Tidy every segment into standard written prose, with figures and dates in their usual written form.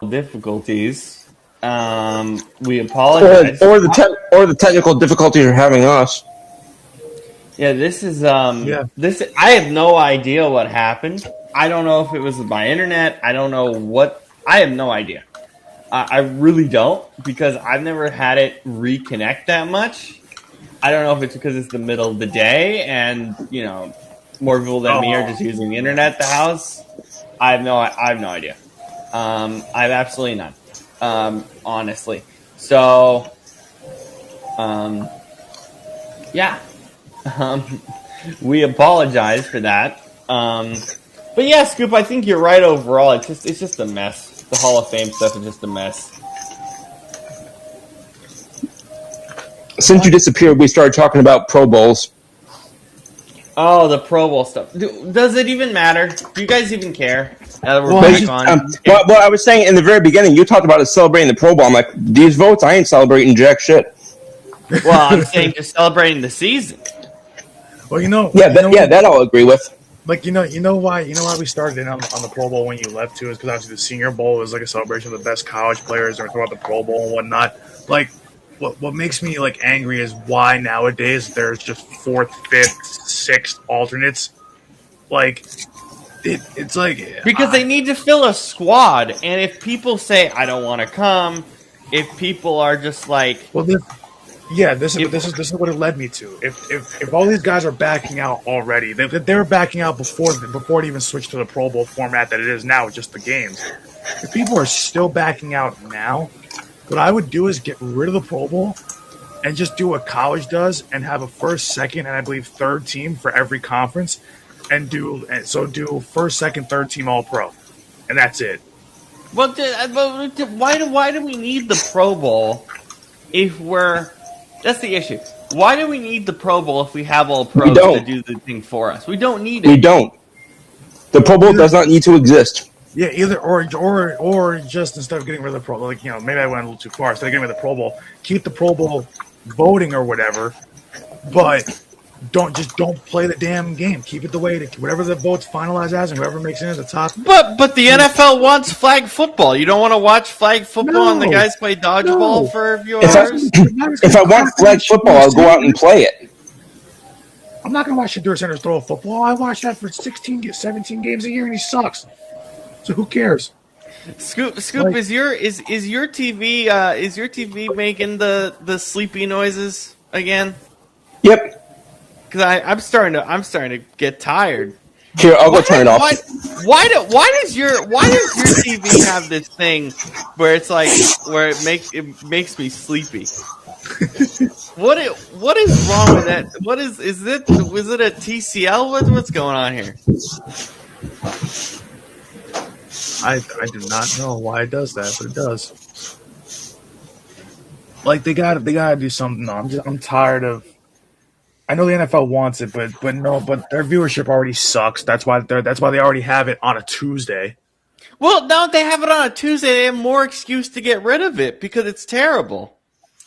difficulties. We apologize. Or the technical difficulties are having us. Yeah, this is Yeah. this. I have no idea what happened. I don't know if it was my internet. I don't know what. I have no idea. I really don't because I've never had it reconnect that much. I don't know if it's because it's the middle of the day and more people than me are just using the internet at the house. I have no idea. I have absolutely none. Honestly. So, yeah. We apologize for that. But yeah, Scoop, I think you're right overall. It's just a mess. The Hall of Fame stuff is just a mess. Since you disappeared, we started talking about Pro Bowls. Oh, the Pro Bowl stuff. Does it even matter? Do you guys even care? Now that we're Well, back on. I was saying in the very beginning, you talked about us celebrating the Pro Bowl. I'm like, these votes, I ain't celebrating jack shit. Well, I'm saying just celebrating the season. Well, that I'll agree with. Like you know why we started in on the Pro Bowl when you left too is because obviously the Senior Bowl was like a celebration of the best college players and we're talking about the Pro Bowl and whatnot. Like what makes me like angry is why nowadays there's just fourth, fifth, sixth alternates. Like it's like Because they need to fill a squad, and if people say I don't want to come, if people are just like, well, this is what it led me to. If all these guys are backing out already, they were backing out before it even switched to the Pro Bowl format that it is now with just the games. If people are still backing out now, what I would do is get rid of the Pro Bowl and just do what college does and have a first, second, and I believe third team for every conference, and do first, second, third team All Pro, and that's it. but why do we need the Pro Bowl if we're? That's the issue. Why do we need the Pro Bowl if we have all pros to do the thing for us? We don't need it. We don't. The Pro Bowl does not need to exist. Yeah, either or just instead of getting rid of the Pro, like maybe I went a little too far. Instead of getting rid of the Pro Bowl, keep the Pro Bowl voting or whatever, but don't play the damn game. Keep it the way whatever the votes finalize as, and whoever makes it as the top. But the NFL wants flag football. You don't want to watch flag football and the guys play dodgeball for a few hours? If I want flag football, I'll go out and play it. I'm not going to watch Shedeur Sanders throw a football. I watch that for 17 games a year, and he sucks. So who cares? Scoop, is your TV making the sleepy noises again? Yep. Because I'm starting to get tired. Here, I'll go turn it off. Why does your TV have this thing where it's like where it makes me sleepy? What is wrong with that? Was it a TCL? What's going on here? I do not know why it does that, but it does. Like they gotta do something. No, I'm tired of. I know the NFL wants it, but their viewership already sucks. That's why they already have it on a Tuesday. Well, now that they have it on a Tuesday, they have more excuse to get rid of it because it's terrible.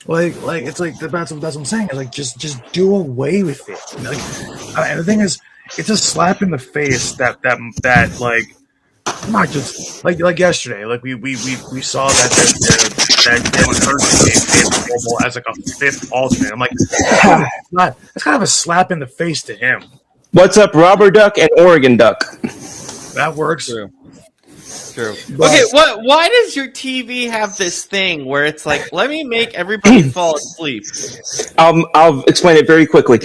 Like it's like that's what I'm saying. It's like just do away with it. Like, and the thing is, it's a slap in the face that like not just like yesterday. Like we saw that Jalen Hurts came Pro Bowl as like a fifth alternate. I'm like, that's kind of a slap in the face to him. What's up, Robert Duck and Oregon Duck? That works. True. Okay, why does your TV have this thing where it's like, let me make everybody fall asleep? I'll explain it very quickly.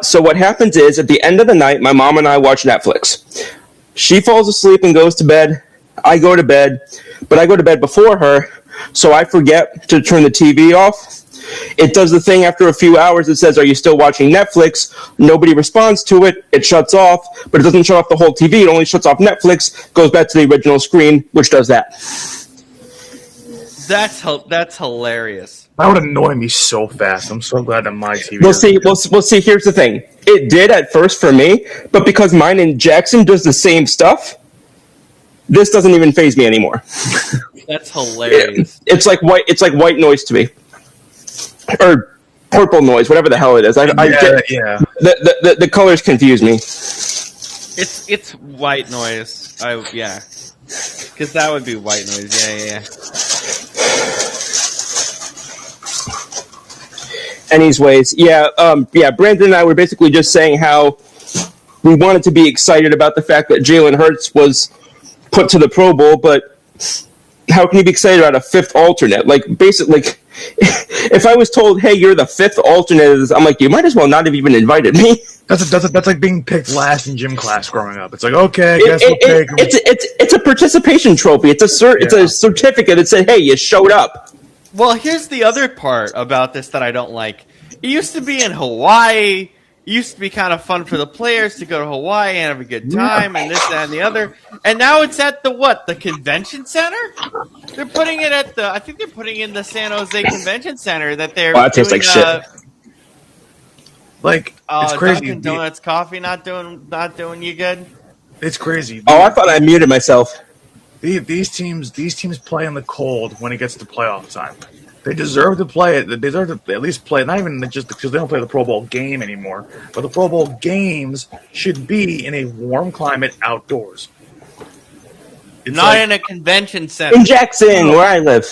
So what happens is, at the end of the night, my mom and I watch Netflix. She falls asleep and goes to bed. I go to bed, but I go to bed before her, so I forget to turn the TV off. It does the thing after a few hours. It says, are you still watching Netflix? Nobody responds to it. It shuts off, but it doesn't shut off the whole TV. It only shuts off Netflix, goes back to the original screen, which does that. That's hilarious. That would annoy me so fast. I'm so glad that my TV. We'll see. Here's the thing. It did at first for me, but because mine and Jackson does the same stuff, this doesn't even faze me anymore. That's hilarious. It's like white noise to me, or purple noise, whatever the hell it is. The colors confuse me. It's white noise. Because that would be white noise. Yeah. Anyways, Brandon and I were basically just saying how we wanted to be excited about the fact that Jalen Hurts was put to the Pro Bowl, but how can you be excited about a fifth alternate? Like, basically, if I was told, hey, you're the fifth alternate, I'm like, you might as well not have even invited me. That's like being picked last in gym class growing up. It's like, okay, I guess we'll take him. It's a participation trophy. It's a certificate that said, hey, you showed up. Well, here's the other part about this that I don't like. It used to be in Hawaii. It used to be kind of fun for the players to go to Hawaii and have a good time and this, that, and the other. And now it's at the convention center? They're putting it at I think they're putting in the San Jose Convention Center that they're that tastes like shit. Like, it's crazy. Dunkin' Donuts coffee not doing you good? It's crazy. Oh, I thought I muted myself. These teams play in the cold when it gets to playoff time. They deserve to play it. They deserve to at least play it, not even just because they don't play the Pro Bowl game anymore, but the Pro Bowl games should be in a warm climate outdoors. It's not in a convention center. In Jackson, where I live.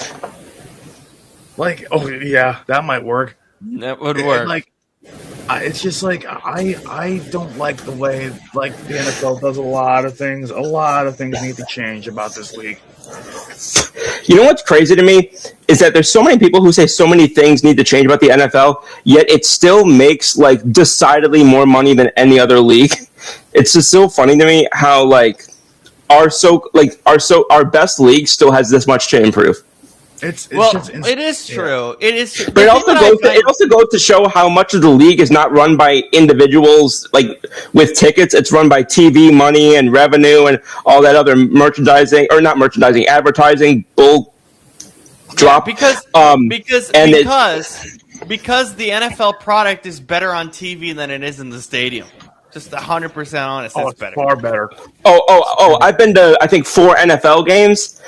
Like, oh yeah, that might work. That would work. It's just like I don't like the way like the NFL does a lot of things. A lot of things need to change about this league. You know what's crazy to me is that there's so many people who say so many things need to change about the NFL, yet it still makes like decidedly more money than any other league. It's just so funny to me how our best league still has this much to improve. It is true. It is true. But it also goes to show how much of the league is not run by individuals, like with tickets. It's run by TV money and revenue and all that other advertising bull drop. Because the NFL product is better on TV than it is in the stadium. Just 100% honest. It's better. Far better. I've been to, I think, 4 NFL games.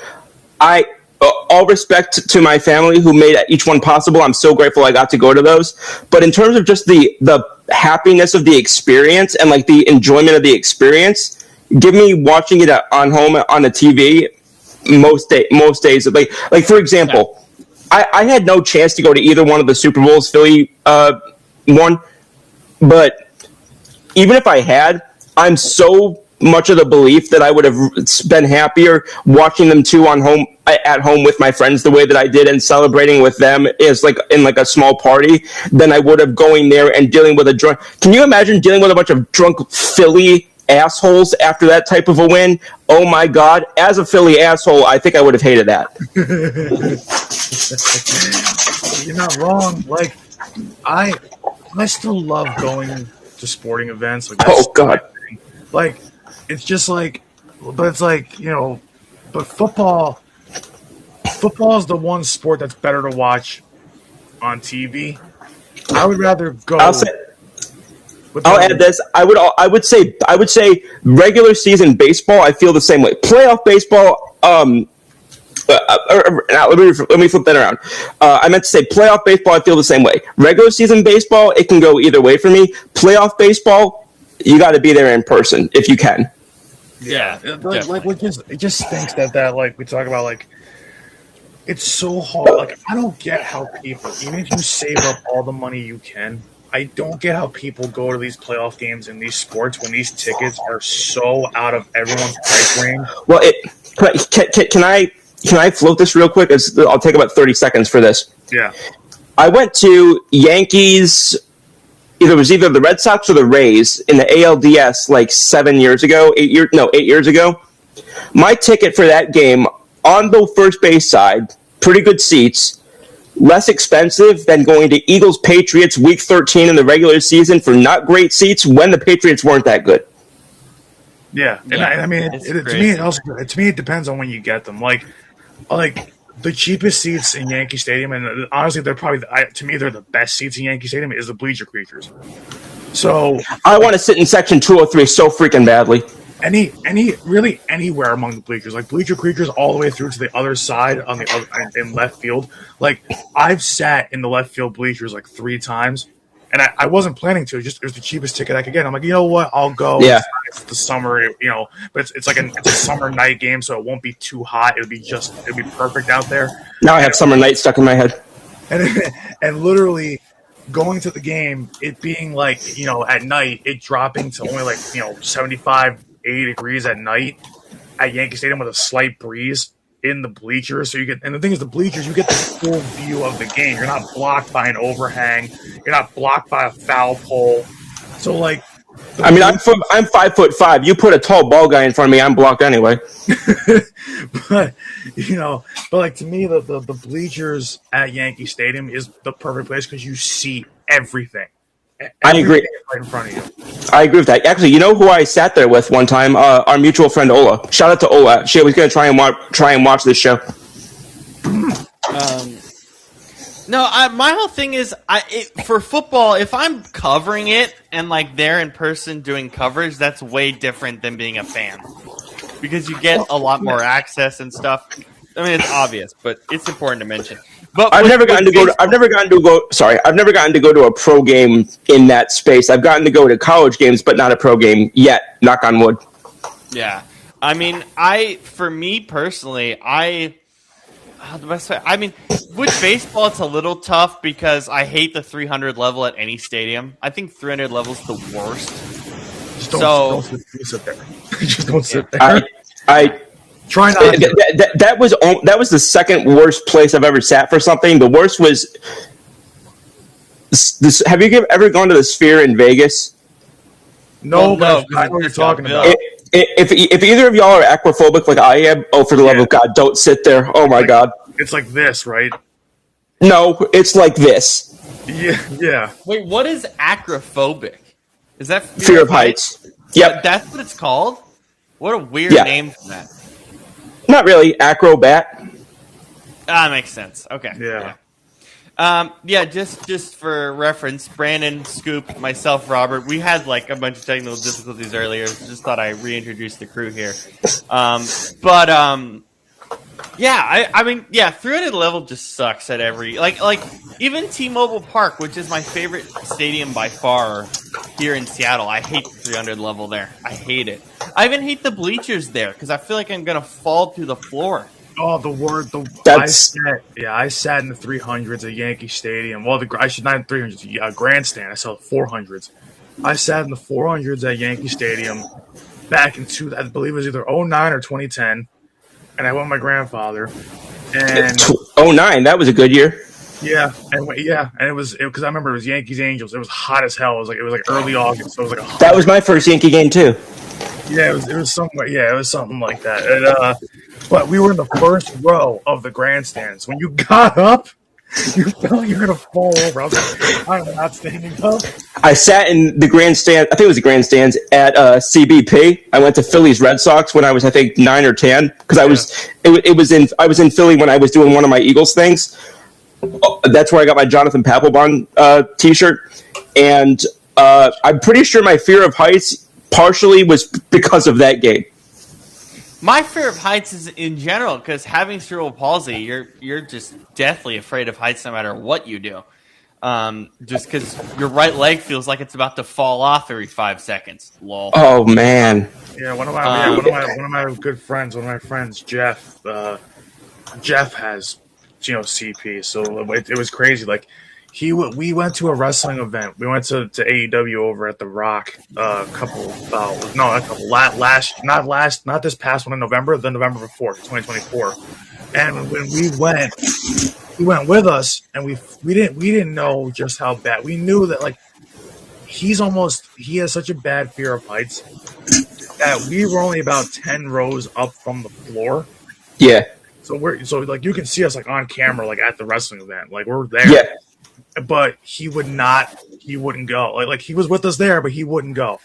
All respect to my family who made each one possible. I'm so grateful I got to go to those. But in terms of just the happiness of the experience and like the enjoyment of the experience, give me watching it on home on the TV most days. Like for example, I had no chance to go to either one of the Super Bowls Philly won, but even if I had, I'm so much of the belief that I would have been happier watching them two at home with my friends the way that I did and celebrating with them is like in like a small party than I would have going there and dealing with a drunk. Can you imagine dealing with a bunch of drunk Philly assholes after that type of a win? Oh my God. As a Philly asshole, I think I would have hated that. You're not wrong. Like, I still love going to sporting events. Like, oh God. Like, it's just like, but it's like, but football is the one sport that's better to watch on TV. I would rather go. I'll add this. I would say regular season baseball. I feel the same way. Playoff baseball. Let me flip that around. I meant to say playoff baseball. I feel the same way. Regular season baseball. It can go either way for me. Playoff baseball. You got to be there in person if you can. Yeah, it just stinks that like we talk about like it's so hard. Like I don't get how people, even if you save up all the money you can, I don't get how people go to these playoff games in these sports when these tickets are so out of everyone's price range. Well, can I float this real quick? I'll take about 30 seconds for this. Yeah, I went to Yankees. It was either the Red Sox or the Rays in the ALDS like 8 years ago. My ticket for that game on the first base side, pretty good seats, less expensive than going to Eagles Patriots week 13 in the regular season for not great seats when the Patriots weren't that good. Yeah, and I mean, to me, it depends on when you get them. Like the cheapest seats in Yankee Stadium, and honestly, they're probably to me they're the best seats in Yankee Stadium is the bleacher creatures. So I want to sit in section 203 so freaking badly. Really anywhere among the bleachers, like bleacher creatures, all the way through to the other side on the other in left field. Like I've sat in the left field bleachers like 3 times, and I wasn't planning to. It was the cheapest ticket I could get. I'm like, you know what? I'll go. Yeah. It's the summer, but it's like it's a summer night game, so it won't be too hot. It'll be perfect out there. Now I have Summer Night stuck in my head. And literally going to the game, it being like, at night, it dropping to only like, 75, 80 degrees at night at Yankee Stadium with a slight breeze in the bleachers. So and the thing is, the bleachers, you get the full view of the game. You're not blocked by an overhang. You're not blocked by a foul pole. So like, I'm 5'5". You put a tall ball guy in front of me, I'm blocked anyway. but like, to me, the bleachers at Yankee Stadium is the perfect place because you see everything. I agree. Right in front of you. I agree with that. Actually, you know who I sat there with one time? Our mutual friend Ola. Shout out to Ola. She was going to try and watch this show. No, my whole thing is, for football, if I'm covering it and like they're in person doing coverage, that's way different than being a fan, because you get a lot more access and stuff. I mean, it's obvious, but it's important to mention. But I've never gotten to go to a pro game in that space. I've gotten to go to college games, but not a pro game yet. Knock on wood. Yeah, I mean, for me personally, the best way. I mean, with baseball, it's a little tough because I hate the 300 level at any stadium. I think 300 level is the worst. Just don't sit there. Just don't sit there. I try not. That was the second worst place I've ever sat for something. The worst was this. Have you ever gone to the Sphere in Vegas? No, but I know what you're talking about. If either of y'all are aquaphobic like I am, for the love of God, don't sit there. Oh my God. It's like this, right? No, it's like this. Yeah. Wait, what is acrophobic? Is that fear of heights? Yep. That's what it's called? What a weird name for that. Not really. Acrobat. That makes sense. Okay. Yeah. Just for reference, Brandon, Scoop, myself, Robert, we had like a bunch of technical difficulties earlier. Just thought I'd reintroduce the crew here. I mean, 300 level just sucks at every like even T-Mobile Park, which is my favorite stadium by far here in Seattle. I hate the 300 level there. I hate it. I even hate the bleachers there because I feel like I'm gonna fall through the floor. Oh, I sat in the 300s at Yankee Stadium. Well, I should not 300s, grandstand. I saw the 400s. I sat in the 400s at Yankee Stadium back in I believe it was either 09 or 2010, and I went with my grandfather. And 09, that was a good year. Yeah, and it was because I remember it was Yankees Angels. It was hot as hell. It was like early August. So it was like that was my first Yankee game too. Yeah, it was something. Yeah, it was something like that. And, but we were in the first row of the grandstands. When you got up, you felt like you were gonna fall over. I was like, I'm not standing up. I sat in the grandstand. I think it was the grandstands at CBP. I went to Phillies Red Sox when I was, I think, 9 or 10 because I was in Philly when I was doing one of my Eagles things. That's where I got my Jonathan Papelbon T-shirt, and I'm pretty sure my fear of heights partially was because of that game. My fear of heights is in general because having cerebral palsy, you're just deathly afraid of heights no matter what you do. Just because your right leg feels like it's about to fall off every 5 seconds. Lol. Oh man. Yeah, one of my good friends, Jeff. Jeff has CP, so it was crazy. Like we went to a wrestling event. We went to AEW over at the Rock not this past one in November, the November before, 2024. And when we went, he went with us, and we didn't know just how bad. We knew that like he has such a bad fear of heights that we were only about 10 rows up from the floor. Yeah. So you can see us like on camera, like at the wrestling event, like we're there. Yeah. But he wouldn't go. Like he was with us there, but he wouldn't go.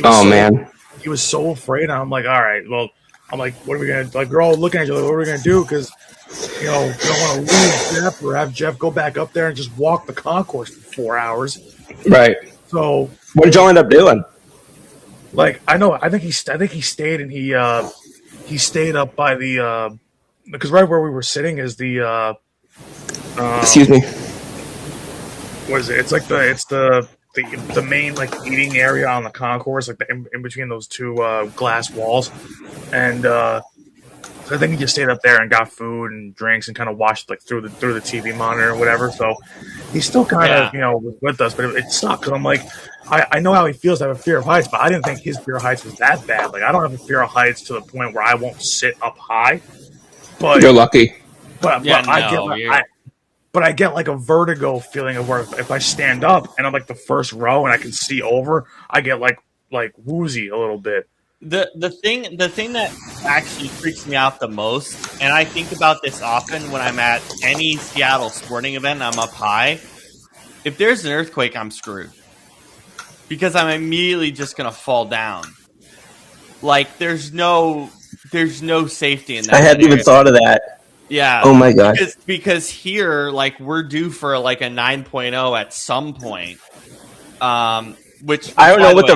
Man. He was so afraid. And I'm like, all right, well, I'm like, what are we gonna like? We're all looking at each other. What are we gonna do? Because we don't want to lose Jeff or have Jeff go back up there and just walk the concourse for 4 hours. Right. So what did y'all end up doing? Like I think he stayed and he stayed up by the because right where we were sitting is the excuse me. what is it? It's like the main like eating area on the concourse, like in between those two glass walls, and so I think he just stayed up there and got food and drinks and kind of watched like through the TV monitor or whatever. So he's still kind of was with us, but it sucked because I'm like, I know how he feels to have a fear of heights, but I didn't think his fear of heights was that bad. Like I don't have a fear of heights to the point where I won't sit up high. But You're lucky. But I get like a vertigo feeling of where if I stand up and I'm like the first row and I can see over, I get like woozy a little bit. The thing that actually freaks me out the most, and I think about this often when I'm at any Seattle sporting event and I'm up high, if there's an earthquake, I'm screwed. Because I'm immediately just gonna fall down. Like there's no safety in that. I hadn't even thought of that. Yeah. Oh my god. Because here, like we're due for like a 9.0 at some point. Which I don't know what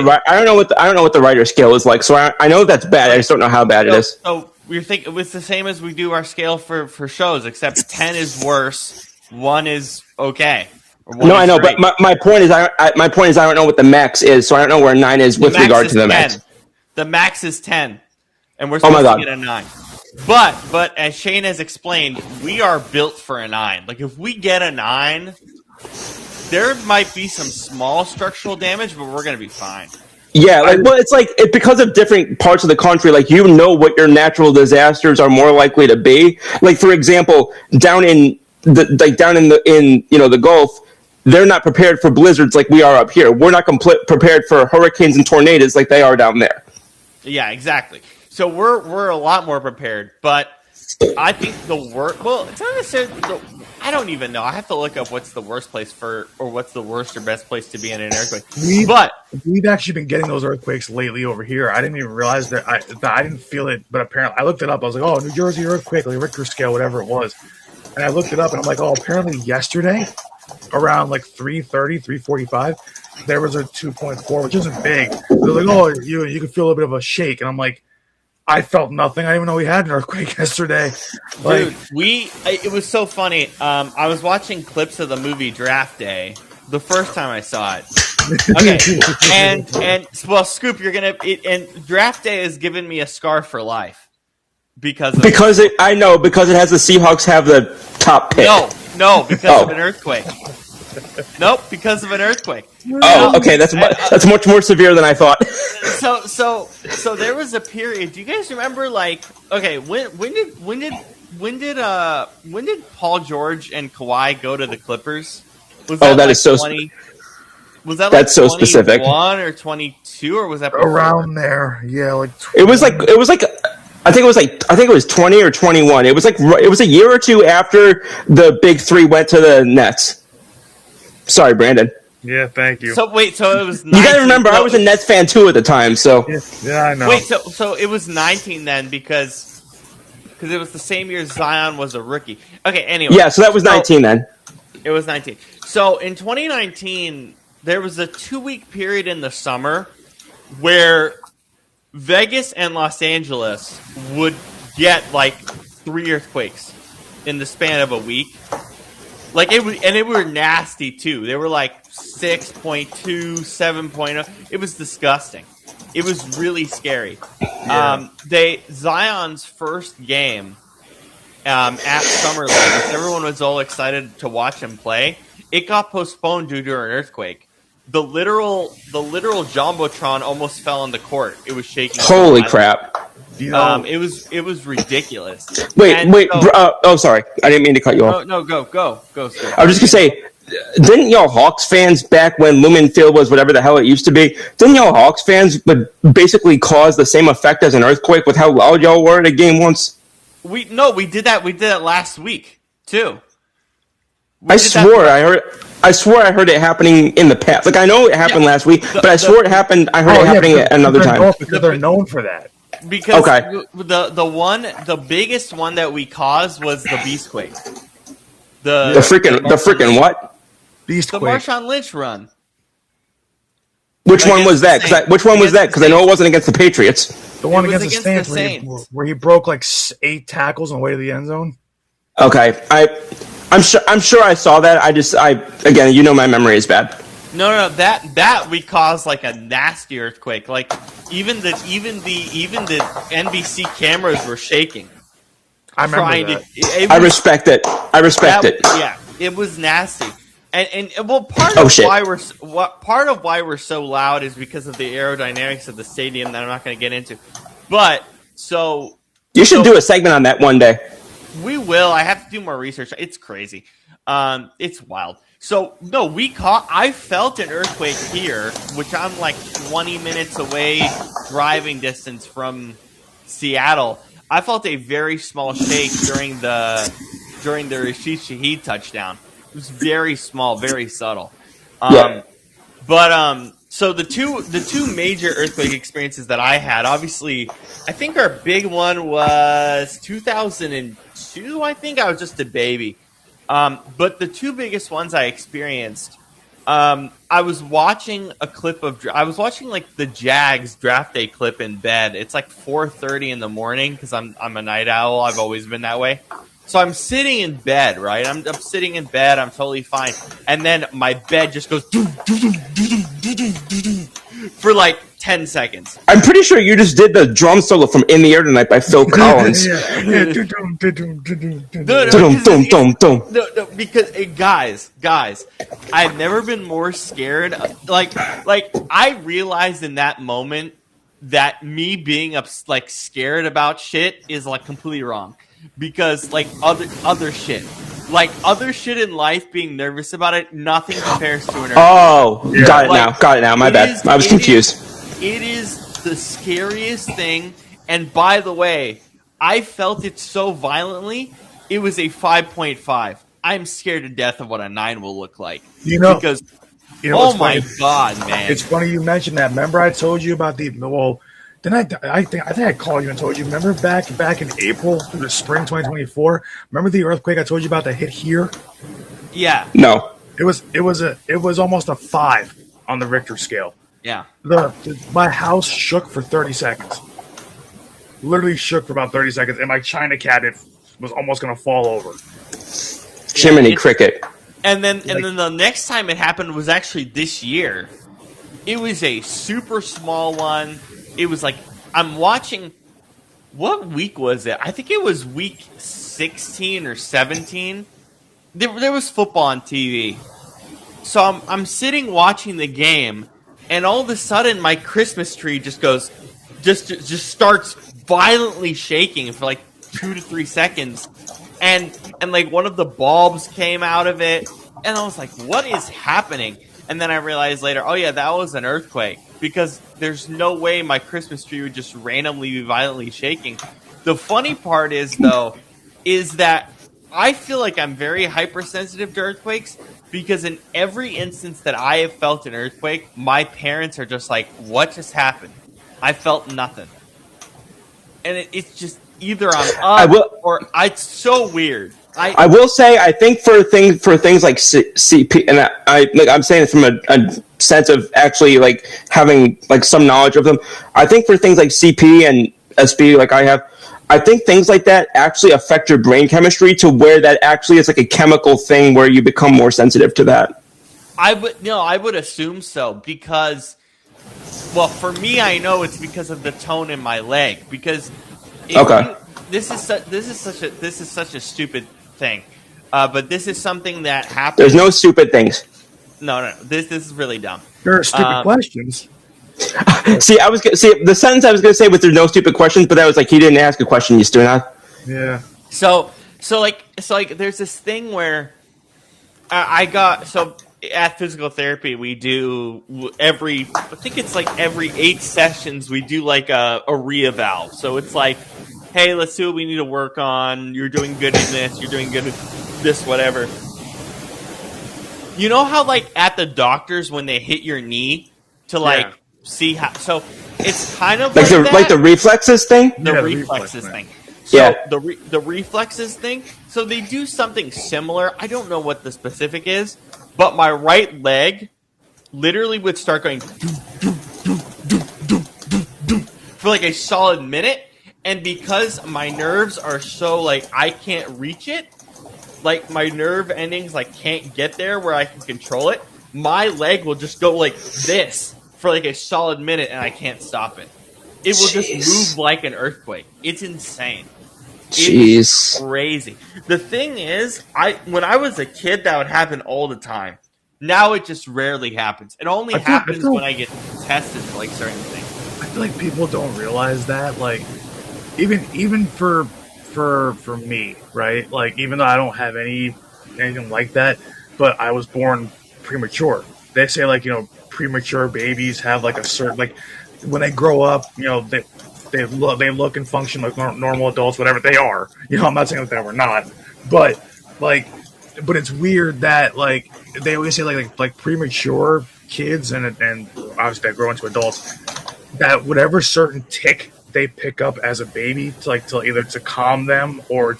the Richter scale is like. So I know that's bad. I just don't know how bad it is. So we're thinking it's the same as we do our scale for shows, except 10 is worse, 1 is okay. No, I know, great. But my point is I don't know what the max is, so I don't know where 9 is with regard to the 10. max. The max is 10, and we're supposed to get a 9. But as Shane has explained, we are built for a 9. Like if we get a 9, there might be some small structural damage, but we're going to be fine. Yeah, it's because of different parts of the country. Like what your natural disasters are more likely to be. Like for example, down in the Gulf, they're not prepared for blizzards like we are up here. We're not prepared for hurricanes and tornadoes like they are down there. Yeah, exactly. So we're a lot more prepared, but I think the worst. Well, it's not necessarily. I don't even know. I have to look up what's the worst place or what's the worst or best place to be in an earthquake. We've actually been getting those earthquakes lately over here. I didn't even realize that I didn't feel it, but apparently I looked it up. I was like, oh, New Jersey earthquake, like Richter scale, whatever it was. And I looked it up, and I'm like, oh, apparently yesterday, around like 3:30, 3:45, there was a 2.4, which isn't big. They're like, oh, you can feel a bit of a shake, and I'm like, I felt nothing. I didn't even know we had an earthquake yesterday. Dude, it was so funny. I was watching clips of the movie Draft Day the first time I saw it. Okay, and well, Scoop, and Draft Day has given me a scar for life because it has the Seahawks have the top pick. No, because of an earthquake. Nope, because of an earthquake. Oh, okay, that's much more severe than I thought. So there was a period. Do you guys remember? Like, okay, when did Paul George and Kawhi go to the Clippers? Was that that is so. Was that that's so specific? 21 or 22, or was that before? Around there? Yeah, like 20. It was like. I think it was 20 or 21. It was a year or two after the big three went to the Nets. Sorry, Brandon. Yeah, thank you. So it was 19, you gotta remember, I was a Nets fan too at the time, so. Yeah, I know. Wait, so it was 19 then because it was the same year Zion was a rookie. Okay, anyway. Yeah, so that was 19 then. It was 19. So in 2019, there was a 2-week period in the summer where Vegas and Los Angeles would get like 3 earthquakes in the span of a week. Like they were nasty too. They were like 6.2, 7.0. It was disgusting. It was really scary. Yeah. Zion's first game at Summer League, everyone was all excited to watch him play. It got postponed due to an earthquake. The literal jumbotron almost fell on the court. It was shaking. Holy crap! It was ridiculous. Wait. Sorry, I didn't mean to cut you off. No, go. Sir. I was just gonna say, didn't y'all Hawks fans back when Lumen Field was whatever the hell it used to be? Didn't y'all Hawks fans basically cause the same effect as an earthquake with how loud y'all were at a game once? We did that. We did it last week too. I swore I heard it happening in the past. Like I know it happened last week, but I swore it happened. I heard it happening at another time. Because they're known for that. Because the biggest one that we caused was the Beastquake. The freaking what? Beastquake. The Marshawn Lynch run. Which one was that? Which one was that? Because I know it wasn't against the Patriots. The one against the Saints. Where he broke like 8 tackles on the way to the end zone. Okay, I'm sure I saw that. Again, you know, my memory is bad. No, that we caused like a nasty earthquake. Like even the NBC cameras were shaking. I remember that. I respect it. Yeah, it was nasty. And well, part of why we're so loud is because of the aerodynamics of the stadium that I'm not going to get into. But you should do a segment on that one day. We will. I have to do more research. It's crazy. It's wild. So no, I felt an earthquake here, which I'm like 20 minutes away driving distance from Seattle. I felt a very small shake during the Rashid Shaheed touchdown. It was very small, very subtle. But so the two major earthquake experiences that I had, obviously, I think our big one was 2002. I think I was just a baby. But the two biggest ones I experienced, I was watching like the Jags draft day clip in bed. It's like 4:30 in the morning because I'm a night owl. I've always been that way. So I'm sitting in bed, right? I'm sitting in bed. I'm totally fine. And then my bed just goes for like 10 seconds. I'm pretty sure you just did the drum solo from In the Air Tonight by Phil Collins. No, because guys, I've never been more scared. Like I realized in that moment that me being scared about shit is like completely wrong. Because like other shit in life, being nervous about it, nothing compares to an earthquake. Oh, yeah. Got it now. My bad. I was confused. It is the scariest thing. And by the way, I felt it so violently. It was a 5.5. I'm scared to death of what a 9 will look like. Because oh my god, man! It's funny you mentioned that. Remember, I told you about I think I called you and told you. Remember back in April, the spring 2024. Remember the earthquake I told you about that hit here? Yeah. No. It was almost a 5 on the Richter scale. Yeah. My house shook for 30 seconds. Literally shook for about 30 seconds, and my China cabinet was almost going to fall over. Jiminy Cricket. And then the next time it happened was actually this year. It was a super small one. It was like, I'm watching, what week was it? I think it was week 16 or 17. There was football on TV. So I'm sitting watching the game, and all of a sudden my Christmas tree just starts violently shaking for like 2 to 3 seconds. And like one of the bulbs came out of it, and I was like, what is happening? And then I realized later, oh yeah, that was an earthquake. Because there's no way my Christmas tree would just randomly be violently shaking. The funny part is that I feel like I'm very hypersensitive to earthquakes, because in every instance that I have felt an earthquake, my parents are just like, what just happened? I felt nothing. And it's just either I'm up or it's so weird. I will say, I think for things like CP, and I'm saying it from a sense of actually like having like some knowledge of them. I think for things like CP and SB, like I have, I think things like that actually affect your brain chemistry to where that actually is like a chemical thing where you become more sensitive to that. I would assume so, because, well, for me, I know it's because of the tone in my leg. Because this is such a stupid thing, but this is something that happens. There's no stupid things. No. This is really dumb. There are stupid questions. See, the sentence I was going to say was "there's no stupid questions," but that was like he didn't ask a question. You still not. Yeah. So there's this thing where at physical therapy we do every 8 sessions we do like a reeval. So it's like, hey, let's see what we need to work on. You're doing good in this. You're doing good at this, whatever. You know how, like, at the doctors when they hit your knee to, see how... So, it's kind of like the reflexes thing? The reflexes thing. So, the reflexes thing, so they do something similar. I don't know what the specific is, but my right leg literally would start going for, like, a solid minute. And because my nerves are so, like, I can't reach it, like my nerve endings like can't get there where I can control it, my leg will just go like this for like a solid minute and I can't stop it. It will just move like an earthquake. It's insane. It's crazy. The thing is, when I was a kid, that would happen all the time. Now it just rarely happens. It only happens when I get tested for like certain things. I feel like people don't realize that. Like, even for me, right? Like, even though I don't have anything like that, but I was born premature. They say like, premature babies have like a certain, like, when they grow up, they look and function like normal adults, whatever they are. I'm not saying that we're not, but it's weird that like they always say like premature kids and obviously they grow into adults, that whatever certain tick they pick up as a baby to either to calm them or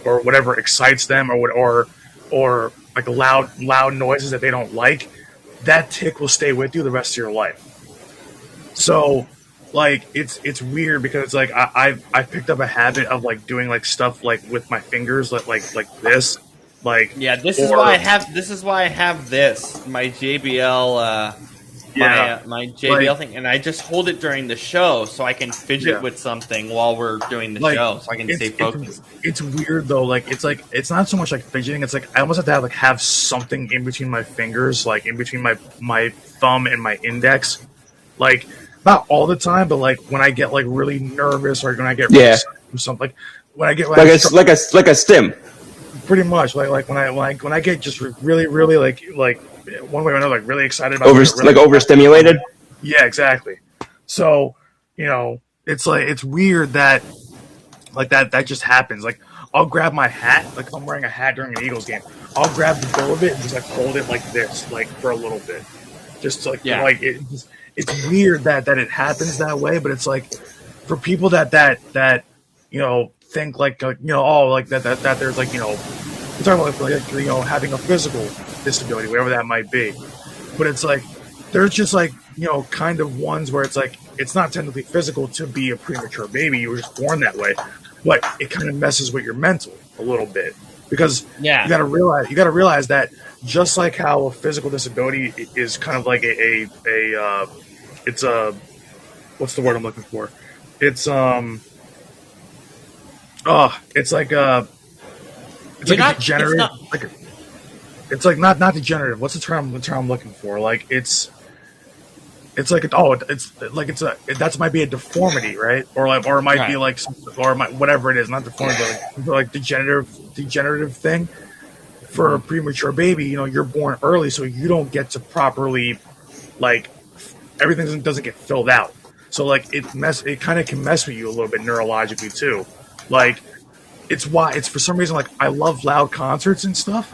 whatever excites them or like loud noises that they don't like, that tick will stay with you the rest of your life. So, like, it's weird because it's like I picked up a habit of like doing like stuff like with my fingers like this, like this is why I have this my JBL my JBL thing, and I just hold it during the show so I can fidget with something while we're doing the show, so I can stay focused. It's weird though, it's not so much like fidgeting. It's like I almost have to have something in between my fingers, like in between my thumb and my index, like. Not all the time, but like when I get like really nervous or when I get really or something, like when I get like a stim, pretty much like when I get just really like one way or another like really excited about overstimulated. Yeah, exactly. So it's like it's weird that like that just happens. Like I'll grab my hat, like if I'm wearing a hat during an Eagles game, I'll grab the bill of it and just like hold it like this, like for a little bit, just to, like it. It's weird that it happens that way, but it's like for people that think like like that there's like we're talking about like having a physical disability, whatever that might be, but it's like there's just like kind of ones where it's like it's not technically physical to be a premature baby, you were just born that way, but it kind of messes with your mental a little bit because you got to realize that just like how a physical disability is kind of like it's what's the word I'm looking for? It's it's like a degenerative. It's like not degenerative. What's the term I'm looking for? Like it's like that might be a deformity, right? Or it might be like whatever it is, not deformity, but like degenerative thing. For a premature baby, you're born early, so you don't get to properly like. Everything doesn't get filled out, so like it kind of can mess with you a little bit neurologically too. Like it's for some reason like I love loud concerts and stuff,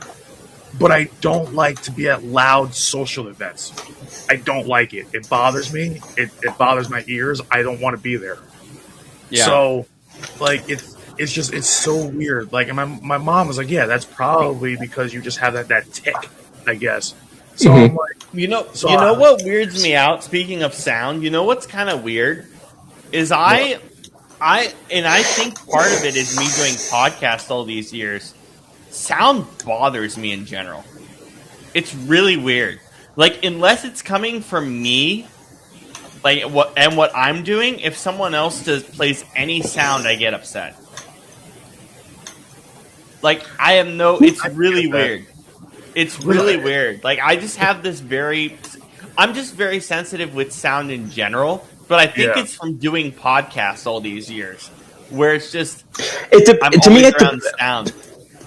but I don't like to be at loud social events. I don't like it. It bothers me. It bothers my ears. I don't want to be there. Yeah. So like it's so weird. Like and my mom was like, yeah, that's probably because you just have that tick, I guess. So I'm like, what weirds me out? Speaking of sound, what's kind of weird is I think part of it is me doing podcasts all these years. Sound bothers me in general. It's really weird. Like unless it's coming from me, like what I'm doing. If someone else plays any sound, I get upset. Like it's really weird. It's really weird. Like I just have this I'm just very sensitive with sound in general, but I think it's from doing podcasts all these years, where it's just sound.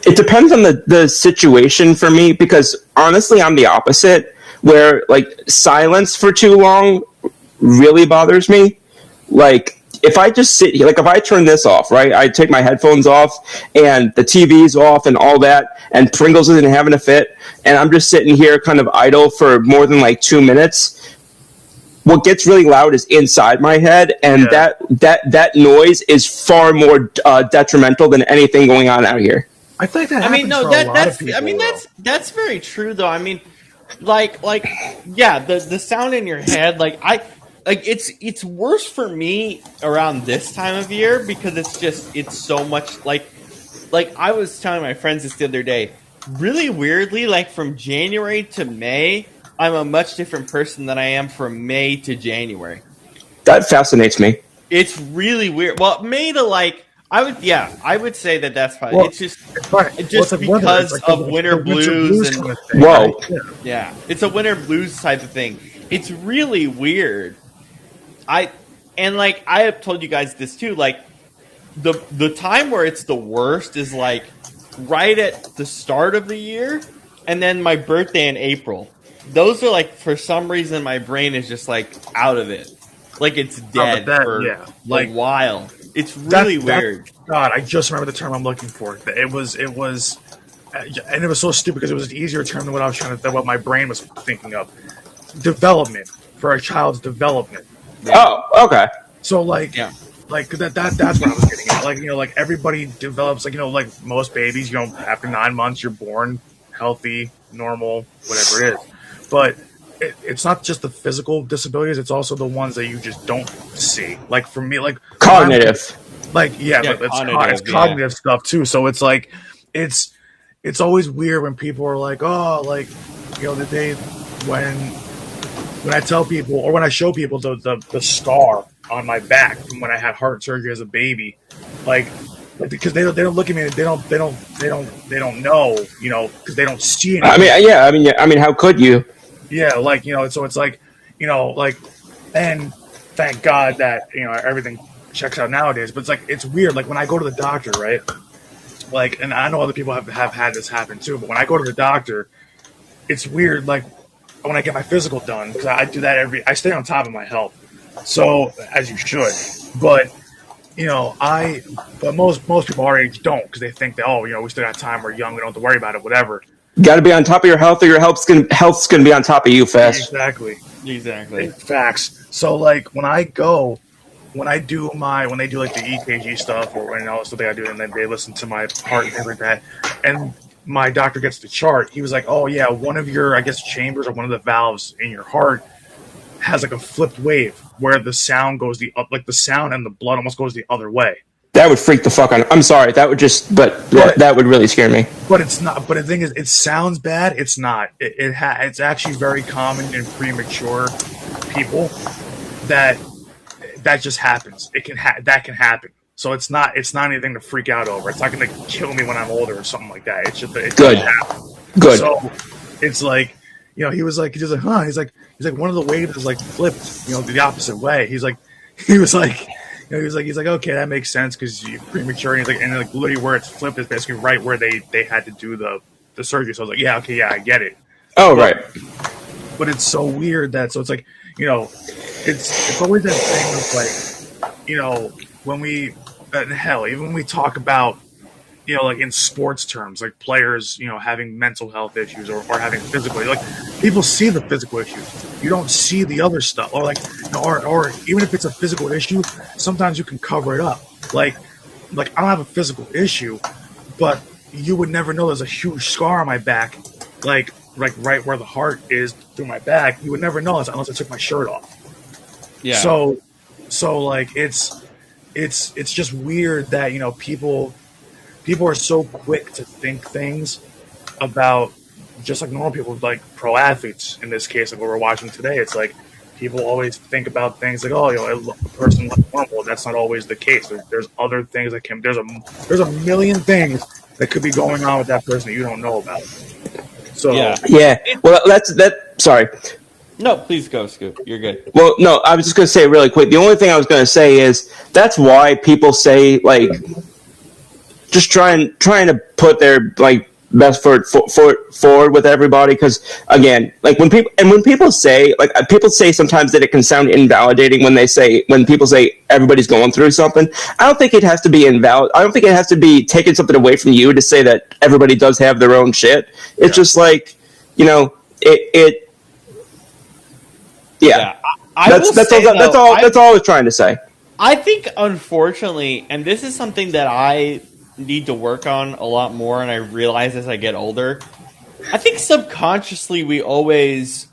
It depends on the situation for me, because honestly, I'm the opposite, where like silence for too long really bothers me. Like if I just sit here, like if I turn this off, right, I take my headphones off and the TV's off and all that, and Pringles isn't having a fit, and I'm just sitting here kind of idle for more than like 2 minutes, what gets really loud is inside my head, and that noise is far more detrimental than anything going on out here. I think that happens for a lot of people. That's very true though. I mean, the sound in your head, it's worse for me around this time of year because it's so much like like I was telling my friends this the other day, really weirdly, like from January to May, I'm a much different person than I am from May to January. That fascinates me. It's really weird. Well, May to like, I would say that that's fine. Well, It's just it's fine. just Well, it's like weather. because It's like of the winter blues and kind of thing, Whoa. right? Yeah. yeah, it's a winter blues type of thing. It's really weird. I have told you guys this too. Like the time where it's the worst is like right at the start of the year, and then my birthday in April. Those are like for some reason my brain is just like out of it, like it's dead for like a while. It's really weird. God, I just remember the term I'm looking for. It was, and it was so stupid because it was an easier term than what I was what my brain was thinking of. Development for a child's development. Oh, okay. So like that's what I was getting at. Like like everybody develops like most babies. After 9 months you're born healthy, normal, whatever it is. But it's not just the physical disabilities; it's also the ones that you just don't see. Like for me, like Cognitive. but it's cognitive stuff too. So it's like it's always weird when people are like, oh, like the day when I tell people or when I show people the scar on my back from when I had heart surgery as a baby, like because they don't look at me, they don't know, because they don't see anything. I mean, how could you? Yeah, like so it's like like, and thank God that everything checks out nowadays. But it's weird. Like when I go to the doctor, right? Like, and I know other people have had this happen too. But when I go to the doctor, it's weird. Like when I get my physical done, because I do that I stay on top of my health, so as you should. But but most people our age don't, because they think that we still got time, we're young, we don't have to worry about it, whatever. Got to be on top of your health, or your health's gonna be on top of you fast. Exactly. Facts. So like when they do like the EKG stuff or else that they do, and then they listen to my heart and things like that, and my doctor gets the chart, he was like, oh yeah, one of your chambers or one of the valves in your heart has like a flipped wave where the sound goes the sound and the blood almost goes the other way. That would freak the fuck out. I'm sorry. That would that would really scare me. But it's not. But the thing is, it sounds bad. It's not. It's actually very common in premature people that just happens. That can happen. So it's not anything to freak out over. It's not going to kill me when I'm older or something like that. It's just good. Good. So it's like he was like he's like one of the waves is like flipped the opposite way. He's like okay, that makes sense because you're premature. And he's like literally where it's flipped is basically right where they had to do the surgery. So I was like, yeah, I get it. Oh, right. But it's so weird that it's like it's always that thing of like when we even when we talk about like in sports terms, like players having mental health issues or having physical, like people see the physical issues. You don't see the other stuff, or like or even if it's a physical issue, sometimes you can cover it up. Like I don't have a physical issue, but you would never know there's a huge scar on my back, like right where the heart is through my back. You would never know unless I took my shirt off. Yeah. So like it's just weird that people are so quick to think things about just like normal people, like pro athletes in this case, like what we're watching today. It's like people always think about things like, a person looks normal. That's not always the case. There's other things that can. There's a million things that could be going on with that person that you don't know about. So yeah. Well, sorry. No, please go, Scoop. You're good. Well, no, I was just going to say really quick. The only thing I was going to say is that's why people say like just trying to put their like best foot forward with everybody, because again, like when people say sometimes that it can sound invalidating when people say everybody's going through something. I don't think it has to be invalid. I don't think it has to be taking something away from you to say that everybody does have their own shit. It's just like it. Yeah. That's all I was trying to say. I think, unfortunately, and this is something that I need to work on a lot more, and I realize as I get older, I think subconsciously we always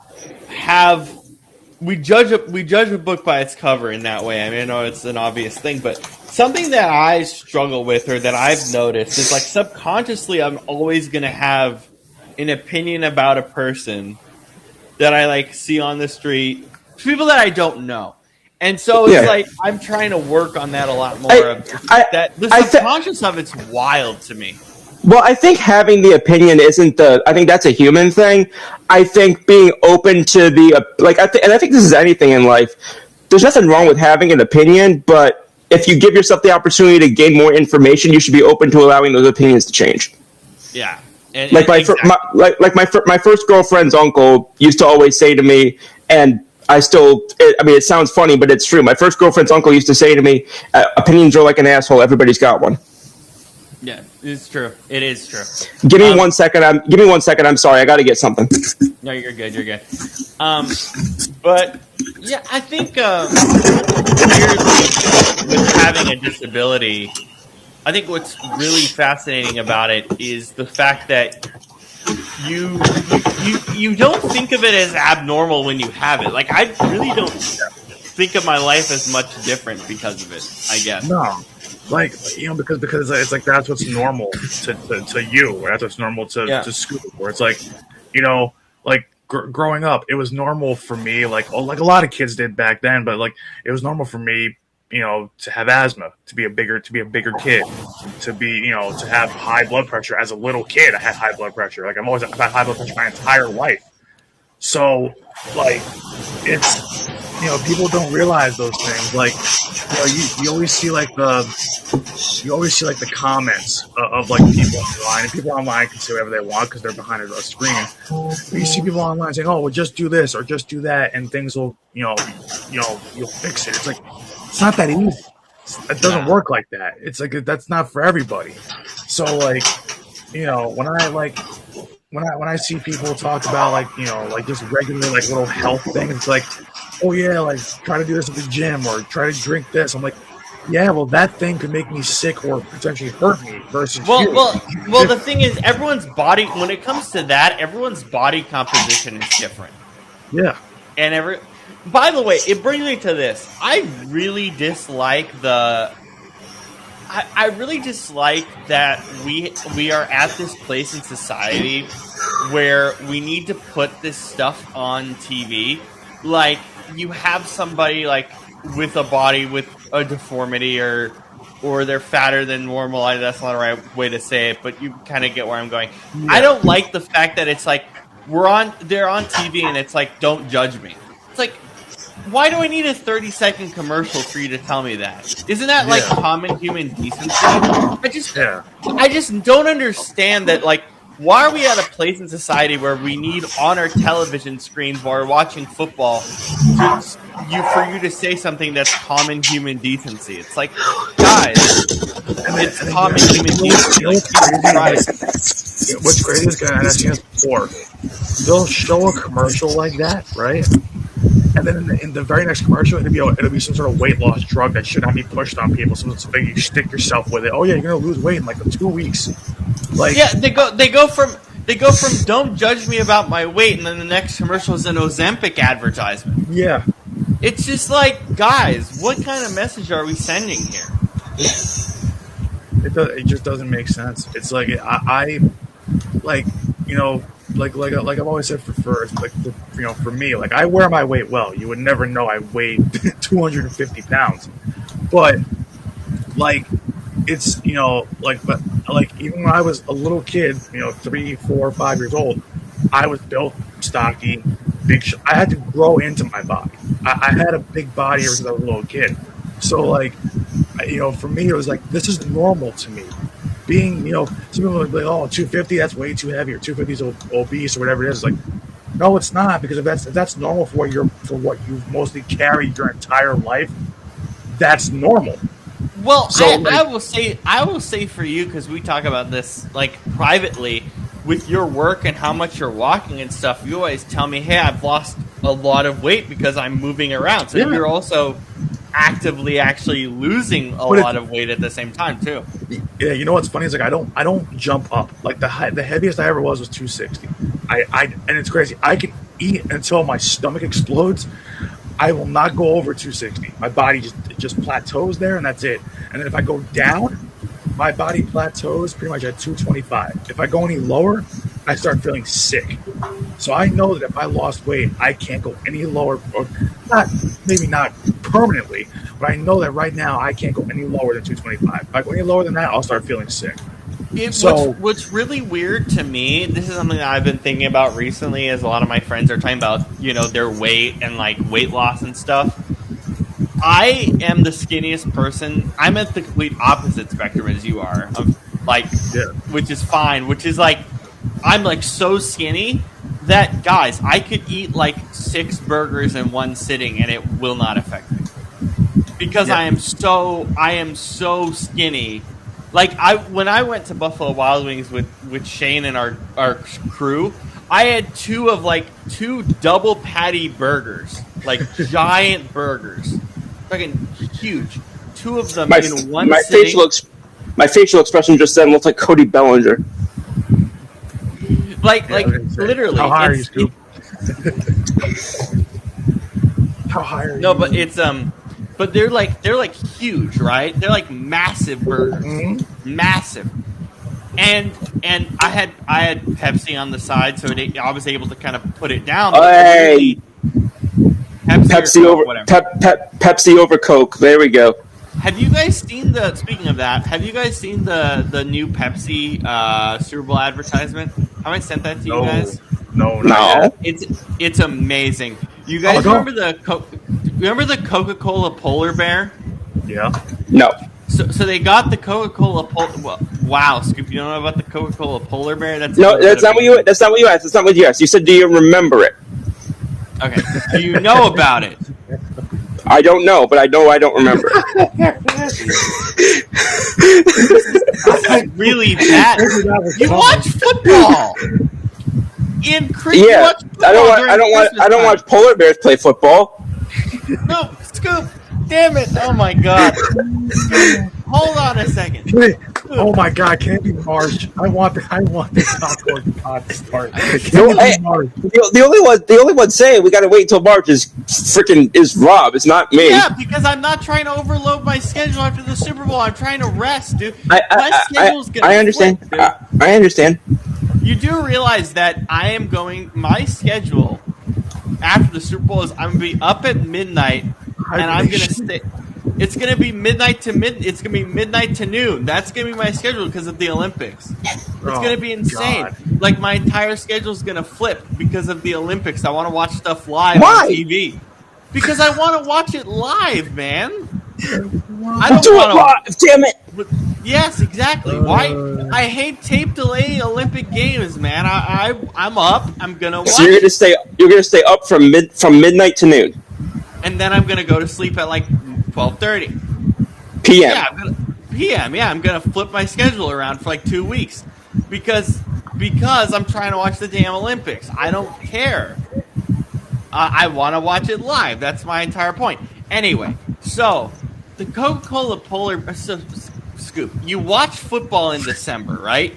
we judge a book by its cover in that way. I mean, I know it's an obvious thing, but Something that I struggle with, or that I've noticed, is like subconsciously, I'm always going to have an opinion about a person that I like see on the street, people that I don't know. And so it's Yeah. like I'm trying to work on that a lot more. I, That the I, subconscious of it's wild to me. Well, I think having the opinion isn't the. I think that's a human thing. I think being open to the and I think this is anything in life. There's nothing wrong with having an opinion, but if you give yourself the opportunity to gain more information, you should be open to allowing those opinions to change. Yeah, and, Like exactly. my first girlfriend's uncle used to always say to me, and I still. It sounds funny, but it's true. My first girlfriend's uncle used to say to me, "Opinions are like an asshole. Everybody's got one." Yeah, it's true. It is true. Give me 1 second. Give me 1 second. I'm sorry. I got to get something. No, you're good. You're good. But yeah, I think weirdly, with having a disability, I think what's really fascinating about it is the fact that you don't think of it as abnormal when you have it. Like I really don't think of my life as much different because of it. I guess. No, because it's like that's what's normal to you, or that's what's normal to Scoop, where it's like, like growing up, it was normal for me, like a lot of kids did back then, but like it was normal for me, to have asthma, to be a bigger kid, to be, to have high blood pressure. As a little kid, I had high blood pressure. Like I've had high blood pressure my entire life. So, like, it's, people don't realize those things. Like, you always see like the comments of like people online, and people online can say whatever they want because they're behind a screen. But you see people online saying, "Oh, well, just do this or just do that, and things will, you'll fix it." It's like it's not that easy. It doesn't work like that. It's like that's not for everybody. So, like, when I see people talk about like just regular like little health things, it's like, oh yeah, like try to do this at the gym or try to drink this. I'm like, yeah, well that thing could make me sick or potentially hurt me versus you. Well, the thing is, everyone's body, when it comes to that, everyone's body composition is different. Yeah. And by the way, it brings me to this. I really dislike that we are at this place in society where we need to put this stuff on TV. Like, you have somebody like with a body with a deformity or they're fatter than normal. That's not the right way to say it, but you kind of get where I'm going. Yeah. I don't like the fact that it's like they're on TV and it's like, don't judge me. It's like, why do I need a 30-second commercial for you to tell me that? Isn't that like common human decency? I just don't understand that. Like, why are we at a place in society where we need on our television screens while we're watching football for you to say something that's common human decency? It's like, guys, it's common human decency. What's crazy is, I've seen this before. They'll show a commercial like that, right? And then in the very next commercial, it'll be some sort of weight loss drug that should not be pushed on people. Something you stick yourself with it. Oh yeah, you're gonna lose weight in like 2 weeks. Like, yeah, they go from don't judge me about my weight, and then the next commercial is an Ozempic advertisement. Yeah, it's just like, guys, what kind of message are we sending here? It just doesn't make sense. It's like I like like I've always said for me, like I wear my weight well. You would never know I weighed 250 pounds, but like it's but even when I was a little kid, 3, 4, 5 years old, I was built stocky, big. I had to grow into my body. I had a big body ever since I was a little kid. So like, for me, it was like, this is normal to me. Being, some people would be like, oh, 250, that's way too heavy, or 250 is obese, or whatever it is. It's like, no, it's not, because if that's normal for what you've mostly carried your entire life, that's normal. Well, so, I will say for you, because we talk about this like privately with your work and how much you're walking and stuff. You always tell me, hey, I've lost a lot of weight because I'm moving around. So you're also actively actually losing a lot of weight at the same time too. Yeah, you know what's funny is like I don't jump up. Like the heaviest I ever was 260. And it's crazy. I can eat until my stomach explodes, I will not go over 260. My body just plateaus there, and that's it. And then if I go down, my body plateaus pretty much at 225. If I go any lower, I start feeling sick. So I know that if I lost weight, I can't go any lower, or maybe not permanently, but I know that right now I can't go any lower than 225. If I go any lower than that, I'll start feeling sick. What's really weird to me, this is something that I've been thinking about recently, as a lot of my friends are talking about, their weight and like weight loss and stuff. I am the skinniest person. I'm at the complete opposite spectrum as you are, which is fine. Which is like, I'm like so skinny that, guys, I could eat like 6 burgers in one sitting and it will not affect me because I am so skinny. Like when I went to Buffalo Wild Wings with Shane and our crew, I had 2 double patty burgers, like giant burgers, fucking huge. 2 of them in one sitting. My facial expression just then looked like Cody Bellinger. Like literally. How high are you, Scoop? How high are you? No, but it's but they're like huge, right? They're like massive burgers, massive. And I had Pepsi on the side, so I was able to kind of put it down. Hey, Pepsi over Coke, Pepsi over Coke. There we go. Have you guys seen Speaking of that, have you guys seen the new Pepsi Super Bowl advertisement? Have I sent that to you guys? No. It's amazing. You guys remember the Coca-Cola polar bear? Yeah. No. So they got the Coca-Cola wow, Scoop, you don't know about the Coca-Cola polar bear? That's not what you asked. That's not what you asked. You said, do you remember it? Okay. Do you know about it? I don't know, but I know I don't remember. Really bad. You watch football. Yeah, I don't watch polar bears play football. No, Scoop. Damn it! Oh my god. Hold on a second. Oh my god! Can it be March? I want this pod to start. The only one saying we got to wait until March is Rob. It's not me. Yeah, because I'm not trying to overload my schedule after the Super Bowl. I'm trying to rest, dude. My schedule's gonna. I understand. Flip, dude. I understand. You do realize that I am going. My schedule after the Super Bowl is I'm gonna be up at midnight. And I'm gonna stay. It's gonna be midnight to It's gonna be midnight to noon. That's gonna be my schedule because of the Olympics. It's gonna be insane. God. Like my entire schedule is gonna flip because of the Olympics. I want to watch stuff live on TV because I want to watch it live, man. I don't do it live. Damn it. Yes, exactly. Why? I hate tape delay Olympic games, man. I'm up. I'm gonna watch. So you're gonna stay up from midnight to noon. And then I'm gonna go to sleep at like 12:30 p.m. Yeah, I'm gonna flip my schedule around for like 2 weeks because I'm trying to watch the damn Olympics. I don't care. I want to watch it live. That's my entire point. Anyway, so the Coca-Cola Polar Scoop. You watch football in December, right?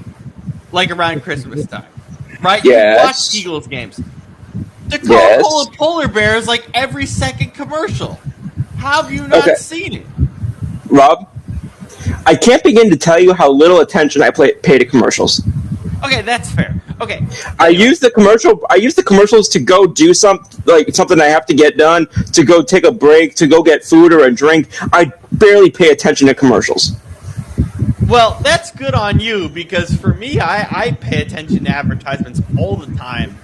Like around Christmas time, right? Yes. You watch Eagles games. The Coca-Cola Polar Bear is like every second commercial. How have you not seen it? Rob, I can't begin to tell you how little attention I pay to commercials. Okay, that's fair. Okay. I use the commercials to go do something I have to get done, to go take a break, to go get food or a drink. I barely pay attention to commercials. Well, that's good on you because for me, I pay attention to advertisements all the time.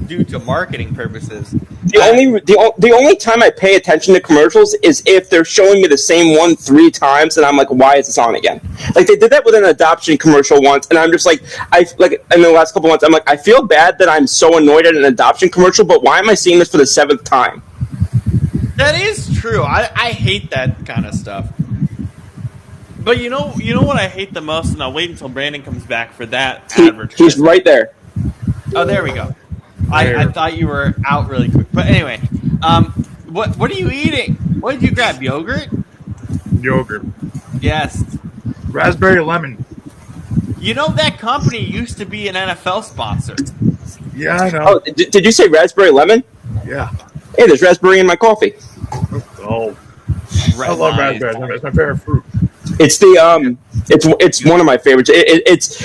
Due to marketing purposes. The only time I pay attention to commercials is if they're showing me the same one 3 times, and I'm like, why is this on again? Like they did that with an adoption commercial once, and I'm just like, in the last couple months, I'm like, I feel bad that I'm so annoyed at an adoption commercial, but why am I seeing this for the 7th time? That is true. I hate that kind of stuff. But you know what I hate the most, and I'll wait until Brandon comes back for that advertisement. He's right there. Oh, there we go. I thought you were out really quick. But anyway, what are you eating? What did you grab? Yogurt? Yogurt. Yes. Raspberry lemon. You know that company used to be an NFL sponsor. Yeah, I know. Oh, did you say raspberry lemon? Yeah. Hey, there's raspberry in my coffee. Oh, I love raspberries. It's my favorite fruit. It's the it's one of my favorites. It's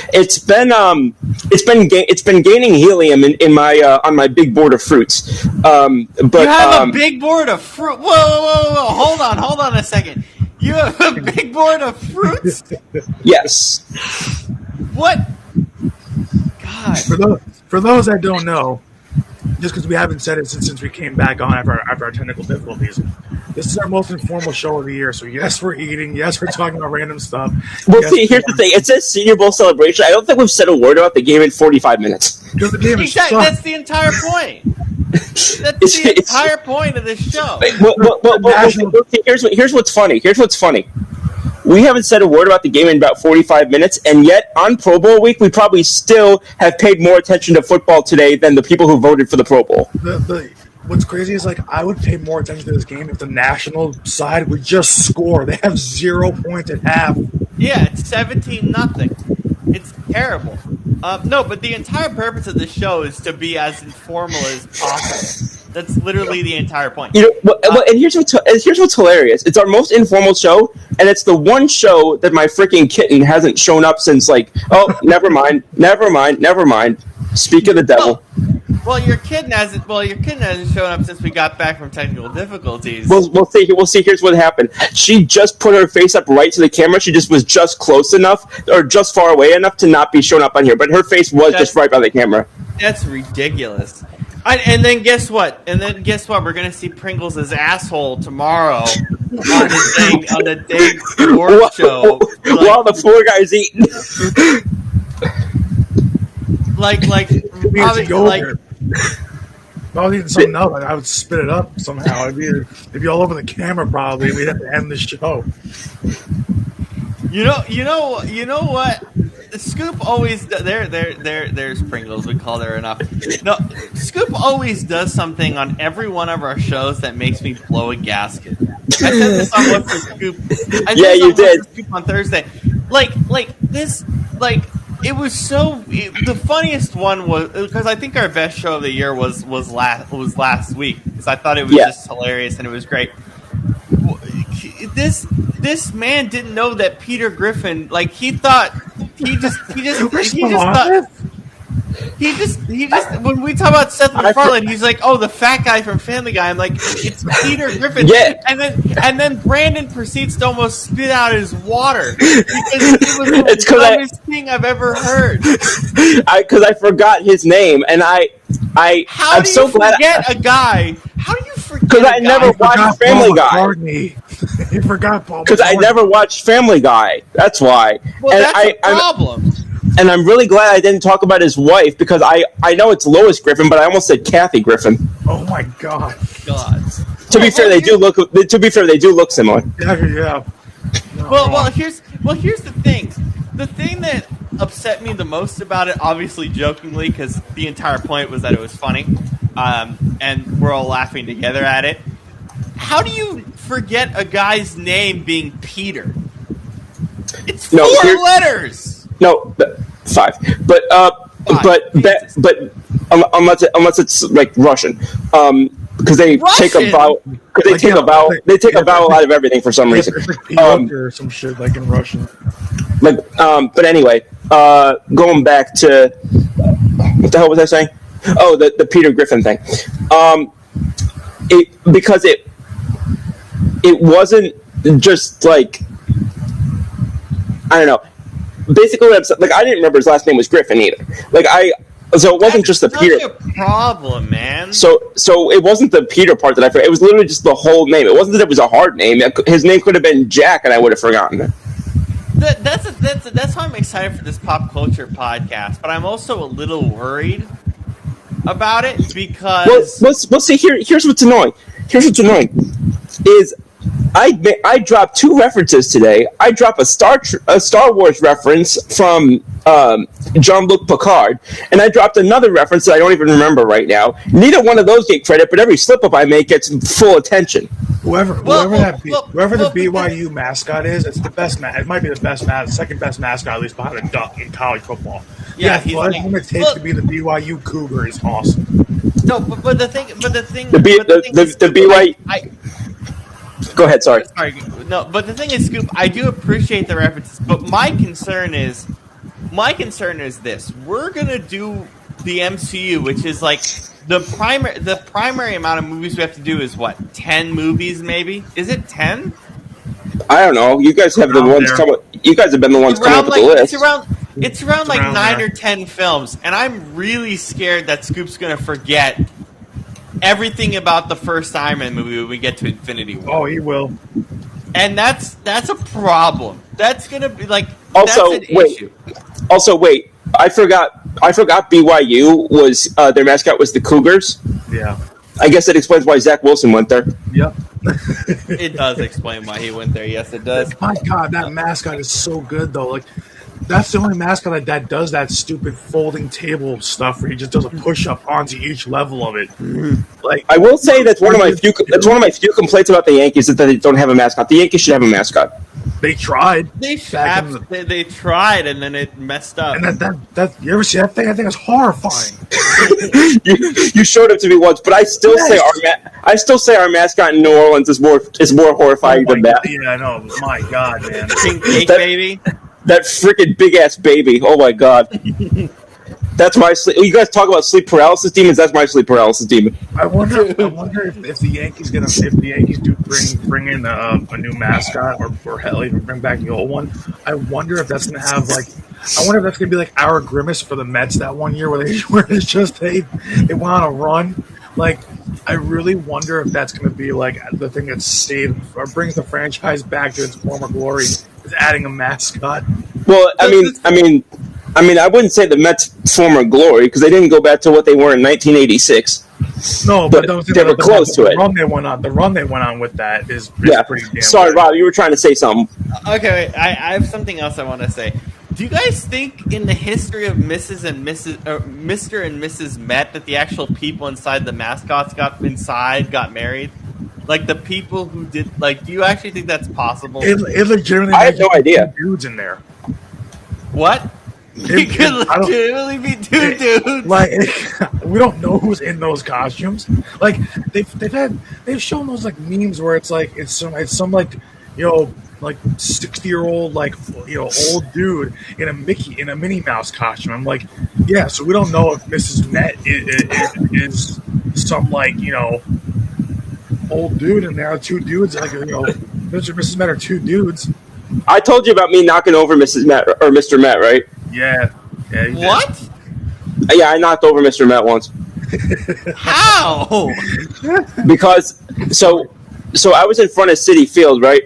been gaining helium in my on my big board of fruits. But you have a big board of fruit. Whoa! Hold on a second. You have a big board of fruits? Yes. What? God. For those that don't know, just because we haven't said it since we came back on after our technical difficulties, this is our most informal show of the year. So yes, we're eating. Yes, we're talking about random stuff. Well, yes, see, here's the thing. It says Senior Bowl celebration. I don't think we've said a word about the game in 45 minutes. Because the game is exactly. That's the entire point. That's the entire point of this show. Here's what's funny. Here's what's funny. We haven't said a word about the game in about 45 minutes, and yet on Pro Bowl week, we probably still have paid more attention to football today than the people who voted for the Pro Bowl. What's crazy is, like, I would pay more attention to this game if the national side would just score. They have 0 points at half. Yeah, it's 17-0. It's terrible. No, but the entire purpose of this show is to be as informal as possible. That's literally the entire point. And here's what's hilarious. It's our most informal show, and it's the one show that my freaking kitten hasn't shown up since, like, oh, never mind. Speak of the devil. Well, your kitten hasn't shown up since we got back from technical difficulties. We'll see. Here's what happened. She just put her face up right to the camera. She just was just close enough, or just far away enough to not be shown up on here. But her face was just right by the camera. That's ridiculous. And then guess what? We're gonna see Pringles' asshole tomorrow on the day sports show. While the four guys eating. If I was eating something else, I would spit it up somehow. It'd be all over the camera probably. We'd have to end the show. You know what? Scoop always there's Pringles. We called her enough. No, Scoop always does something on every one of our shows that makes me blow a gasket. I said this on What's for Scoop. Yeah, you did. Scoop on Thursday. It was so. The funniest one was because I think our best show of the year was last week because I thought it was just hilarious and it was great. This man didn't know that Peter Griffin, like, he thought he just when we talk about Seth MacFarlane, he's like, oh, the fat guy from Family Guy. I'm like, it's Peter Griffin. Yeah. And then Brandon proceeds to almost spit out his water because it was the dumbest thing I've ever heard. Because I forgot his name, and How do you forget a guy? Because I never watched Family Guy. You forgot Paul. Because I never watched Family Guy. That's why. Well, and that's a problem. And I'm really glad I didn't talk about his wife because I know it's Lois Griffin, but I almost said Kathy Griffin. Oh my God. To be fair, they do look similar. Yeah. Well, here's the thing. The thing that upset me the most about it, obviously jokingly, because the entire point was that it was funny, and we're all laughing together at it. How do you forget a guy's name being Peter? It's four letters. No, 5. But unless it's like Russian, because they take a vowel. Because they take a vowel out of everything for some reason. It's like Piotr or some shit like in Russian. But anyway, going back to what the hell was I saying? Oh, the Peter Griffin thing. Because it wasn't just like, I don't know. Basically, I didn't remember his last name was Griffin either. So it wasn't just the Peter. That's a problem, man. So it wasn't the Peter part that I forgot. It was literally just the whole name. It wasn't that it was a hard name. His name could have been Jack, and I would have forgotten it. That's why I'm excited for this pop culture podcast. But I'm also a little worried about it because. Well, see, here's what's annoying. Is I dropped 2 references today. I dropped a Star Wars reference from Jean-Luc Picard, and I dropped another reference that I don't even remember right now. Neither one of those get credit, but every slip-up I make gets full attention. Whoever the BYU mascot is, it's the best mascot. It might be the best second best mascot, at least behind a duck in college football. Yeah, he's what it takes to be the BYU Cougar is awesome. No, but the thing, The BYU. Go ahead. Sorry. No, but the thing is, Scoop, I do appreciate the references, but my concern is this: we're gonna do the MCU, which is like the primary amount of movies we have to do is what, 10 movies, maybe? Is it 10? I don't know. You guys have You guys have been the ones coming up with the list. It's around 9 or 10 films, and I'm really scared that Scoop's gonna forget everything about the first Iron Man movie when we get to Infinity War. Oh, he will. And that's a problem. That's gonna be like issue. Also, wait. I forgot BYU was their mascot was the Cougars. Yeah. I guess that explains why Zach Wilson went there. Yep. It does explain why he went there. Yes, it does. My God, that mascot is so good though. Like, that's the only mascot that does that stupid folding table stuff where he just does a push up onto each level of it. Like, I will say that's one of my few complaints about the Yankees is that they don't have a mascot. The Yankees should have a mascot. They tried. They tried, and then it messed up. And that you ever see that thing? I think it's horrifying. you showed it to me once, but I still say our mascot in New Orleans is more horrifying than that. Yeah, I know. My God, man. Pink cake baby. That freaking big ass baby. Oh my God. That's my sleep. You guys talk about sleep paralysis demons. That's my sleep paralysis demon. I wonder if the Yankees do bring in a new mascot or hell even bring back the old one. I wonder if that's gonna have like. I wonder if that's gonna be like our Grimace for the Mets that one year where it's just they went on a run. Like, I really wonder if that's gonna be like the thing that saves or brings the franchise back to its former glory is adding a mascot. Well, I mean, I wouldn't say the Mets' former glory because they didn't go back to what they were in 1986. No, but they were close to it. The run they went on with that is pretty damn. Sorry, good. Rob, you were trying to say something. Okay, wait, I have something else I want to say. Do you guys think in the history of Mr. and Mrs. Met that the actual people inside the mascots got married? Like the people who did, like, do you actually think that's possible? It legitimately. I have no idea. Dudes in there. What? It could legitimately be two dudes. Like, we don't know who's in those costumes. Like they've shown those like memes where it's like it's some like, you know, like 60-year-old like, you know, old dude in a Minnie Mouse costume. I'm like, yeah. So we don't know if Mrs. Met is some like, you know, old dude and there are two dudes like, you know, Mr. and Mrs. Met are two dudes. I told you about me knocking over Mrs. Met or Mr. Met, right? Yeah. What? Yeah, I knocked over Mr. Met once. How? Because so I was in front of Citi Field, right?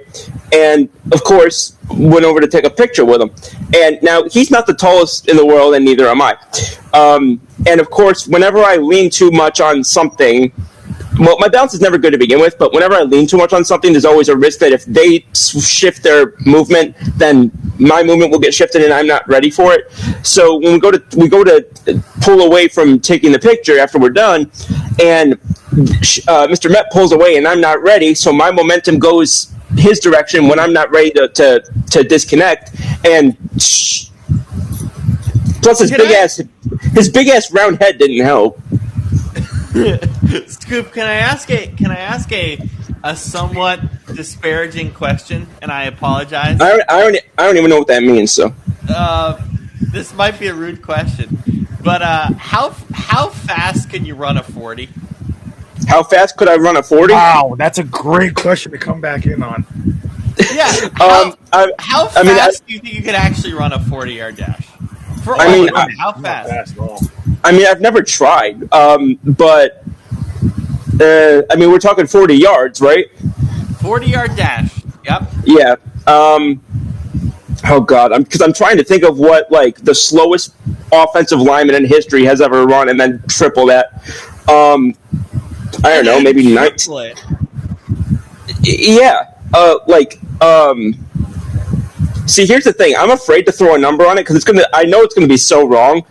And of course, went over to take a picture with him. And now he's not the tallest in the world, and neither am I. And of course, whenever I lean too much on something, well, my balance is never good to begin with, but whenever I lean too much on something, there's always a risk that if they shift their movement, then my movement will get shifted and I'm not ready for it. So when we go to pull away from taking the picture after we're done, and Mr. Met pulls away and I'm not ready, so my momentum goes his direction when I'm not ready to disconnect. And plus his big ass round head didn't help. Scoop, can I ask a somewhat disparaging question? And I apologize. I don't even know what that means. So this might be a rude question, but how fast can you run a 40? How fast could I run a 40? Wow, that's a great question to come back in on. Yeah. How fast do you think you could actually run a 40-yard dash? How fast? I mean, I've never tried, but I mean, we're talking 40 yards, right? 40-yard dash. Yep. Yeah. Oh God, because I'm trying to think of what like the slowest offensive lineman in history has ever run, and then triple that. I don't know, maybe 19. Yeah. See, here's the thing. I'm afraid to throw a number on it because I know it's gonna be so wrong.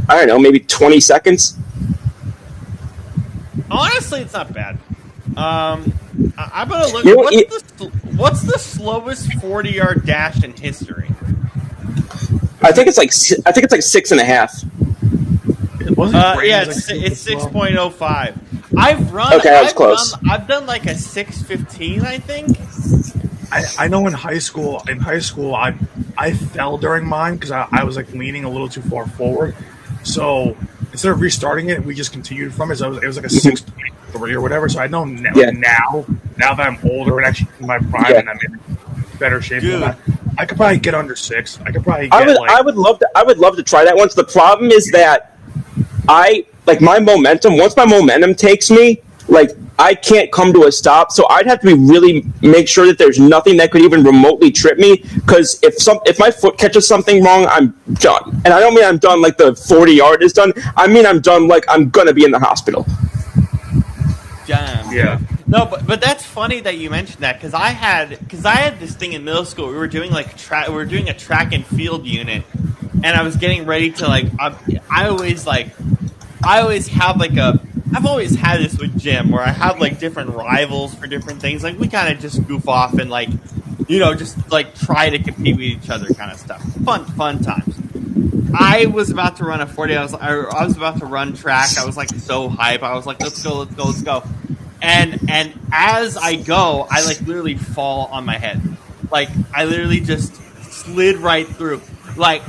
I don't know, maybe 20 seconds. Honestly, it's not bad. I'm gonna look. What's the slowest 40-yard dash in history? I think it's like 6.5. Wasn't Yeah, Braden's, like, it's super slow? 6.05. I've run. Okay, I was close. I've done like a 6:15, I think. I know in high school, I fell during mine because I was like leaning a little too far forward. So instead of restarting it, we just continued from it. So it was like a 6.3 or whatever. So I know Yeah. now that I'm older and actually in my prime Yeah. and I'm in better shape Dude. than that, I could probably get under 6. I could probably I get would I would love to try that once. The problem is that I like my momentum. Once my momentum takes me, like I can't come to a stop. So I'd have to be really make sure that there's nothing that could even remotely trip me. Because if my foot catches something wrong, I'm done. And I don't mean I'm done like the 40-yard is done. I mean I'm done like I'm gonna be in the hospital. Damn. Yeah. No, but that's funny that you mentioned that because I had this thing in middle school. We were doing like we were doing a track and field unit, and I was getting ready to like. I always have like I've always had this with Jim where I have like different rivals for different things. Like we kind of just goof off and like, just like try to compete with each other kind of stuff. Fun times. I was about to run a 40. I was about to run track. I was like so hype. I was like, let's go. And as I go, I like literally fall on my head. Like I literally just slid right through. Like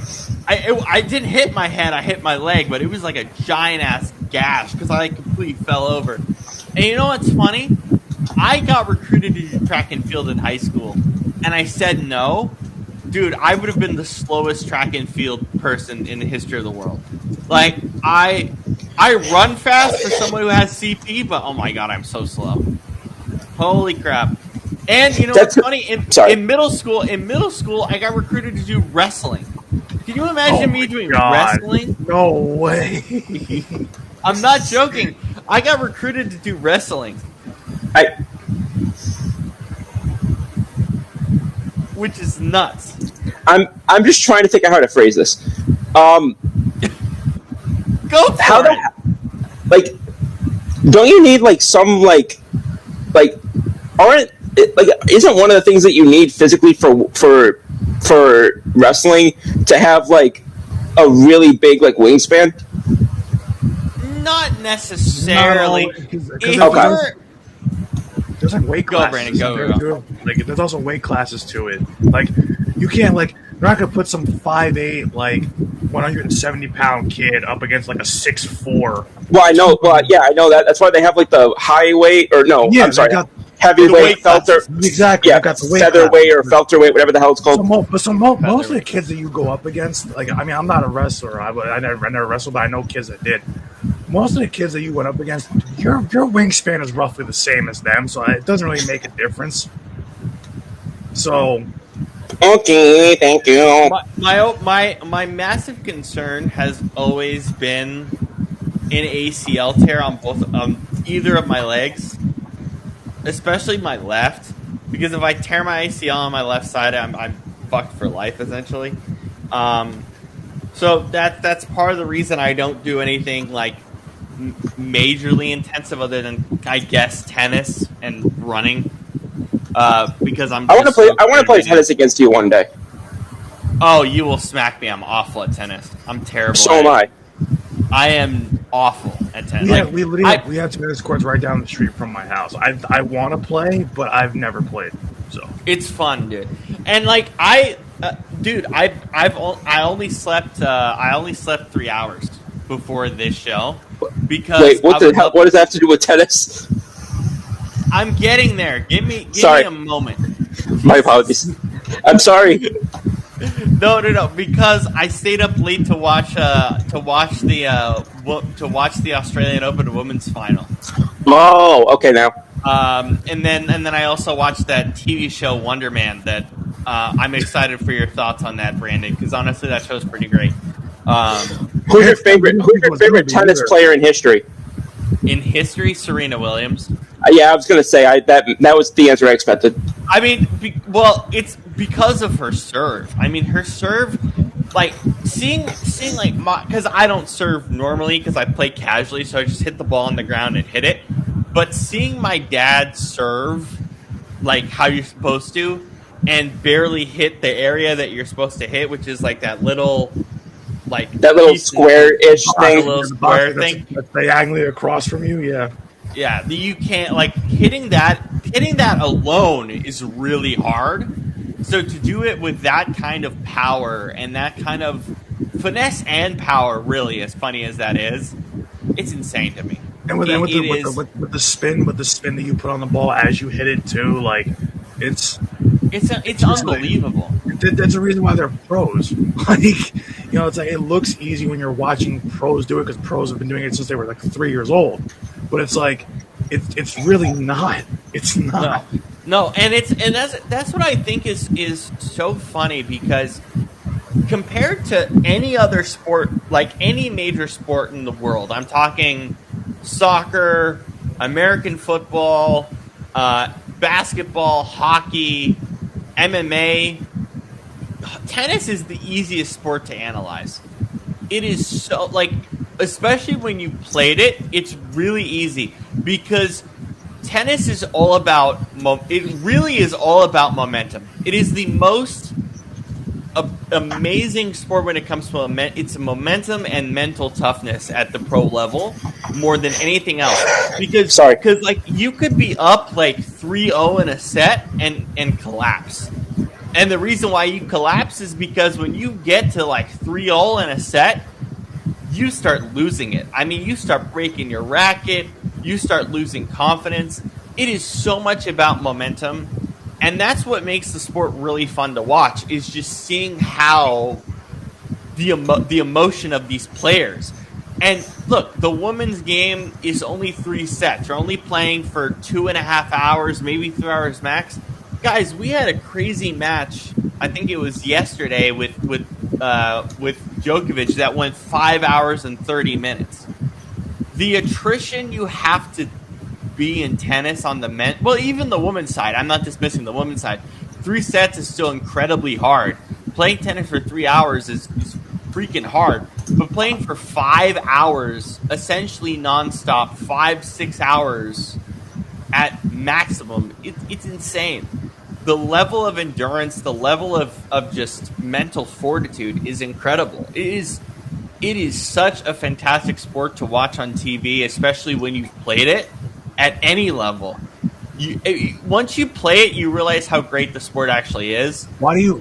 I didn't hit my head. I hit my leg, but it was like a giant ass gash because I like completely fell over. And you know what's funny? I got recruited to do track and field in high school, and I said no. Dude, I would have been the slowest track and field person in the history of the world. Like, I run fast for someone who has CP, but oh my god, I'm so slow. Holy crap. And you know what's funny? In middle school, I got recruited to do wrestling. Can you imagine me doing wrestling? No way. I'm not joking. I got recruited to do wrestling. Which is nuts. I'm just trying to think of how to phrase this. Go for it. Like, don't you need like some like aren't like isn't one of the things that you need physically for wrestling to have like a really big like wingspan? Not necessarily. There's like weight Go, classes. Brandon, go. Like there's also weight classes to it. Like you can't like you're not gonna put some 5'8" like 170-pound kid up against like a 6'4". Well, I know. Well, yeah, I know that. That's why they have like the high weight or no, Yeah, I'm sorry, they got heavyweight, felter, exactly. yeah, They got the weight featherweight or classes. felterweight, whatever the hell it's called. Most of the kids that you go up against, like I mean, I'm not a wrestler. I never wrestled, but I know kids that did. Most of the kids that you went up against, your wingspan is roughly the same as them, so it doesn't really make a difference. So, Okay, thank you. My massive concern has always been an ACL tear on either of my legs, especially my left. Because if I tear my ACL on my left side, I'm fucked for life essentially. So that's part of the reason I don't do anything like majorly intensive other than I guess tennis and running. Because I want to play tennis against you one day. Oh, you will smack me. I'm awful at tennis. I'm terrible. So am I. I am awful at tennis. We have tennis courts right down the street from my house. I want to play, but I've never played. So it's fun, dude. And like I only slept 3 hours before this show because wait, what the hell? What does that have to do with tennis? I'm getting there. Give me a moment. My apologies. I'm sorry. No. Because I stayed up late to watch the Australian Open women's final. Oh, okay now. And then I also watched that TV show Wonder Man. That I'm excited for your thoughts on that, Brandon. Because honestly, that show's pretty great. Who's your favorite tennis player in history? In history, Serena Williams. Yeah, I was going to say that was the answer I expected. I mean, it's because of her serve. I mean, her serve, like seeing like because I don't serve normally because I play casually, so I just hit the ball on the ground and hit it. But seeing my dad serve like how you're supposed to and barely hit the area that you're supposed to hit, which is like that little like That little pieces, square-ish the thing. little The box square thing. that's diagonally across from you. Yeah. Yeah, you can't like hitting that alone is really hard. So to do it with that kind of power and that kind of finesse and power, really, as funny as that is, it's insane to me. And with It is. with the spin that you put on the ball as you hit it too, like it's It's just like, unbelievable. that's the reason why they're pros. Like, it's like it looks easy when you're watching pros do it because pros have been doing it since they were like 3 years old. But it's like it's really not. It's not. No, and that's what I think is so funny because compared to any other sport, like any major sport in the world, I'm talking soccer, American football, basketball, hockey, MMA. Tennis is the easiest sport to analyze. It is so, like, especially when you played it, it's really easy because tennis is all about, it really is all about momentum. It is the most amazing sport when it comes to it's momentum and mental toughness at the pro level more than anything else. Because like you could be up like 3-0 in a set and collapse. And the reason why you collapse is because when you get to like 3-0 in a set, you start losing it. I mean, you start breaking your racket, you start losing confidence. It is so much about momentum. And that's what makes the sport really fun to watch, is just seeing how the emotion of these players. And look, the women's game is only 3 sets. They're only playing for 2.5 hours, maybe 3 hours max. Guys, we had a crazy match. I think it was yesterday with Djokovic that went 5 hours and 30 minutes. The attrition you have to be in tennis on the men, well, even the women's side, I'm not dismissing the women's side. 3 sets is still incredibly hard. Playing tennis for 3 hours is freaking hard, but playing for 5 hours, essentially nonstop, 5-6 hours at maximum, it's insane. The level of endurance, the level of just mental fortitude is incredible. It is such a fantastic sport to watch on TV, especially when you've played it at any level. Once you play it, you realize how great the sport actually is. Why do you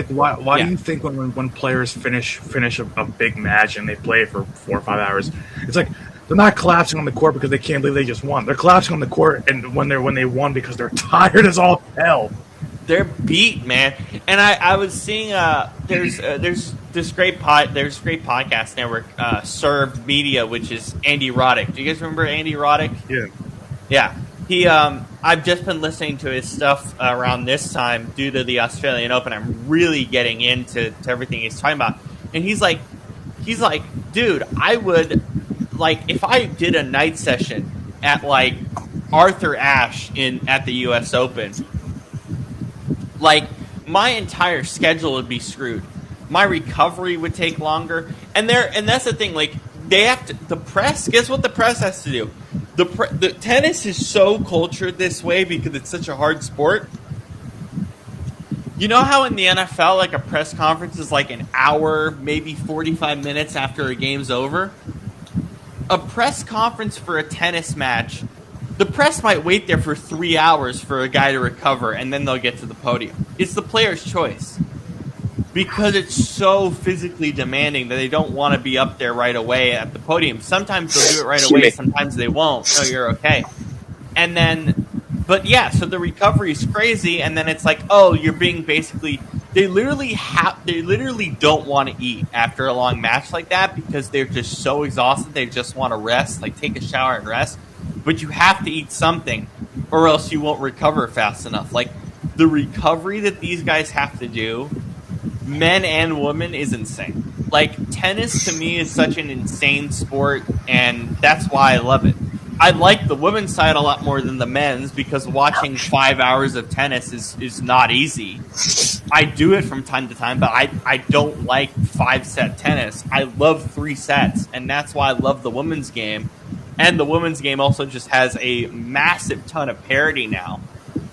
Why do you think when players finish a big match and they play it for 4 or 5 hours, it's like they're not collapsing on the court because they can't believe they just won. They're collapsing on the court and when they won because they're tired as all hell. They're beat, man. And I was seeing there's this great podcast network, Served Media, which is Andy Roddick. Do you guys remember Andy Roddick? Yeah. Yeah. He I've just been listening to his stuff around this time due to the Australian Open. I'm really getting into everything he's talking about. And he's like, dude, I would, like, if I did a night session at like Arthur Ashe at the US Open, like my entire schedule would be screwed. My recovery would take longer. And that's the thing, like they have to, the press, guess what the press has to do? The tennis is so cultured this way because it's such a hard sport. You know how in the NFL, like a press conference is like an hour, maybe 45 minutes after a game's over? A press conference for a tennis match, the press might wait there for 3 hours for a guy to recover, and then they'll get to the podium. It's the player's choice. Because it's so physically demanding that they don't want to be up there right away at the podium. Sometimes they'll do it right away, sometimes they won't. No, you're okay. And then, but yeah, so the recovery is crazy, and then it's like, oh, you're being basically, they literally don't want to eat after a long match like that because they're just so exhausted, they just want to rest, like take a shower and rest. But you have to eat something, or else you won't recover fast enough. Like, the recovery that these guys have to do, men and women, is insane. Like, tennis to me is such an insane sport, and that's why I love it. I like the women's side a lot more than the men's because watching 5 hours of tennis is not easy. I do it from time to time, but I don't like 5-set tennis. I love 3 sets, and that's why I love the women's game. And the women's game also just has a massive ton of parity now,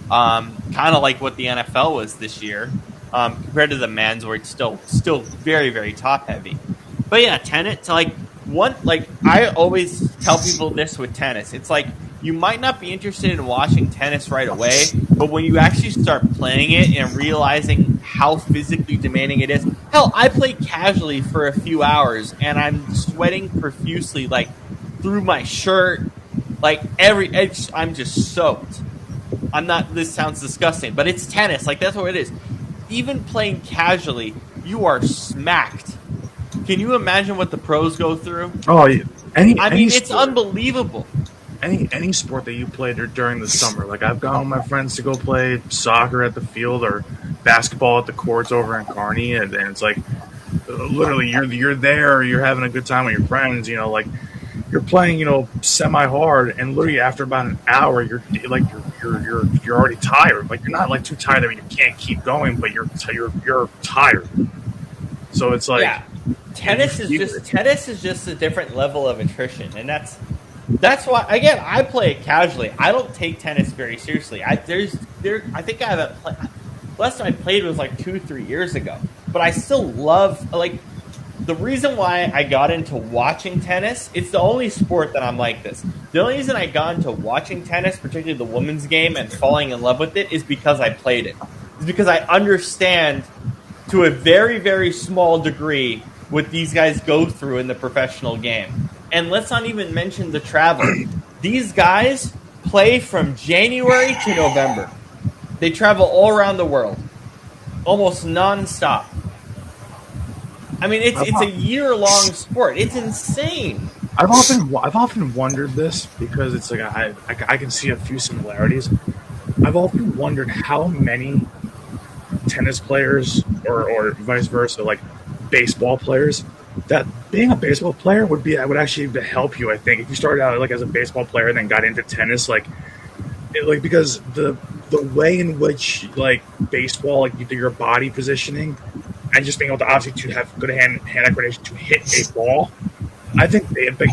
kind of like what the NFL was this year. Compared to the men's, where it's still very, very top heavy. But yeah, tennis, like I always tell people this with tennis. It's like you might not be interested in watching tennis right away, but when you actually start playing it and realizing how physically demanding it is, hell, I played casually for a few hours and I'm sweating profusely, like through my shirt, like I'm just soaked. I'm not. This sounds disgusting, but it's tennis. Like that's what it is. Even playing casually, you are smacked. Can you imagine what the pros go through? Oh, yeah. It's unbelievable. Any sport that you played during the summer, like I've gone with my friends to go play soccer at the field or basketball at the courts over in Kearney, and it's like literally you're there, you're having a good time with your friends, like you're playing, semi hard, and literally after about an hour, you're already tired. Like you're not like too tired that you can't keep going, but you're tired. So it's like tennis is just a different level of attrition, and that's why again I play it casually. I don't take tennis very seriously. I think I haven't played. Last time I played was like 2-3 years ago, but I still love like. The reason why I got into watching tennis, it's the only sport that I'm like this. The only reason I got into watching tennis, particularly the women's game, and falling in love with it is because I played it. It's because I understand to a very, very small degree what these guys go through in the professional game. And let's not even mention the travel. These guys play from January to November. They travel all around the world, almost nonstop. I mean, it's a year-long sport. It's insane. I've often wondered this because it's like I can see a few similarities. I've often wondered how many tennis players or vice versa, like baseball players, that being a baseball player would actually help you. I think if you started out like as a baseball player and then got into tennis, because the way in which like baseball, like your body positioning. And just being able to obviously to have good hand coordination to hit a ball, I think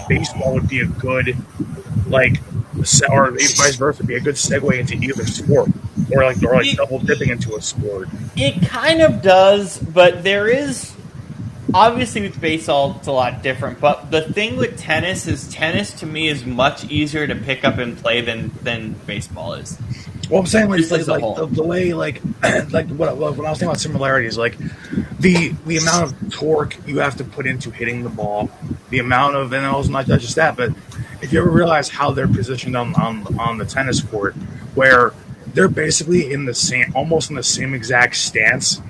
baseball would be a good or vice versa, be a good segue into either sport or double dipping into a sport. It kind of does, but there is obviously with baseball it's a lot different. But the thing with tennis is tennis to me is much easier to pick up and play than baseball is. Well, I'm saying the way when I was talking about similarities, like the amount of torque you have to put into hitting the ball, the amount of, and also not just that, but if you ever realize how they're positioned on the tennis court, where they're basically almost in the same exact stance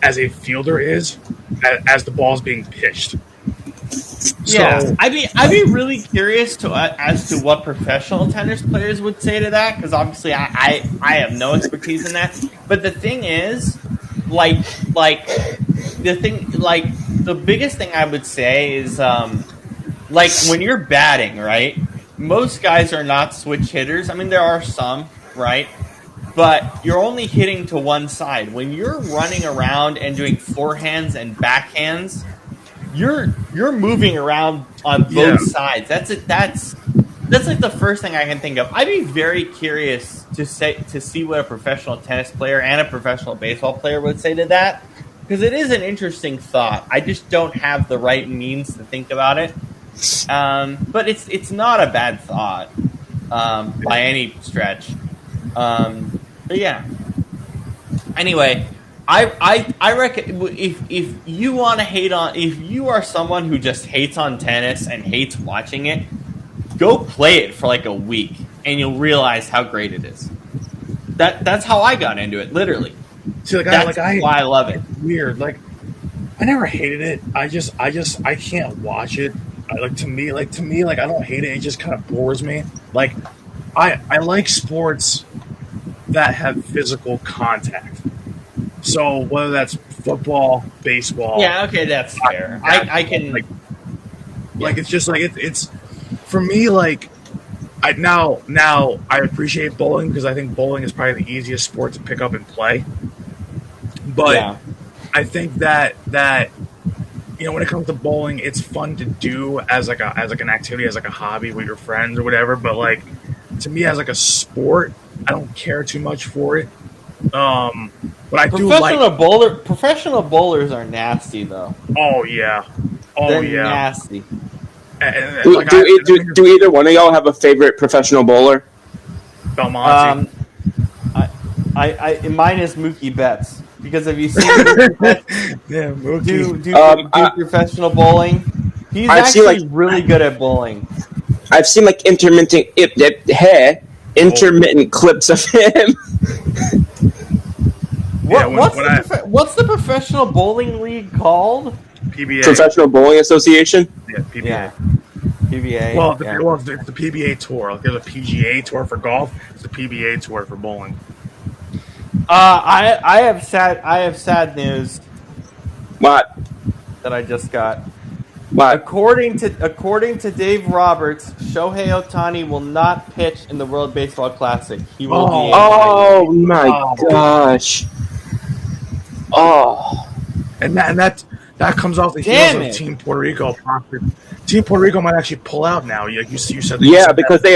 as a fielder is as the ball's being pitched. Yeah, so, I'd be really curious as to what professional tennis players would say to that, because obviously I have no expertise in that. But the thing is, the biggest thing I would say is when you're batting, right? Most guys are not switch hitters. I mean, there are some, right? But you're only hitting to one side. When you're running around and doing forehands and backhands, you're moving around on both sides. That's like the first thing I can think of. I'd be very curious to see what a professional tennis player and a professional baseball player would say to that, because it is an interesting thought. I just don't have the right means to think about it. But it's not a bad thought by any stretch. But yeah. Anyway. I reckon if you want to hate on, if you are someone who just hates on tennis and hates watching it, go play it for like a week and you'll realize how great it is. That's how I got into it, literally. See, that's why I love it. Weird, I never hated it. I can't watch it. To me, I don't hate it. It just kind of bores me. I like sports that have physical contact. So whether that's football, baseball, yeah, okay, that's fair. I can it's just it's for me now I appreciate bowling because I think bowling is probably the easiest sport to pick up and play. But I think that when it comes to bowling, it's fun to do as an activity, as a hobby with your friends or whatever. But to me, as a sport, I don't care too much for it. But I do professional bowlers are nasty though. Oh yeah. Oh They're yeah. nasty. Do either one of y'all have a favorite professional bowler? Belmonte. Mine is Mookie Betts, because have you seen Mookie Betts Yeah, Mookie. do professional bowling? He's I've seen, actually really good at bowling. I've seen like intermittent clips of him. What's the professional bowling league called? PBA. Professional Bowling Association. Yeah, PBA. Yeah. PBA. Well, yeah. it's the PBA tour. Like, there's a PGA tour for golf. It's the PBA tour for bowling. I have sad news What? that I just got. What? According to Dave Roberts, Shohei Ohtani will not pitch in the World Baseball Classic. He will be. Oh my gosh. Oh. And that comes off the Damn heels it. of Team Puerto Rico. Team Puerto Rico might actually pull out now. You said. Yeah, because they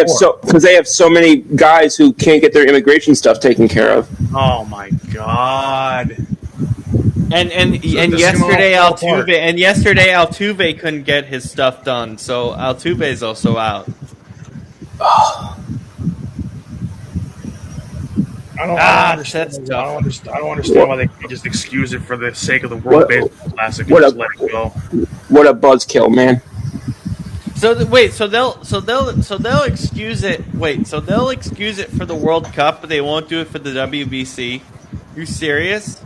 have so many guys who can't get their immigration stuff taken care of. Oh my god. And yesterday Altuve couldn't get his stuff done, so Altuve's also out. I don't understand why they can just excuse it for the sake of the World Baseball Classic and just let it go. What a buzzkill, man! So they'll excuse it. Wait, so they'll excuse it for the World Cup, but they won't do it for the WBC? You serious?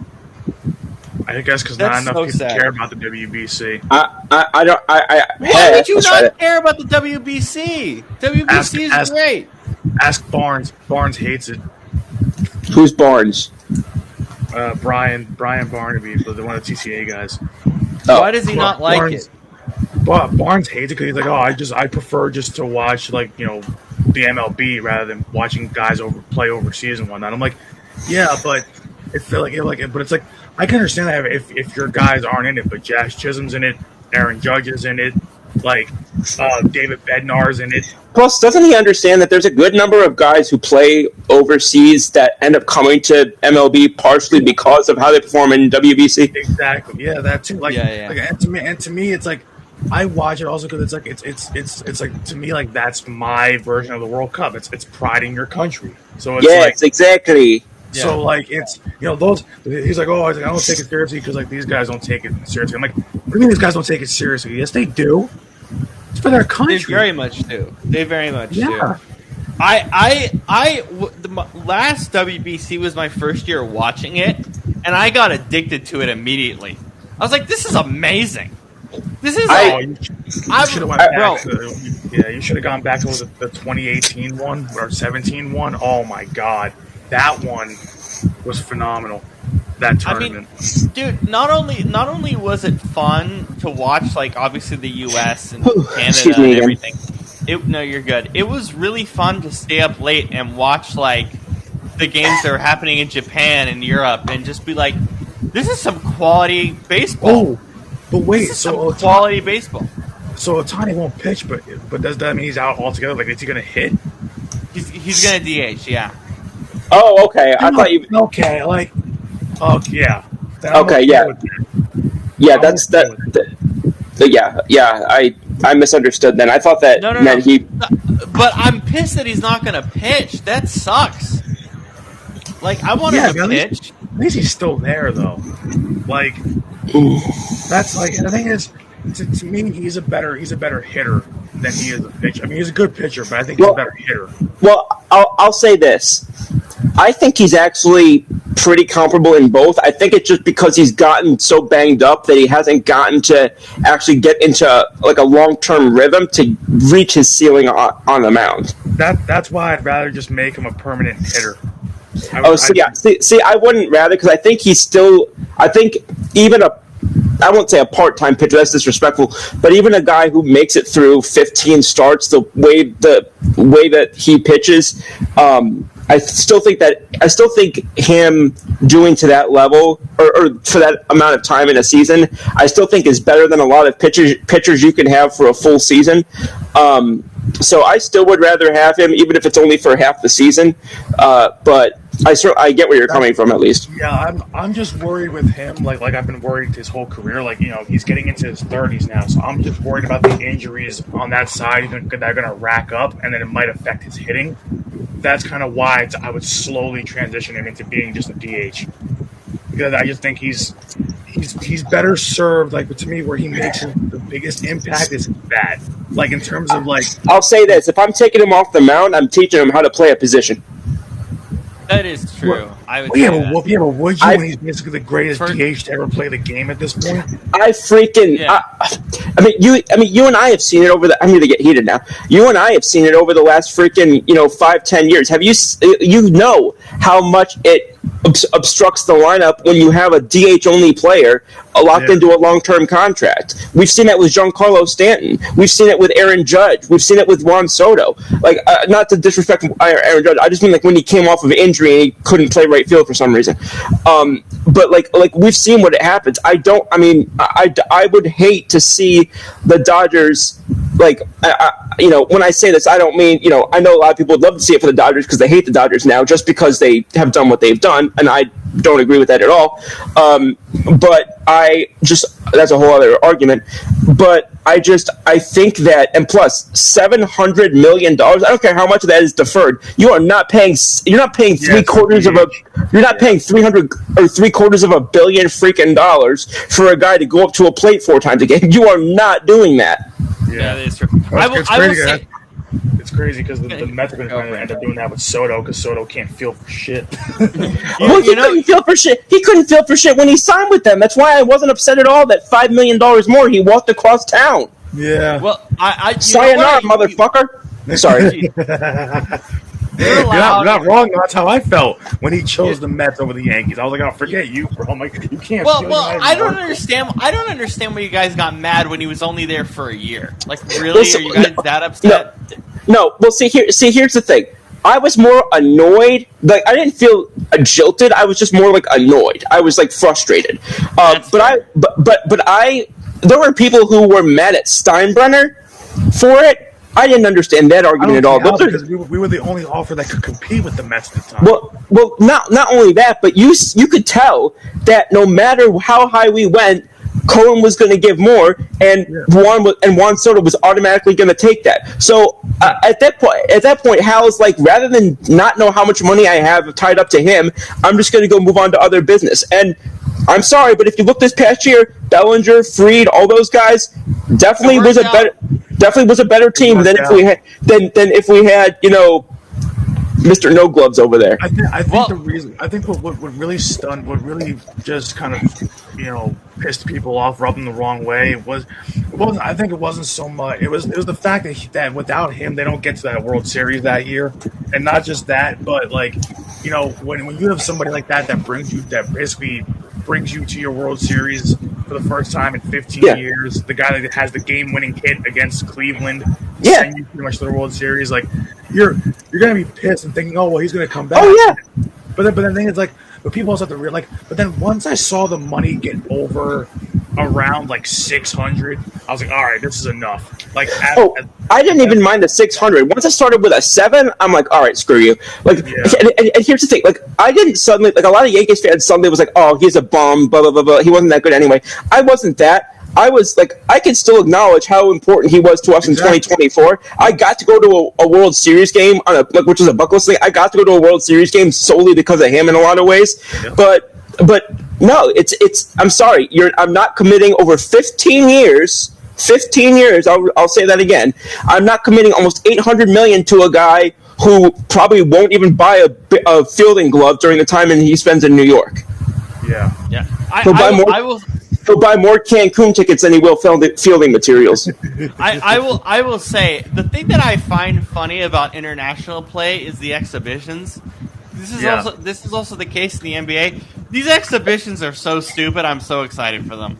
I guess because not enough people care about the WBC. I don't. Why would you not care about the WBC? WBC is great. Ask Barnes. Barnes hates it. Who's Barnes? Brian Barnaby, one of the TCA guys. Oh. Why does he not like Barnes, it? But Barnes hates it because he's like, I prefer just to watch the MLB rather than watching guys play overseas and whatnot. I'm like, yeah, but it's like I can understand that if your guys aren't in it, but Josh Chisholm's in it, Aaron Judge is in it, David Bednar's in it. Plus, doesn't he understand that there's a good number of guys who play overseas that end up coming to MLB partially because of how they perform in WBC? Exactly. Yeah, that too. And to me, it's like I watch it also because it's like to me like that's my version of the World Cup. It's pride in your country. So it's exactly. So it's those. He's like, I don't take it seriously because these guys don't take it seriously. I'm like, what do you mean these guys don't take it seriously? Yes, they do. It's for their country. They very much do. They very much do. Yeah. The last WBC was my first year watching it, and I got addicted to it immediately. I was like, "This is amazing. This is." You should have went back. You should have gone back to the 2018 one or 17 one. Oh my god, that one was phenomenal. That tournament. I mean, dude, not only was it fun to watch, obviously the U.S. and Canada and everything. No, you're good. It was really fun to stay up late and watch the games that were happening in Japan and Europe, and just be like, "This is some quality baseball." Oh, but wait, quality baseball. So Ohtani won't pitch, but does that mean he's out altogether? Is he going to hit? He's going to DH, yeah. Oh, okay. I thought you. Okay, oh yeah. Okay, yeah. Yeah, that's that. Yeah. I misunderstood. Then I thought that meant he. But I'm pissed that he's not going to pitch. That sucks. I want him to pitch. At least he's still there, though. That's the thing is, to me, he's a better hitter than he is a pitcher. I mean, he's a good pitcher, but I think he's a better hitter. Well, I'll say this. I think he's actually pretty comparable in both. I think it's just because he's gotten so banged up that he hasn't gotten to actually get into a long-term rhythm to reach his ceiling on the mound. That's why I'd rather just make him a permanent hitter. See, I wouldn't rather because I think he's still. I think even I won't say a part-time pitcher. That's disrespectful. But even a guy who makes it through 15 starts, the way that he pitches, I still think him doing to that level or for that amount of time in a season, I still think is better than a lot of pitchers you can have for a full season. So I still would rather have him, even if it's only for half the season. But I get where you're coming from, at least. Yeah, I'm just worried with him, like I've been worried his whole career. Like, he's getting into his 30s now, so I'm just worried about the injuries on that side that are going to rack up, and then it might affect his hitting. That's kind of why I would slowly transition him into being just a DH, because I just think he's better served. Like, to me, where he makes the biggest impact is bat. Like, in terms of like, I'll say this: if I'm taking him off the mound, I'm teaching him how to play a position. That is true. I would. yeah, say that. but would you when he's basically the greatest DH to ever play the game at this point? I freaking. Yeah. I mean, you and I have seen it over the. I'm going to get heated now. You and I have seen it over the last freaking 5-10 years. Have you know how much it obstructs the lineup when you have a DH only player locked into a long-term contract? We've seen that with Giancarlo Stanton. We've seen it with Aaron Judge. We've seen it with Juan Soto. Like, not to disrespect Aaron Judge, I just mean like when he came off of injury and he couldn't play right field for some reason. But like we've seen what it happens. I would hate to see the Dodgers. Like, when I say this, I don't mean, I know a lot of people would love to see it for the Dodgers because they hate the Dodgers now just because they have done what they've done, and I don't agree with that at all. But that's a whole other argument. But I think that, and plus $700 million, I don't care how much of that is deferred, you're not paying three quarters of $1 billion freaking dollars for a guy to go up to a plate 4 times a game. You are not doing that. Yeah, that is true. It's crazy because the Mets are going to end up doing that with Soto because Soto can't feel for shit. Well, he couldn't feel for shit. He couldn't feel for shit when he signed with them. That's why I wasn't upset at all that $5 million more he walked across town. Yeah. Well, sayonara, motherfucker. Sorry. You're not wrong. That's how I felt when he chose the Mets over the Yankees. I was like, "Oh, forget you, bro. I'm like, you can't." Well, I don't understand. I don't understand why you guys got mad when he was only there for a year. Like, really? Are you guys that upset? No. Well, here's the thing. I was more annoyed. Like, I didn't feel jilted. I was just more like annoyed. I was like frustrated. There were people who were mad at Steinbrenner for it. I didn't understand that argument at all. Because we were the only offer that could compete with the Mets at the time. Well, not only that, but you could tell that no matter how high we went, Cohen was going to give more, and Juan Soto was automatically going to take that. So at that point, Hal's like, rather than not know how much money I have tied up to him, I'm just going to go move on to other business. And I'm sorry, but if you look this past year, Bellinger, Fried, all those guys definitely was a better team than if we had Mr. No Gloves over there. I think what really stunned, what really just kind of pissed people off, rubbed them the wrong way it wasn't so much. It was the fact that without him, they don't get to that World Series that year, and not just that, but like when you have somebody like that basically brings you to your World Series for the first time in 15 years, the guy that has the game-winning hit against Cleveland, send you pretty much to the World Series, like you're gonna be pissed and thinking, oh well, he's gonna come back. Oh yeah. But the thing is, like, but people also have to realize, but then once I saw the money get over around like 600, I was like, all right, this is enough. Like, I didn't even mind the 600. Once I started with a 7, I'm like, all right, screw you. Like, and here's the thing, like, I didn't suddenly, like, a lot of Yankees fans suddenly was like, oh, he's a bum, blah blah blah blah. He wasn't that good anyway. I wasn't that. I was like, I can still acknowledge how important he was to us in 2024. I got to go to a World Series game which is a bucket list thing. I got to go to a World Series game solely because of him in a lot of ways. Yeah. But no, it's. I'm sorry, I'm not committing over 15 years. 15 years. I'll say that again. I'm not committing almost $800 million to a guy who probably won't even buy a fielding glove during the time he spends in New York. Yeah. He'll buy more Cancun tickets than he will fielding materials. I will say, the thing that I find funny about international play is the exhibitions. This is also the case in the NBA. These exhibitions are so stupid. I'm so excited for them.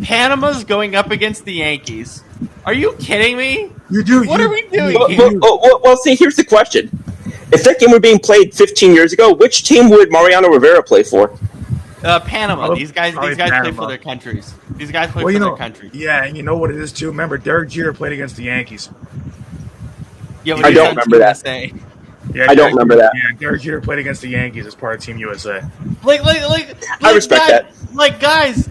Panama's going up against the Yankees. Are you kidding me? What are we doing here? Well, see, here's the question. If that game were being played 15 years ago, which team would Mariano Rivera play for? Panama. These guys play for their countries. These guys play for their countries. Yeah, and you know what it is too. Remember, Derek Jeter played against the Yankees. Yeah, I don't remember that. Yeah, I don't remember that. Yeah, Derek Jeter played against the Yankees as part of Team USA. I respect that. Guys,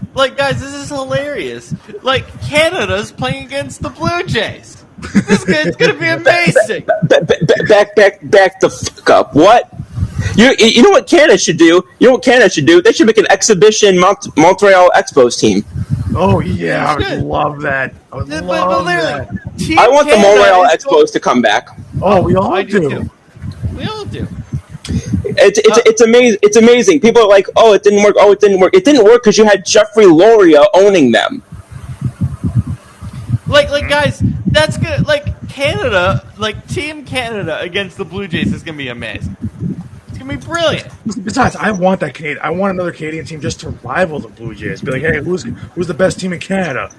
this is hilarious. Like, Canada's playing against the Blue Jays. It's gonna be amazing. Back the fuck up. What? You know what Canada should do? They should make an exhibition Montreal Expos team. Oh yeah, I would love that. I would love that. I want the Montreal Expos to come back. Oh, we all do. We all do. It's amazing. It's amazing. People are like, "Oh, it didn't work. Oh, it didn't work." It didn't work because you had Jeffrey Loria owning them. Guys, that's good. Canada, Team Canada against the Blue Jays is gonna be amazing. It's gonna be brilliant. Besides, I want another Canadian team just to rival the Blue Jays. Be like, hey, who's the best team in Canada?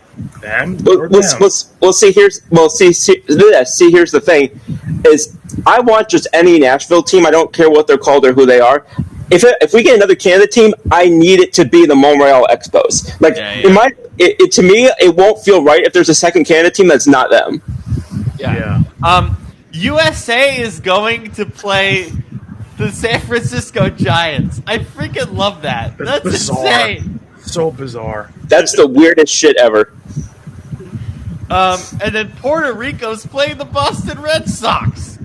Them or them? See. Here's the thing: is I want just any Nashville team. I don't care what they're called or who they are. If we get another Canada team, I need it to be the Montreal Expos. To me, it won't feel right if there's a second Canada team that's not them. Yeah. USA is going to play the San Francisco Giants. I freaking love that. That's bizarre. Insane. So bizarre. That's the weirdest shit ever. And then Puerto Rico's playing the Boston Red Sox.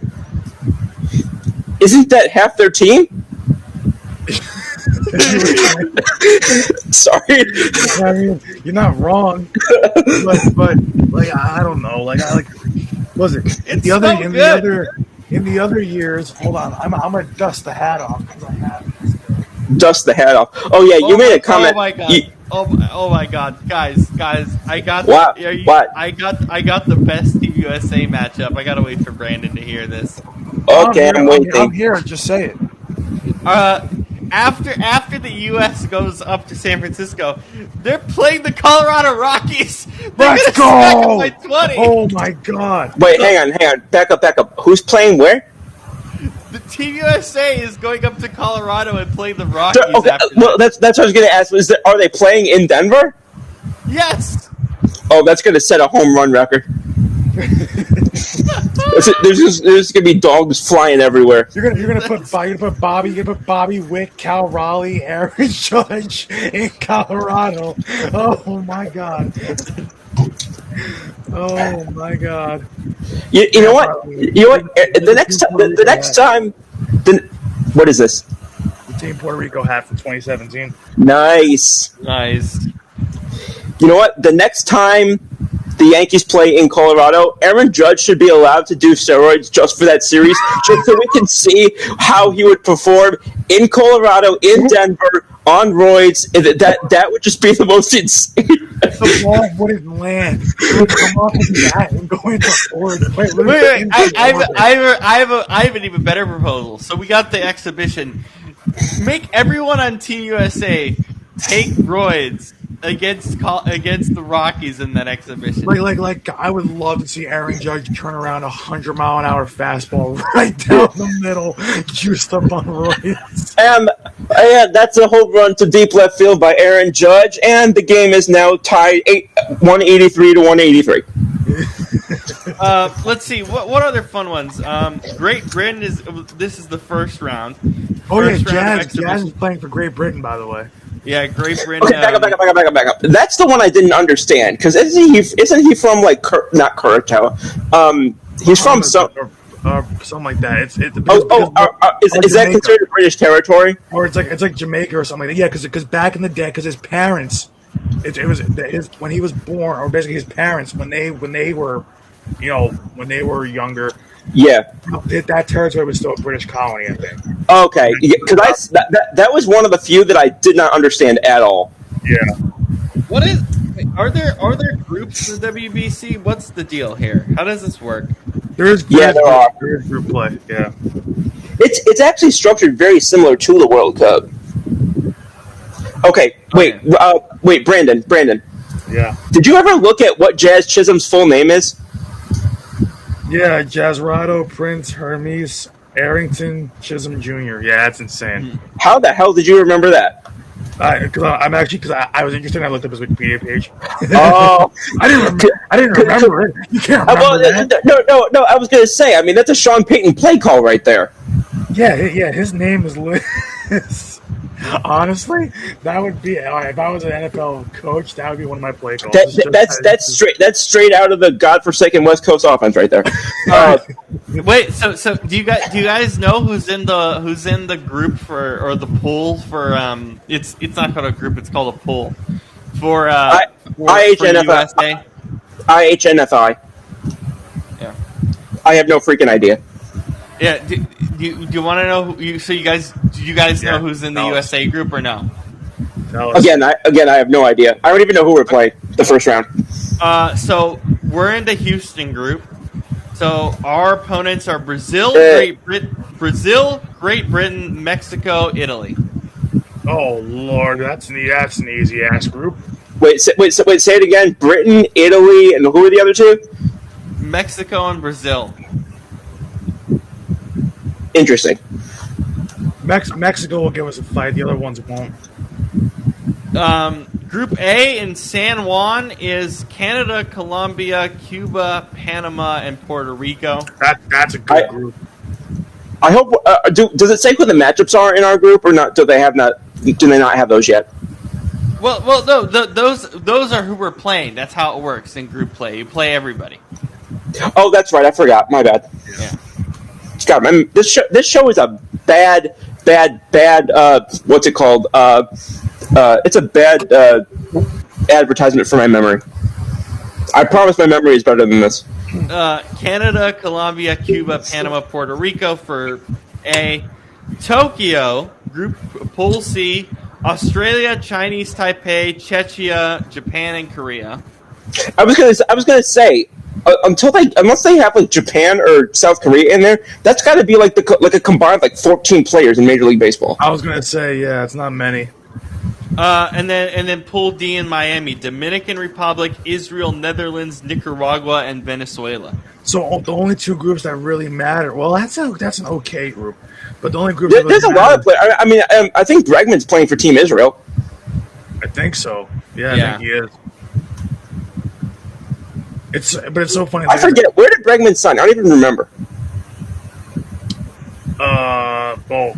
Isn't that half their team? Sorry. I mean, you're not wrong, but I don't know. Was it in the other years? Hold on, I'm gonna dust the hat off. Dust the hat off. Oh yeah, you made a comment. Oh my god. Oh my god, guys! I got what? I got the best Team USA matchup. I gotta wait for Brandon to hear this. Okay, I'm waiting. I'm here. Just say it. After the U.S. goes up to San Francisco, they're playing the Colorado Rockies. Let's go! By 20. Oh my god! Wait, hang on. Back up. Who's playing where? The Team USA is going up to Colorado and playing the Rockies. Okay, well, that's what I was going to ask. Are they playing in Denver? Yes. Oh, that's going to set a home run record. There's gonna be dogs flying everywhere. You're gonna put Bobby Witt, Cal Raleigh, Aaron Judge in Colorado. Oh my god. Oh my god. You know what? The next time. What is this? The Team Puerto Rico hat from 2017. Nice. You know what? The next time the Yankees play in Colorado, Aaron Judge should be allowed to do steroids just for that series, just so we can see how he would perform in Colorado, in Denver, on roids. That would just be the most insane. The ball wouldn't land. It would come off of the bat and go into forward. Wait. I have an even better proposal. So we got the exhibition. Make everyone on Team USA take roids against the Rockies in that exhibition. Like I would love to see Aaron Judge turn around 100-mile-an-hour fastball right down the middle, juiced up on roids. And that's a home run to deep left field by Aaron Judge, and the game is now tied 183 to 183. Let's see what other fun ones. Great Britain this is the first round. Jazz is playing for Great Britain, by the way. Yeah, Great Britain. Okay, back up. That's the one I didn't understand, because isn't he from not Curacao? He's from something like that. Is that considered British territory? Or it's like Jamaica or something like that. Yeah, because back in the day, because his parents, it was when he was born, or basically his parents when they were younger. Yeah, that territory was still a British colony, I think. Okay, because that was one of the few that I did not understand at all. Yeah. What is? Are there groups for WBC? What's the deal here? How does this work? There are. There is group play. Yeah. It's actually structured very similar to the World Cup. Okay, wait, Brandon. Yeah. Did you ever look at what Jazz Chisholm's full name is? Yeah, Jazzrado Prince Hermes Arrington Chisholm Jr. Yeah, that's insane. How the hell did you remember that? Because I was interested. I looked up his Wikipedia page. Oh, I didn't remember it. You can't remember that. No. I was going to say. I mean, that's a Sean Payton play call right there. Yeah. His name is Liz. Honestly, that would be if I was an NFL coach. That would be one of my play calls. That's straight out of the godforsaken West Coast offense right there. Wait, so do you guys know who's in the group or the pool for it's not called a group, it's called a pool for IHNFI. IHNFI. Yeah. I have no freaking idea. Yeah, do you want to know do you guys know who's in the USA group or no? No. Again, I have no idea. I don't even know who we're playing the first round. So we're in the Houston group. So our opponents are Brazil, Great Britain, Mexico, Italy. Oh Lord, that's an easy ass group. Wait, say it again. Britain, Italy, and who are the other two? Mexico and Brazil. Interesting. Mexico will give us a fight. The other ones won't. Group A in San Juan is Canada, Colombia, Cuba, Panama, and Puerto Rico. That's a good group. I hope. Does it say who the matchups are in our group or not? Do they not have those yet? Well, no. Those are who we're playing. That's how it works in group play. You play everybody. Oh, that's right. I forgot. My bad. Yeah. God, this show is a bad. What's it called? It's a bad advertisement for my memory. I promise my memory is better than this. Canada, Colombia, Cuba, Panama, Puerto Rico for A. Tokyo, Group Pool C, Australia, Chinese Taipei, Czechia, Japan, and Korea. I was gonna say unless they have like Japan or South Korea in there, that's got to be like a combined like 14 players in Major League Baseball. I was gonna say it's not many. And then Pool D in Miami, Dominican Republic, Israel, Netherlands, Nicaragua, and Venezuela. So the only two groups that really matter. Well, that's an okay group, but the only group there's a lot of players. I mean, I think Bregman's playing for Team Israel. I think so. Yeah. I think he is. But it's so funny. I forget, where did Bregman sign? I don't even remember.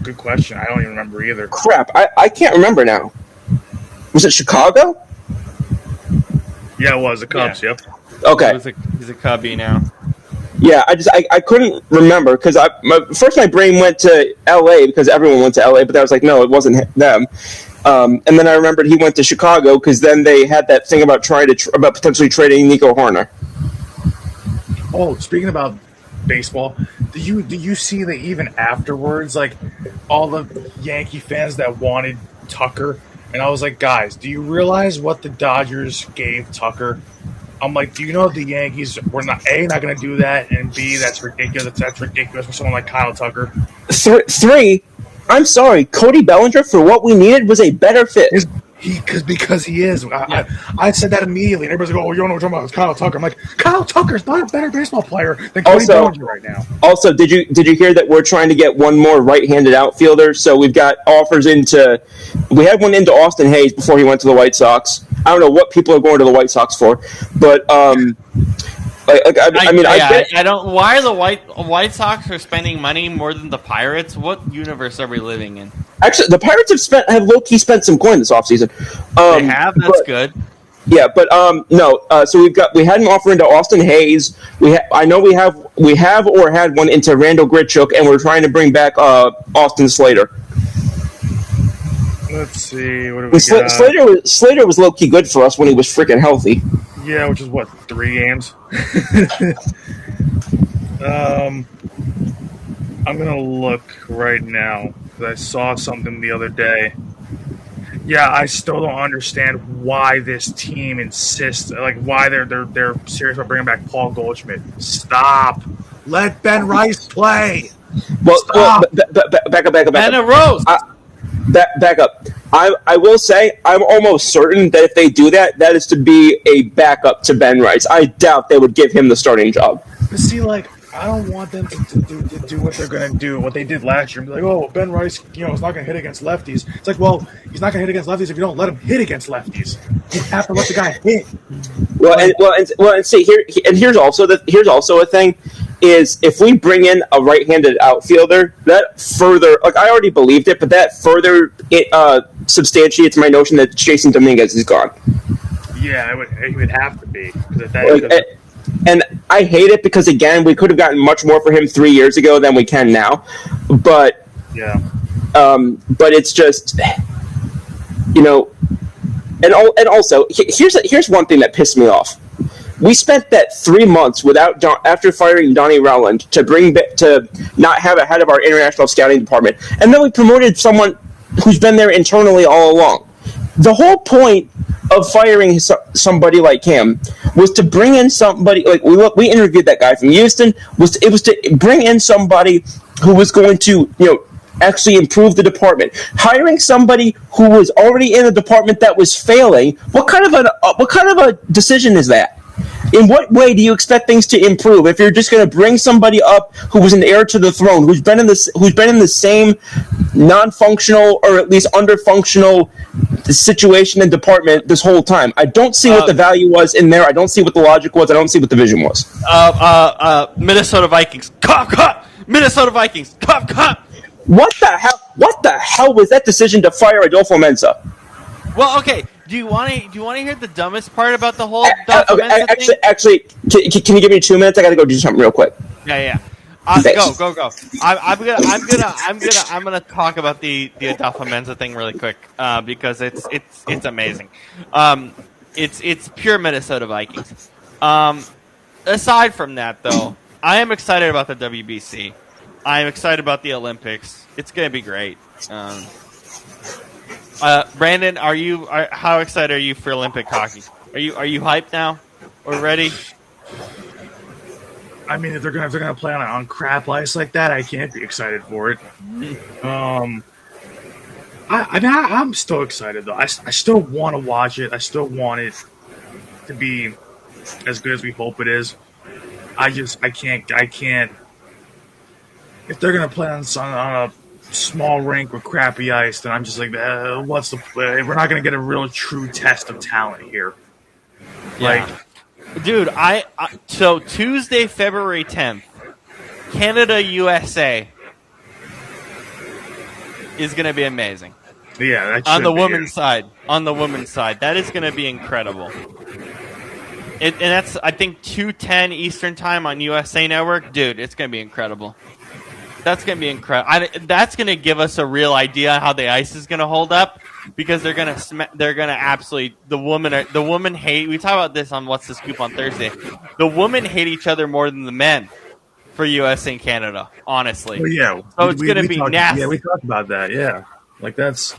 Good question. I don't even remember either. Crap, I can't remember now. Was it Chicago? Yeah, it was the Cubs. Yeah. Yep. Okay. He's a Cubby now. Yeah, I couldn't remember because my brain went to L.A. because everyone went to L.A., but I was like, no, it wasn't them. And then I remembered he went to Chicago because then they had that thing about about potentially trading Nico Horner. Oh, speaking about baseball, do you see that even afterwards, like all the Yankee fans that wanted Tucker, and I was like, guys, do you realize what the Dodgers gave Tucker? I'm like, do you know the Yankees were not going to do that, and B, that's ridiculous. That's ridiculous for someone like Kyle Tucker. Three, I'm sorry, Cody Bellinger for what we needed was a better fit. Because he is. I said that immediately. Everybody's like, "Oh, you don't know what I'm talking about? It's Kyle Tucker." I'm like, Kyle Tucker's not a better baseball player than Cody Bellinger right now. Also, did you hear that we're trying to get one more right-handed outfielder? So we've got offers we had one into Austin Hayes before he went to the White Sox. I don't know what people are going to the White Sox for, but I don't. Why are the White Sox are spending money more than the Pirates? What universe are we living in? Actually, the Pirates have low-key spent some coin this offseason. They have. That's good. Yeah, but no. So we had an offer into Austin Hayes. I know we have or had one into Randall Grichuk, and we're trying to bring back Austin Slater. Let's see. What do we got? Slater was low-key good for us when he was freaking healthy. Yeah, which is what, 3 games? I'm gonna look right now because I saw something the other day. Yeah, I still don't understand why this team insists, like why they're serious about bringing back Paul Goldschmidt. Stop. Let Ben Rice play. Well, back up. And a Rose. Back up. I will say I'm almost certain that if they do that, that is to be a backup to Ben Rice. I doubt they would give him the starting job. But see, like, I don't want them to do what they're going to do, what they did last year, and be like, oh, Ben Rice, is not going to hit against lefties. It's like, well, he's not going to hit against lefties if you don't let him hit against lefties. You have to let the guy hit. And see here's also a thing is if we bring in a right-handed outfielder, that further, like I already believed it, but that further substantiates my notion that Jason Dominguez is gone. Yeah, it would have to be. And I hate it because, again, we could have gotten much more for him 3 years ago than we can now. But yeah, but it's just, and also here's one thing that pissed me off. We spent that 3 months after firing Donnie Rowland to not have a head of our international scouting department, and then we promoted someone who's been there internally all along. The whole point of firing somebody like him was to bring in somebody like we interviewed that guy from Houston. It was to bring in somebody who was going to actually improve the department. Hiring somebody who was already in a department that was failing. What kind of a decision is that? In what way do you expect things to improve if you're just going to bring somebody up who was an heir to the throne, who's been in the same non-functional or at least under-functional situation and department this whole time? I don't see what the value was in there. I don't see what the logic was. I don't see what the vision was. Minnesota Vikings. Cut. Minnesota Vikings. Cut. What the hell was that decision to fire Adolfo Mensa? Well, okay. Do you want to hear the dumbest part about the whole Adolfo Mensa thing? Actually, can you give me 2 minutes? I got to go do something real quick. Yeah. Go. I'm gonna talk about the Adolfo Mensa thing really quick because it's amazing. It's pure Minnesota Vikings. Aside from that, though, I am excited about the WBC. I am excited about the Olympics. It's gonna be great. Brandon, how excited are you for Olympic hockey? Are you hyped now? Or ready? I mean, if they're gonna play on crap ice like that, I can't be excited for it. I'm still excited though. I still want to watch it. I still want it to be as good as we hope it is. I can't. If they're gonna play on a small rink with crappy ice, then I'm just like, what's the play? We're not gonna get a real true test of talent here. Yeah. Dude, so Tuesday, February 10th, Canada USA is going to be amazing. Yeah, on the women's side. On the women's side, that is going to be incredible. And that's, I think, 2:10 Eastern Time on USA Network. Dude, it's going to be incredible. That's going to be incredible. That's going to give us a real idea how the ice is going to hold up. Because they're gonna absolutely the women hate. We talk about this on What's the Scoop on Thursday. The women hate each other more than the men for U.S. and Canada. Honestly, well, yeah. So it's gonna be nasty. Yeah, we talked about that. Yeah, like that's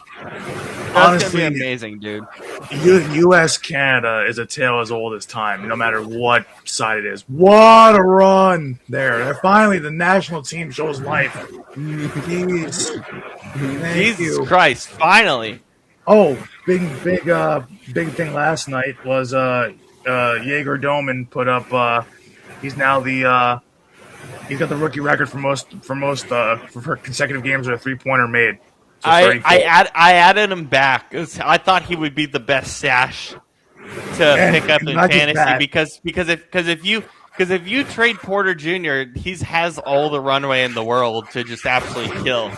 honestly gonna be amazing, dude. U.S. Canada is a tale as old as time. No matter what side it is. What a run there! Finally, the national team shows life. Jeez. Jesus Christ! Finally. Oh, big thing last night was Jaeger Doman put up. He's now he's got the rookie record for consecutive games with a 3-pointer made. So I added him back. I thought he would be the best stash to pick up in fantasy because if you trade Porter Jr., he has all the runway in the world to just absolutely kill.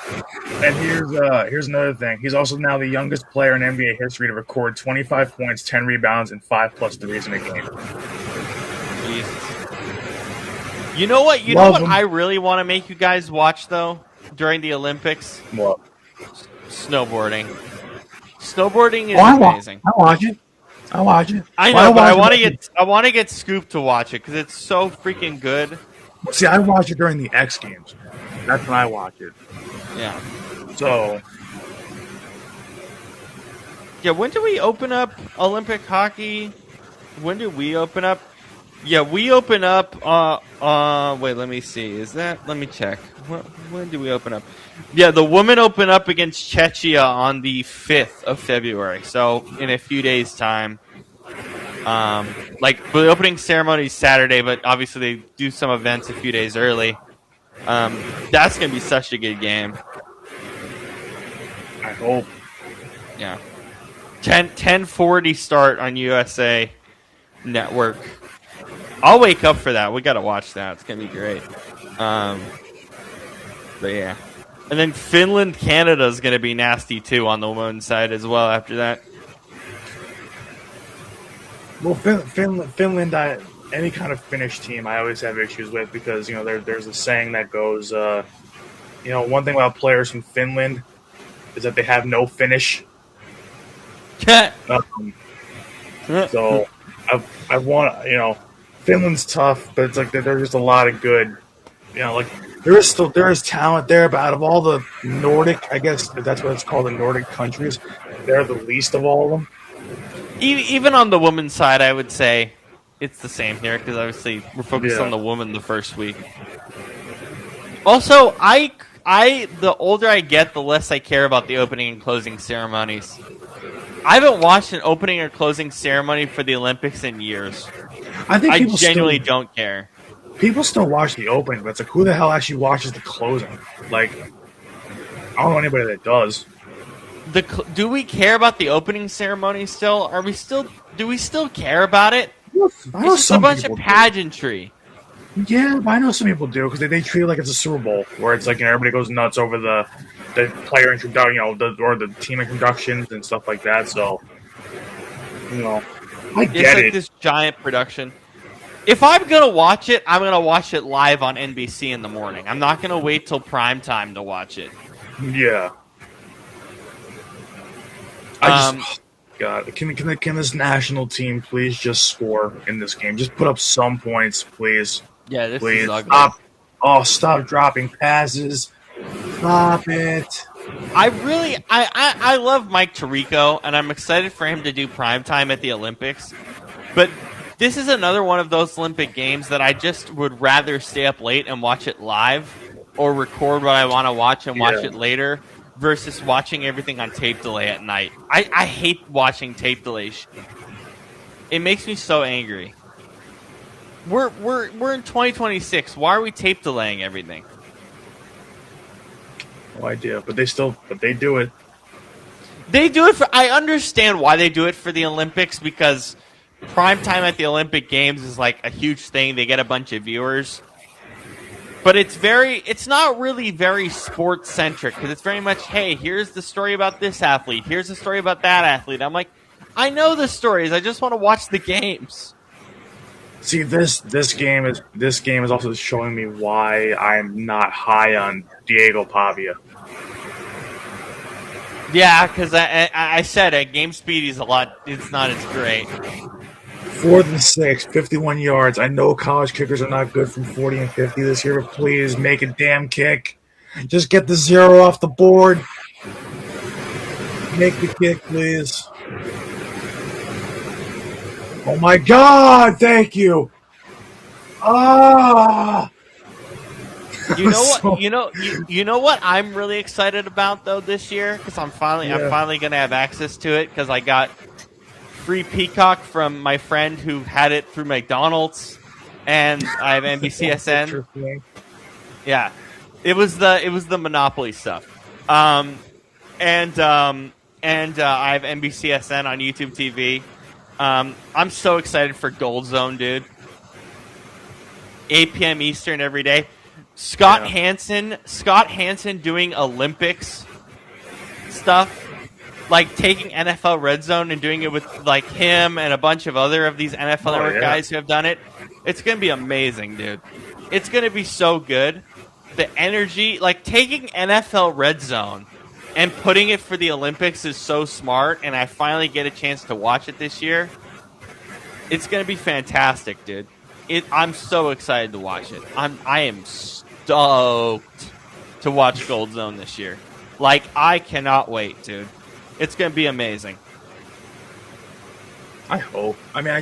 And here's another thing. He's also now the youngest player in NBA history to record 25 points, 10 rebounds, and 5+ threes in a game. Jesus. You know what? I really want to make you guys watch though during the Olympics. What? Snowboarding. Snowboarding is amazing. I watch it. I know, but I want to get Scoop to watch it because it's so freaking good. See, I watch it during the X Games. That's when I watch it. Yeah. So. Yeah, when do we open up Olympic hockey? When do we open up? Yeah, we open up. Wait, let me see. Let me check. When do we open up? Yeah, the women open up against Czechia on the 5th of February. So in a few days' time. The opening ceremony is Saturday, but obviously they do some events a few days early. That's gonna be such a good game. I hope. Yeah. 10:40 start on USA Network. I'll wake up for that. We got to watch that. It's going to be great. But yeah. And then Finland, Canada is going to be nasty too on the women's side as well after that. Well, Finland, any kind of Finnish team, I always have issues with because there's a saying that goes, one thing about players from Finland is that they have no finish. So I want Finland's tough, but it's like there's just a lot of good, like there is talent there, but out of all the Nordic, I guess that's what it's called, the Nordic countries, they're the least of all of them. Even on the women's side, I would say it's the same here because obviously we're focused on the woman the first week. Also, the older I get, the less I care about the opening and closing ceremonies. I haven't watched an opening or closing ceremony for the Olympics in years. I genuinely don't care. People still watch the opening, but it's like, who the hell actually watches the closing? Like, I don't know anybody that does. Do we care about the opening ceremony still? Do we still care about it? It's just a bunch of pageantry. Yeah, but I know some people do because they treat it like it's a Super Bowl, where it's like everybody goes nuts over the player introduction, or the team introductions and stuff like that. So, I get it's like it. This giant production. If I'm gonna watch it, I'm gonna watch it live on NBC in the morning. I'm not gonna wait till prime time to watch it. Yeah. God, can this national team please just score in this game? Just put up some points, please. Yeah, this please. Is ugly. Stop dropping passes. Stop it. I love Mike Tirico, and I'm excited for him to do primetime at the Olympics. But this is another one of those Olympic games that I just would rather stay up late and watch it live or record what I want to watch and watch it later versus watching everything on tape delay at night. I hate watching tape delays. It makes me so angry. We're in 2026. Why are we tape delaying everything? No idea, but they do it. They do it I understand why they do it for the Olympics because prime time at the Olympic Games is like a huge thing. They get a bunch of viewers. But it's not really very sports centric because it's very much, hey, here's the story about this athlete. Here's the story about that athlete. I'm like, I know the stories. I just want to watch the games. See, this game is also showing me why I'm not high on Diego Pavia. Yeah, because I said at game speed it's not as great. 4th and 6, 51 yards. I know college kickers are not good from 40 and 50 this year, but please make a damn kick. Just get the 0 off the board. Make the kick, please. Oh my God! Thank you. Ah. You know what? You know what I'm really excited about though this year because I'm finally gonna have access to it because I got free Peacock from my friend who had it through McDonald's, and I have NBCSN. Yeah, it was the Monopoly stuff, and I have NBCSN on YouTube TV. I'm so excited for Gold Zone, dude. 8 p.m. Eastern every day. Scott Hansen doing Olympics stuff. Like taking NFL Red Zone and doing it with like him and a bunch of other of these NFL Network guys who have done it. It's going to be amazing, dude. It's going to be so good. The energy, like taking NFL Red Zone and putting it for the Olympics is so smart, and I finally get a chance to watch it this year. It's going to be fantastic, dude. I'm so excited to watch it. I am stoked to watch Gold Zone this year. Like, I cannot wait, dude. It's going to be amazing. I hope. I mean,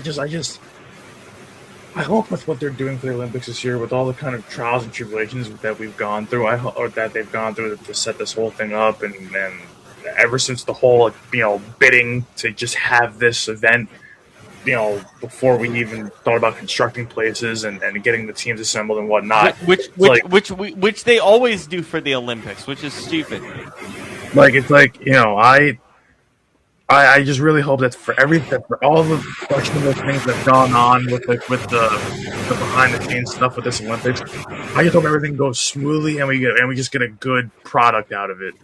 I hope with what they're doing for the Olympics this year, with all the kind of trials and tribulations that we've gone through, or that they've gone through to set this whole thing up, and ever since the whole bidding to just have this event, before we even thought about constructing places and getting the teams assembled and whatnot, which they always do for the Olympics, which is stupid. Like it's like I just really hope that for all the questionable things that have gone on with the behind the scenes stuff with this Olympics, I just hope everything goes smoothly and we just get a good product out of it.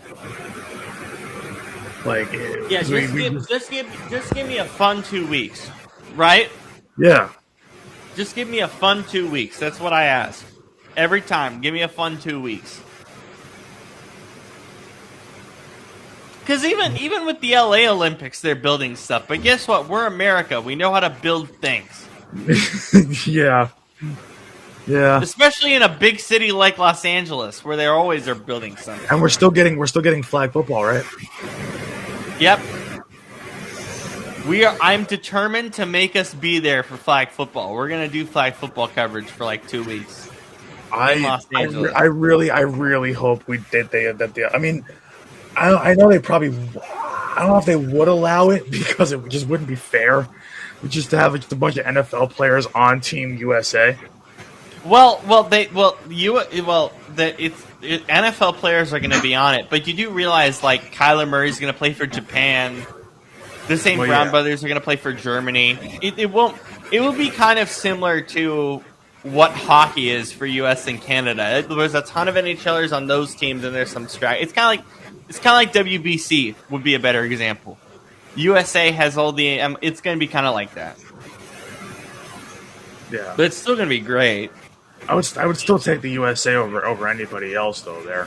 Like, Yeah, just give me a fun 2 weeks, right? yeah. Just give me a fun 2 weeks. That's what I ask every time. Give me a fun 2 weeks. Because even with the LA Olympics, they're building stuff. But guess what? We're America. We know how to build things. Yeah. Yeah. Especially in a big city like Los Angeles, where they always are building something. And we're still getting flag football, right? Yep. I'm determined to make us be there for flag football. We're gonna do flag football coverage for like 2 weeks. In Los Angeles. I really hope I mean, I know they probably. I don't know if they would allow it because it just wouldn't be fair, just to have just a bunch of NFL players on Team USA. NFL players are going to be on it, but you do realize like Kyler Murray's going to play for Japan. The St. Brown brothers are going to play for Germany. It will be kind of similar to what hockey is for U.S. and Canada. There's a ton of NHLers on those teams, and there's some It's kind of like WBC would be a better example. USA has all the. It's going to be kind of like that. Yeah, but it's still going to be great. I would still take the USA over anybody else though. There.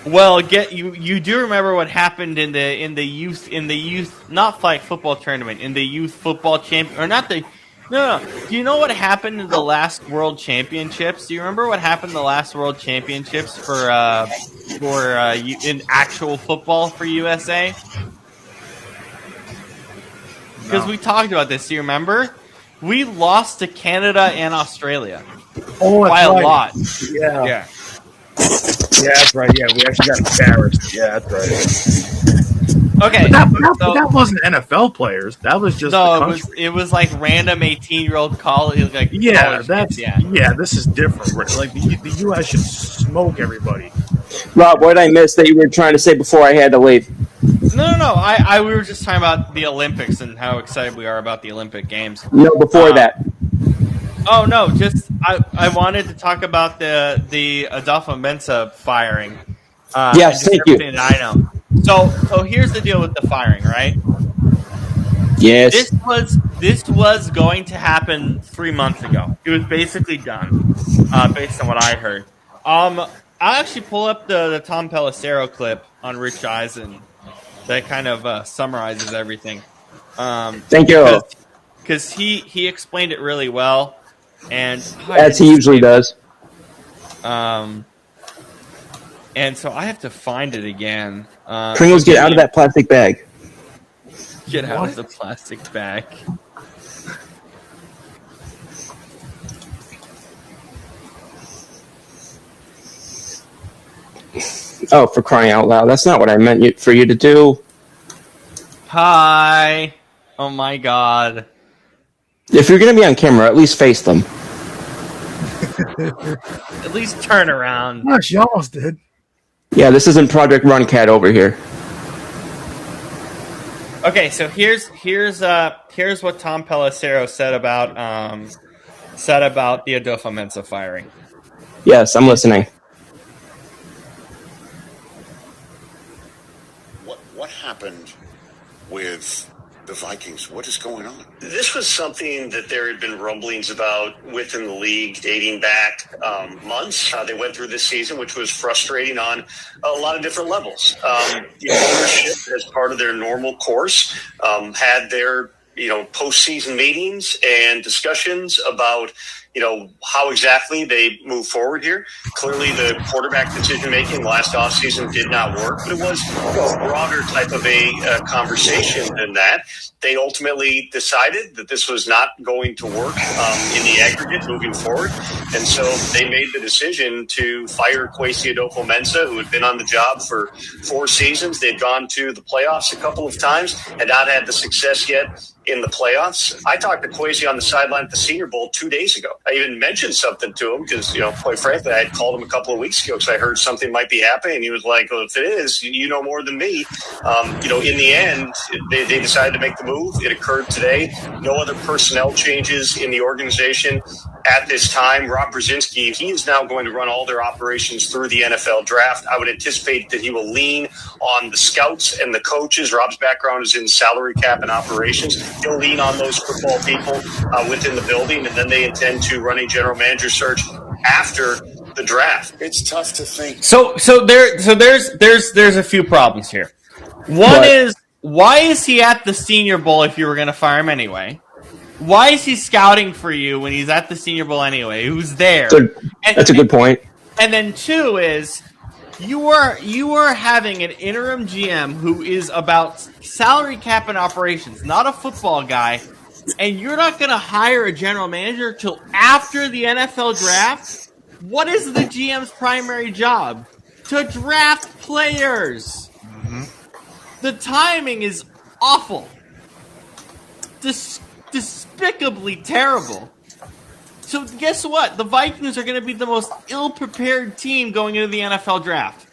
Well, you do remember what happened in the youth not flag football tournament, in the youth football No. Do you know what happened in the last World Championships? Do you remember what happened in the last World Championships for in actual football for USA? Because we talked about this. Do you remember? We lost to Canada and Australia by a lot. Yeah. Yeah, that's right. Yeah, we actually got embarrassed. Yeah, that's right. Okay, but that wasn't NFL players. That was just it was like random 18-year-old college. Like this is different. Like the U.S. should smoke everybody. Rob, what did I miss that you were trying to say before I had to leave? No. We were just talking about the Olympics and how excited we are about the Olympic Games. No, before that. Oh no, just I wanted to talk about the Adolfo Mensa firing. Yes, thank you. I know. So here's the deal with the firing, right? Yes. This was going to happen 3 months ago. It was basically done, based on what I heard. I'll actually pull up the Tom Pelissero clip on Rich Eisen that kind of summarizes everything. Thank you. Because he explained it really well, and as he usually does. And so I have to find it again. Pringles, get out of that plastic bag. Get out of the plastic bag. Oh, for crying out loud. That's not what I meant for you to do. Hi. Oh my god. If you're going to be on camera, at least face them. At least turn around. Gosh, you almost did. Yeah, this isn't Project Run Cat over here. Okay, so here's what Tom Pelissero said about the Adolfo Mensa firing. Yes, I'm listening. What happened with the Vikings? What is going on? This was something that there had been rumblings about within the league dating back months. They went through this season, which was frustrating on a lot of different levels. The ownership, as part of their normal course, had their postseason meetings and discussions about how exactly they move forward here. Clearly, the quarterback decision-making last offseason did not work, but it was a broader type of a conversation than that. They ultimately decided that this was not going to work in the aggregate moving forward, and so they made the decision to fire Kwesi Adofo-Mensah, who had been on the job for 4 seasons. They'd gone to the playoffs a couple of times, had not had the success yet in the playoffs. I talked to Kwesi on the sideline at the Senior Bowl 2 days ago. I even mentioned something to him because, quite frankly, I had called him a couple of weeks ago because I heard something might be happening. And he was like, well, if it is, you know more than me. In the end, they decided to make the move. It occurred today. No other personnel changes in the organization at this time. Rob Brzezinski, he is now going to run all their operations through the NFL draft. I would anticipate that he will lean on the scouts and the coaches. Rob's background is in salary cap and operations. He'll lean on those football people within the building, and then they intend to run a general manager search after the draft. It's tough to think. So there's a few problems here. One is, why is he at the Senior Bowl if you were going to fire him anyway? Why is he scouting for you when he's at the Senior Bowl anyway? Who's there? That's a good point. And then two is, you are having an interim GM who is about salary cap and operations, not a football guy, and you're not going to hire a general manager till after the NFL draft? What is the GM's primary job? To draft players. Mm-hmm. The timing is awful. Despicably terrible. So guess what? The Vikings are going to be the most ill-prepared team going into the NFL draft.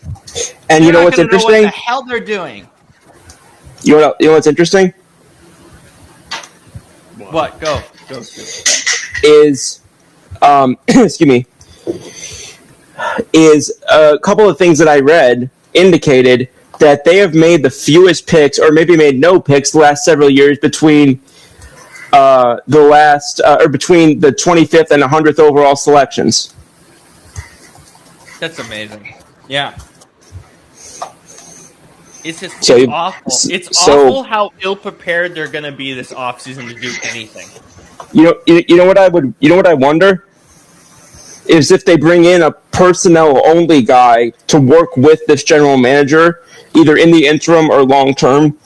And you know what's interesting? Know what the hell they're doing. You know what's interesting? What? Go. Is, excuse me, is a couple of things that I read indicated that they have made the fewest picks, or maybe made no picks, the last several years between between the 25th and 100th overall selections. That's amazing. Yeah. It's just awful. It's awful how ill-prepared they're going to be this offseason to do anything. You know what I wonder is if they bring in a personnel-only guy to work with this general manager, either in the interim or long-term.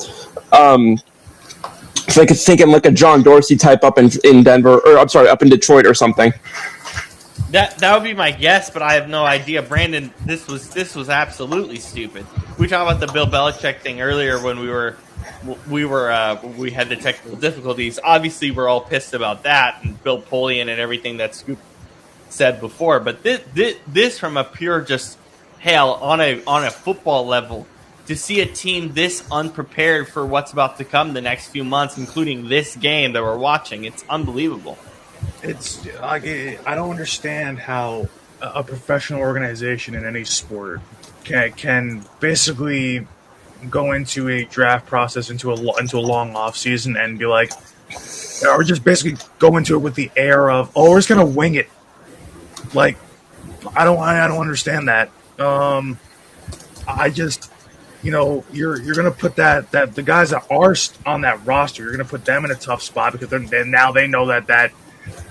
If I could think in like a John Dorsey type up in Denver, or I'm sorry, up in Detroit or something. That would be my guess, but I have no idea. Brandon, this was absolutely stupid. We talked about the Bill Belichick thing earlier when we had the technical difficulties. Obviously, we're all pissed about that and Bill Polian and everything that Scoop said before. But this from a pure just hell on a football level, to see a team this unprepared for what's about to come the next few months, including this game that we're watching, it's unbelievable. It's like, I don't understand how a professional organization in any sport can basically go into a draft process, into a long off season, and be like, or just basically go into it with the air of, oh, we're just gonna wing it. Like, I don't understand that. I just, you're gonna put that the guys that are on that roster, you're gonna put them in a tough spot because now they know that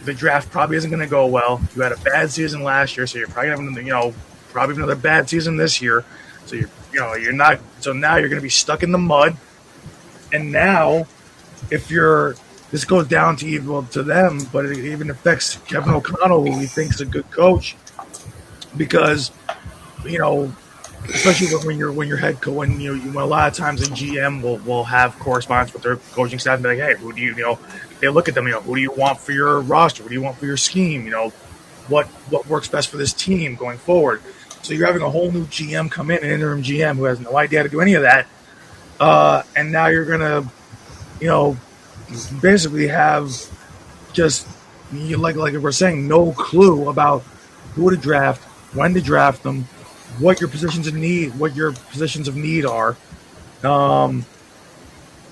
the draft probably isn't gonna go well. You had a bad season last year, so you're probably having probably another bad season this year. So you're not. So now you're gonna be stuck in the mud. And now, this goes down to them, but it even affects Kevin O'Connell, who we think is a good coach, because especially when you're head coach, when a lot of times a GM will have correspondence with their coaching staff and be like, hey, who do you they look at them, who do you want for your roster? What do you want for your scheme? What works best for this team going forward? So you're having a whole new GM come in, an interim GM who has no idea how to do any of that. And now you're going to, basically have just, like we're saying, no clue about who to draft, when to draft them, what your positions of need are.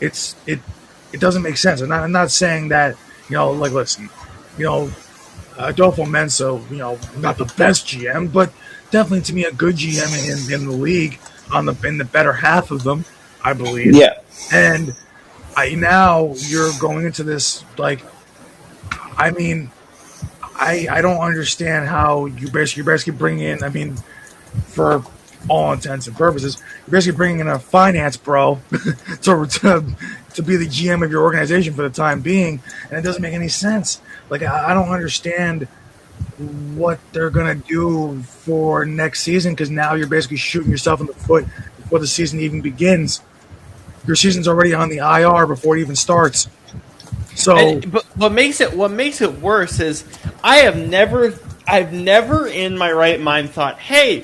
It doesn't make sense. And I'm not saying that, listen, Adolfo Menso, not the best GM, but definitely to me a good GM in the league, in the better half of them, I believe. Yeah. And now you're going into this, I don't understand how you're basically bringing in, for all intents and purposes, you're basically bringing in a finance bro to be the GM of your organization for the time being, and it doesn't make any sense. I don't understand what they're going to do for next season, because now you're basically shooting yourself in the foot before the season even begins. Your season's already on the IR before it even starts. So, but what makes it worse is I've never in my right mind thought, hey,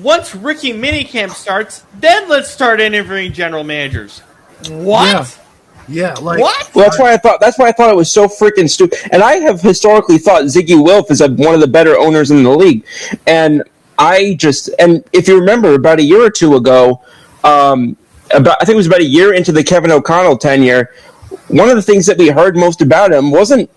once Ricky minicamp starts, then let's start interviewing general managers. What? Yeah, like What? Well, that's why I thought it was so freaking stupid. And I have historically thought Ziggy Wilf is one of the better owners in the league. And and if you remember, about a year or two ago, I think it was about a year into the Kevin O'Connell tenure, one of the things that we heard most about him wasn't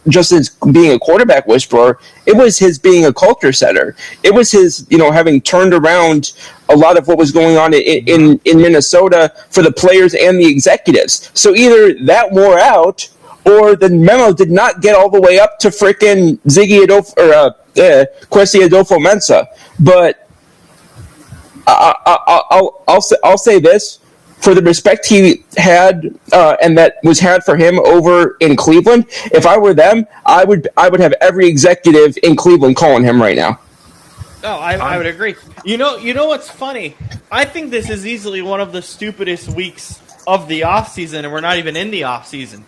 just his being a quarterback whisperer. It was his being a culture setter. It was his, having turned around a lot of what was going on in Minnesota for the players and the executives. So either that wore out, or the memo did not get all the way up to frickin' Ziggy Kwesi Adolfo-Mensah. But I'll say this. For the respect he had and that was had for him over in Cleveland, if I were them, I would have every executive in Cleveland calling him right now. Oh, I would agree. You know what's funny? I think this is easily one of the stupidest weeks of the offseason, and we're not even in the offseason.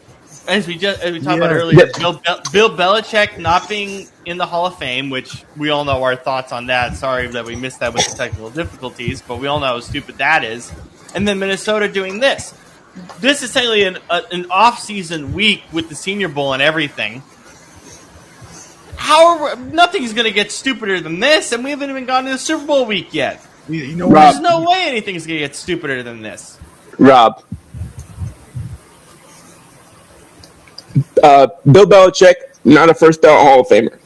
As we talked about earlier, Bill Belichick not being in the Hall of Fame, which we all know our thoughts on that. Sorry that we missed that with the technical difficulties, but we all know how stupid that is. And then Minnesota doing this. This is technically an off-season week with the Senior Bowl and everything. Nothing's going to get stupider than this, and we haven't even gotten to the Super Bowl week yet. There's no way anything's going to get stupider than this. Rob. Bill Belichick, not a first-ballot Hall of Famer.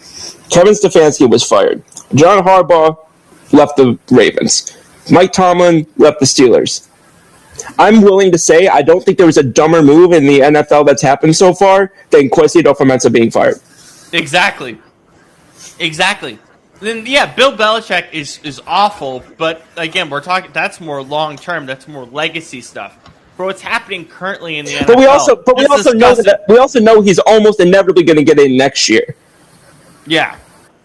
Kevin Stefanski was fired. John Harbaugh left the Ravens. Mike Tomlin left the Steelers. I'm willing to say I don't think there was a dumber move in the NFL that's happened so far than Kwesi Adolfo-Mensah being fired. Exactly. Then Bill Belichick is awful, but again, we're talking that's more long term, that's more legacy stuff. For what's happening currently in the NFL. We also know he's almost inevitably going to get in next year. Yeah.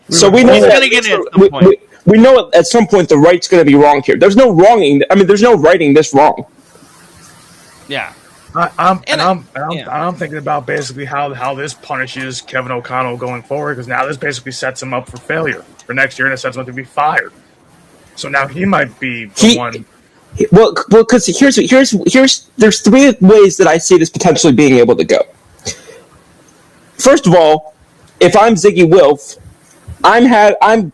So we know he's going to get in at some point. We know at some point the right's going to be wrong here. There's no wronging. I mean, there's no righting this wrong. Yeah. I'm thinking about basically how this punishes Kevin O'Connell going forward, because now this basically sets him up for failure for next year, and it sets him up to be fired. So now he might be the one. Well, because there's three ways that I see this potentially being able to go. First of all, if I'm Ziggy Wilf, I'm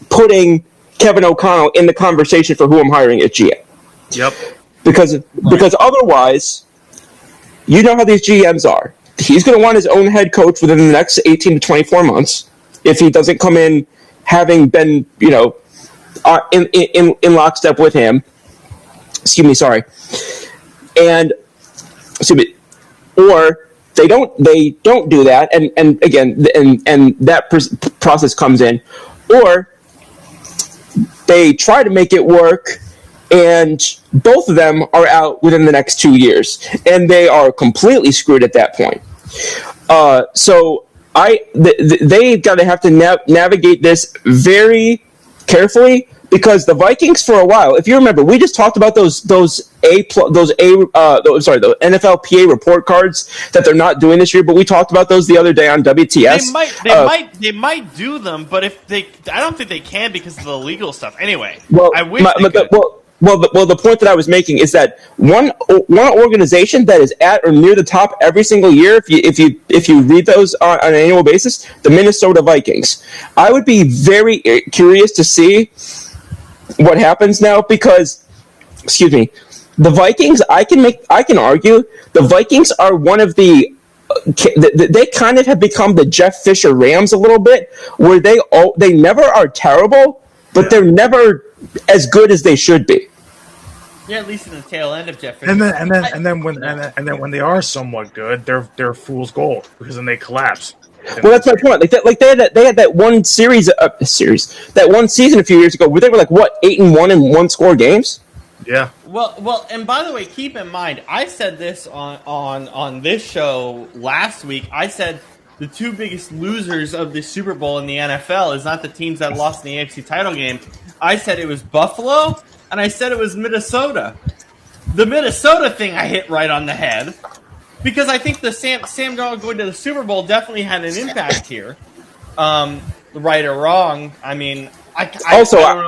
putting Kevin O'Connell in the conversation for who I'm hiring at GM. Yep. Because otherwise, you know how these GMs are. He's going to want his own head coach within the next 18 to 24 months if he doesn't come in having been, in lockstep with him. Or they don't do that, and again, and that process comes in, or they try to make it work, and both of them are out within the next 2 years, and they are completely screwed at that point. So they've got to have to navigate this very carefully, because the Vikings, for a while, if you remember, we just talked about those NFLPA report cards that they're not doing this year, but we talked about those the other day on WTS. They might do them, but I don't think they can because of the legal stuff. Anyway, I wish they could. The point that I was making is that one organization that is at or near the top every single year, if you read those on an annual basis, the Minnesota Vikings. I would be very curious to see what happens now, because, the Vikings. I can argue the Vikings are one of the. They kind of have become the Jeff Fisher Rams a little bit, where they never are terrible, but they're never as good as they should be. Yeah, at least in the tail end of Jeff Fisher. And then when they are somewhat good, they're fool's gold, because then they collapse. Well, that's my point. They had that one that one season a few years ago where they were 8-1 in one-score games. Yeah. Well, and by the way, keep in mind, I said this on this show last week. I said the two biggest losers of the Super Bowl in the NFL is not the teams that lost in the AFC title game. I said it was Buffalo, and I said it was Minnesota. The Minnesota thing I hit right on the head, because I think the Sam Darnold going to the Super Bowl definitely had an impact here. Right or wrong, I mean, I don't know.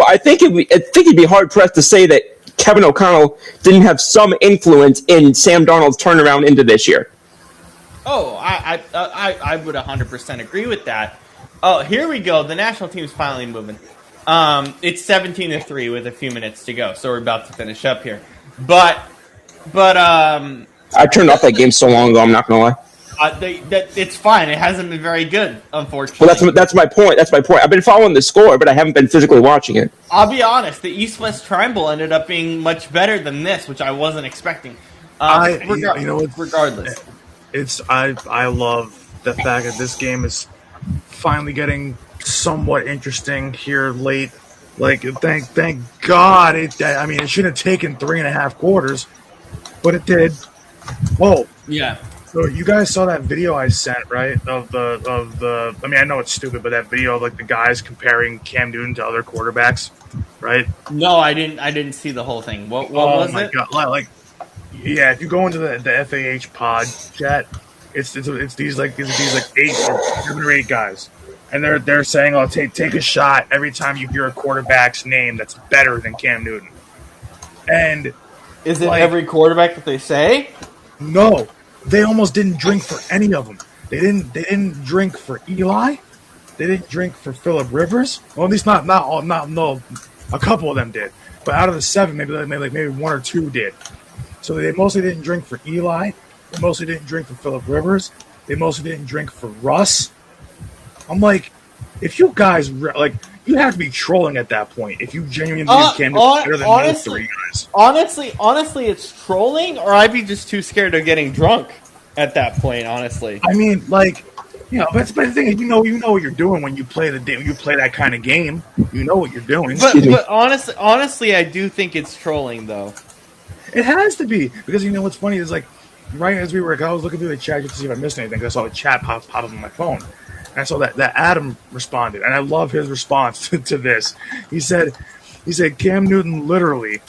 I think it'd be hard pressed to say that Kevin O'Connell didn't have some influence in Sam Darnold's turnaround into this year. Oh, I would 100% agree with that. Oh, here we go. The national team's finally moving. It's 17-3 with a few minutes to go, so we're about to finish up here. But I turned off that game so long ago. I'm not gonna lie. It's fine. It hasn't been very good, unfortunately. Well, that's my point. I've been following the score, but I haven't been physically watching it. I'll be honest. The East-West Triangle ended up being much better than this, which I wasn't expecting. Regardless, I love the fact that this game is finally getting somewhat interesting here late. Like, thank God. It shouldn't have taken 3.5 quarters, but it did. Whoa. Yeah. So you guys saw that video I sent, right? Of the. I mean, I know it's stupid, but that video of like the guys comparing Cam Newton to other quarterbacks, right? No, I didn't see the whole thing. What was it? Oh my God! Like, yeah, if you go into the FAH pod chat, it's these 8 or 7 or 8 guys, and they're saying, "Oh, take a shot every time you hear a quarterback's name that's better than Cam Newton." And is it every quarterback that they say? No. They almost didn't drink for any of them. They didn't drink for Eli. They didn't drink for Phillip Rivers. Well, at least not all. No, a couple of them did. But out of the 7, maybe 1 or 2 did. So they mostly didn't drink for Eli. They mostly didn't drink for Phillip Rivers. They mostly didn't drink for Russ. I'm like, if you guys you have to be trolling at that point. If you genuinely think Cam is better than those 3 guys. Honestly, it's trolling, or I'd be just too scared of getting drunk at that point. Honestly, I mean, but the thing is, you know what you're doing when you play that kind of game. You know what you're doing. But honestly, I do think it's trolling, though. It has to be, because you know what's funny is like right as I was looking through the chat just to see if I missed anything. I saw the chat pop up on my phone. And I saw that Adam responded, and I love his response to this. He said Cam Newton literally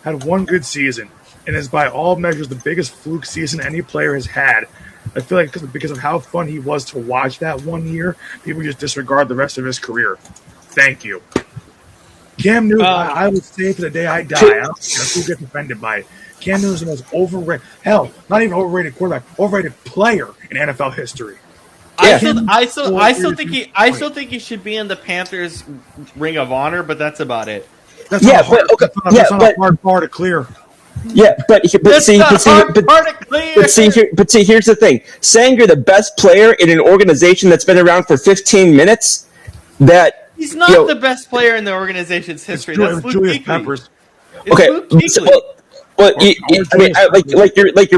had one good season and is by all measures the biggest fluke season any player has had. I feel like because of how fun he was to watch that 1 year, people just disregard the rest of his career. Thank you. Cam Newton, I will say to the day I die, I don't care who gets offended by it. Cam Newton is the most overrated, not even overrated quarterback, overrated player in NFL history. I still think he should be in the Panthers Ring of Honor, but that's about it. That's not a hard bar to clear. Yeah, but see, here's the thing: saying you're the best player in an organization that's been around for 15 minutes, he's not the best player in the organization's history. That's Julius Peppers. Okay, you're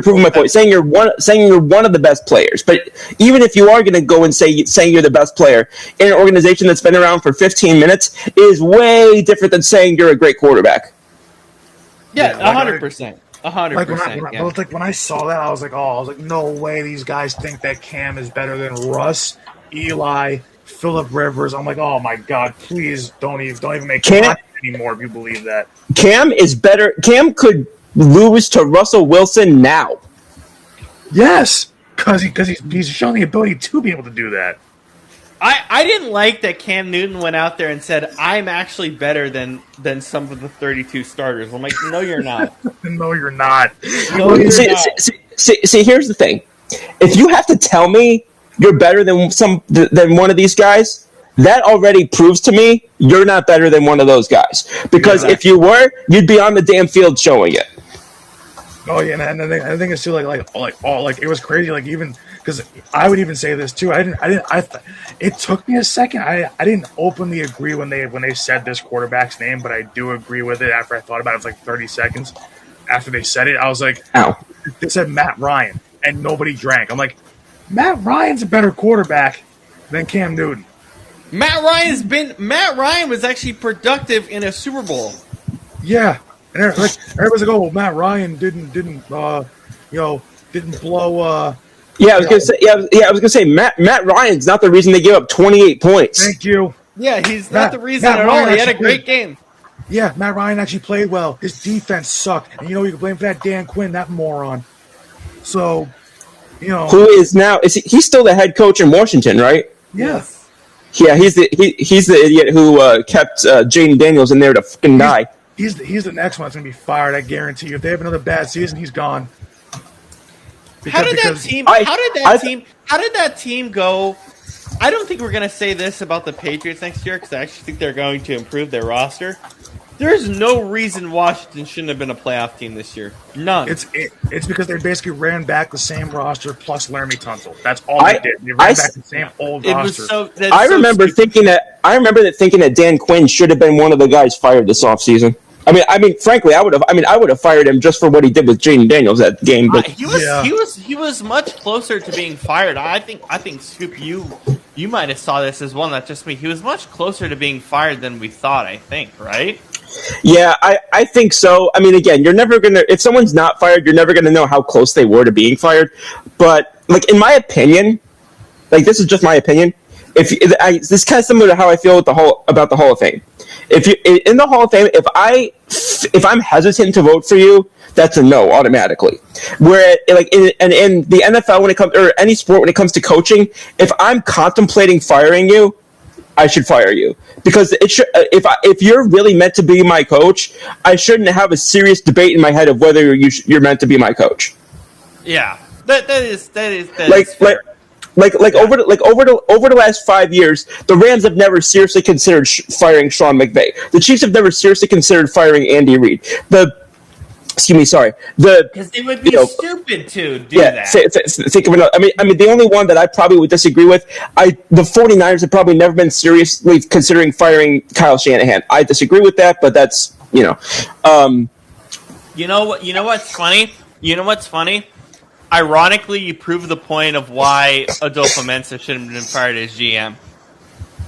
proving my point. Saying you're one of the best players, but even if you are going to go and saying you're the best player in an organization that's been around for 15 minutes, is way different than saying you're a great quarterback. Yeah, 100%. 100%. Like when I saw that, I was like, no way, these guys think that Cam is better than Russ, Eli, Phillip Rivers. I'm like, oh my God, please don't even make content anymore if you believe that. Cam is better. Cam could lose to Russell Wilson now. Yes, because he's shown the ability to be able to do that. I didn't like that Cam Newton went out there and said, I'm actually better than some of the 32 starters. I'm like, no, you're not. No, you're not. See, here's the thing. If you have to tell me you're better than one of these guys, that already proves to me you're not better than one of those guys. Because if you were, you'd be on the damn field showing it. Oh yeah, and I think it's too like it was crazy. Like even because I would even say this too. It took me a second. I didn't openly agree when they said this quarterback's name, but I do agree with it after I thought about it. It was like 30 seconds after they said it. I was like, ow. They said Matt Ryan, and nobody drank. I'm like, Matt Ryan's a better quarterback than Cam Newton. Matt Ryan was actually productive in a Super Bowl. Yeah. And everybody's like, "Oh, Matt Ryan didn't blow." Yeah, I was gonna say Matt Ryan's not the reason they gave up 28 points. Thank you. Yeah, he's not the reason at all. He had a great game. Yeah, Matt Ryan actually played well. His defense sucked, and you know who you can blame for that? Dan Quinn, that moron. So, who is now? He's still the head coach in Washington, right? yeah. Yeah, he's the idiot who kept Jaden Daniels in there to fucking die. He's the next one that's gonna be fired. I guarantee you. If they have another bad season, he's gone. How did that team go? I don't think we're going to say this about the Patriots next year because I actually think they're going to improve their roster. There's no reason Washington shouldn't have been a playoff team this year. None. It's because they basically ran back the same roster plus Laramie Tunsil. That's all they did. They ran back the same old roster. I remember thinking that Dan Quinn should have been one of the guys fired this offseason. I mean, frankly, I would have fired him just for what he did with Jaden Daniels that game. But he was much closer to being fired. I think Scoop, you might have saw this as well, not just me. He was much closer to being fired than we thought. I think, right? Yeah, I think so. I mean, again, you're never gonna if someone's not fired, you're never gonna know how close they were to being fired. But in my opinion, this is just my opinion. This is kind of similar to how I feel about the Hall of Fame. If you in the Hall of Fame, if I'm hesitant to vote for you, that's a no automatically. Where in the NFL when it comes or any sport when it comes to coaching, if I'm contemplating firing you, I should fire you because it should. If you're really meant to be my coach, I shouldn't have a serious debate in my head of whether you're meant to be my coach. Yeah, that is fair. Over the last 5 years, the Rams have never seriously considered firing Sean McVay. The Chiefs have never seriously considered firing Andy Reid. Because they would be stupid to do that. Think of another. I mean, the only one that I probably would disagree with, the 49ers have probably never been seriously considering firing Kyle Shanahan. I disagree with that, but that's You know what's funny? Ironically, you prove the point of why Adolfo Mensa shouldn't have been fired as GM.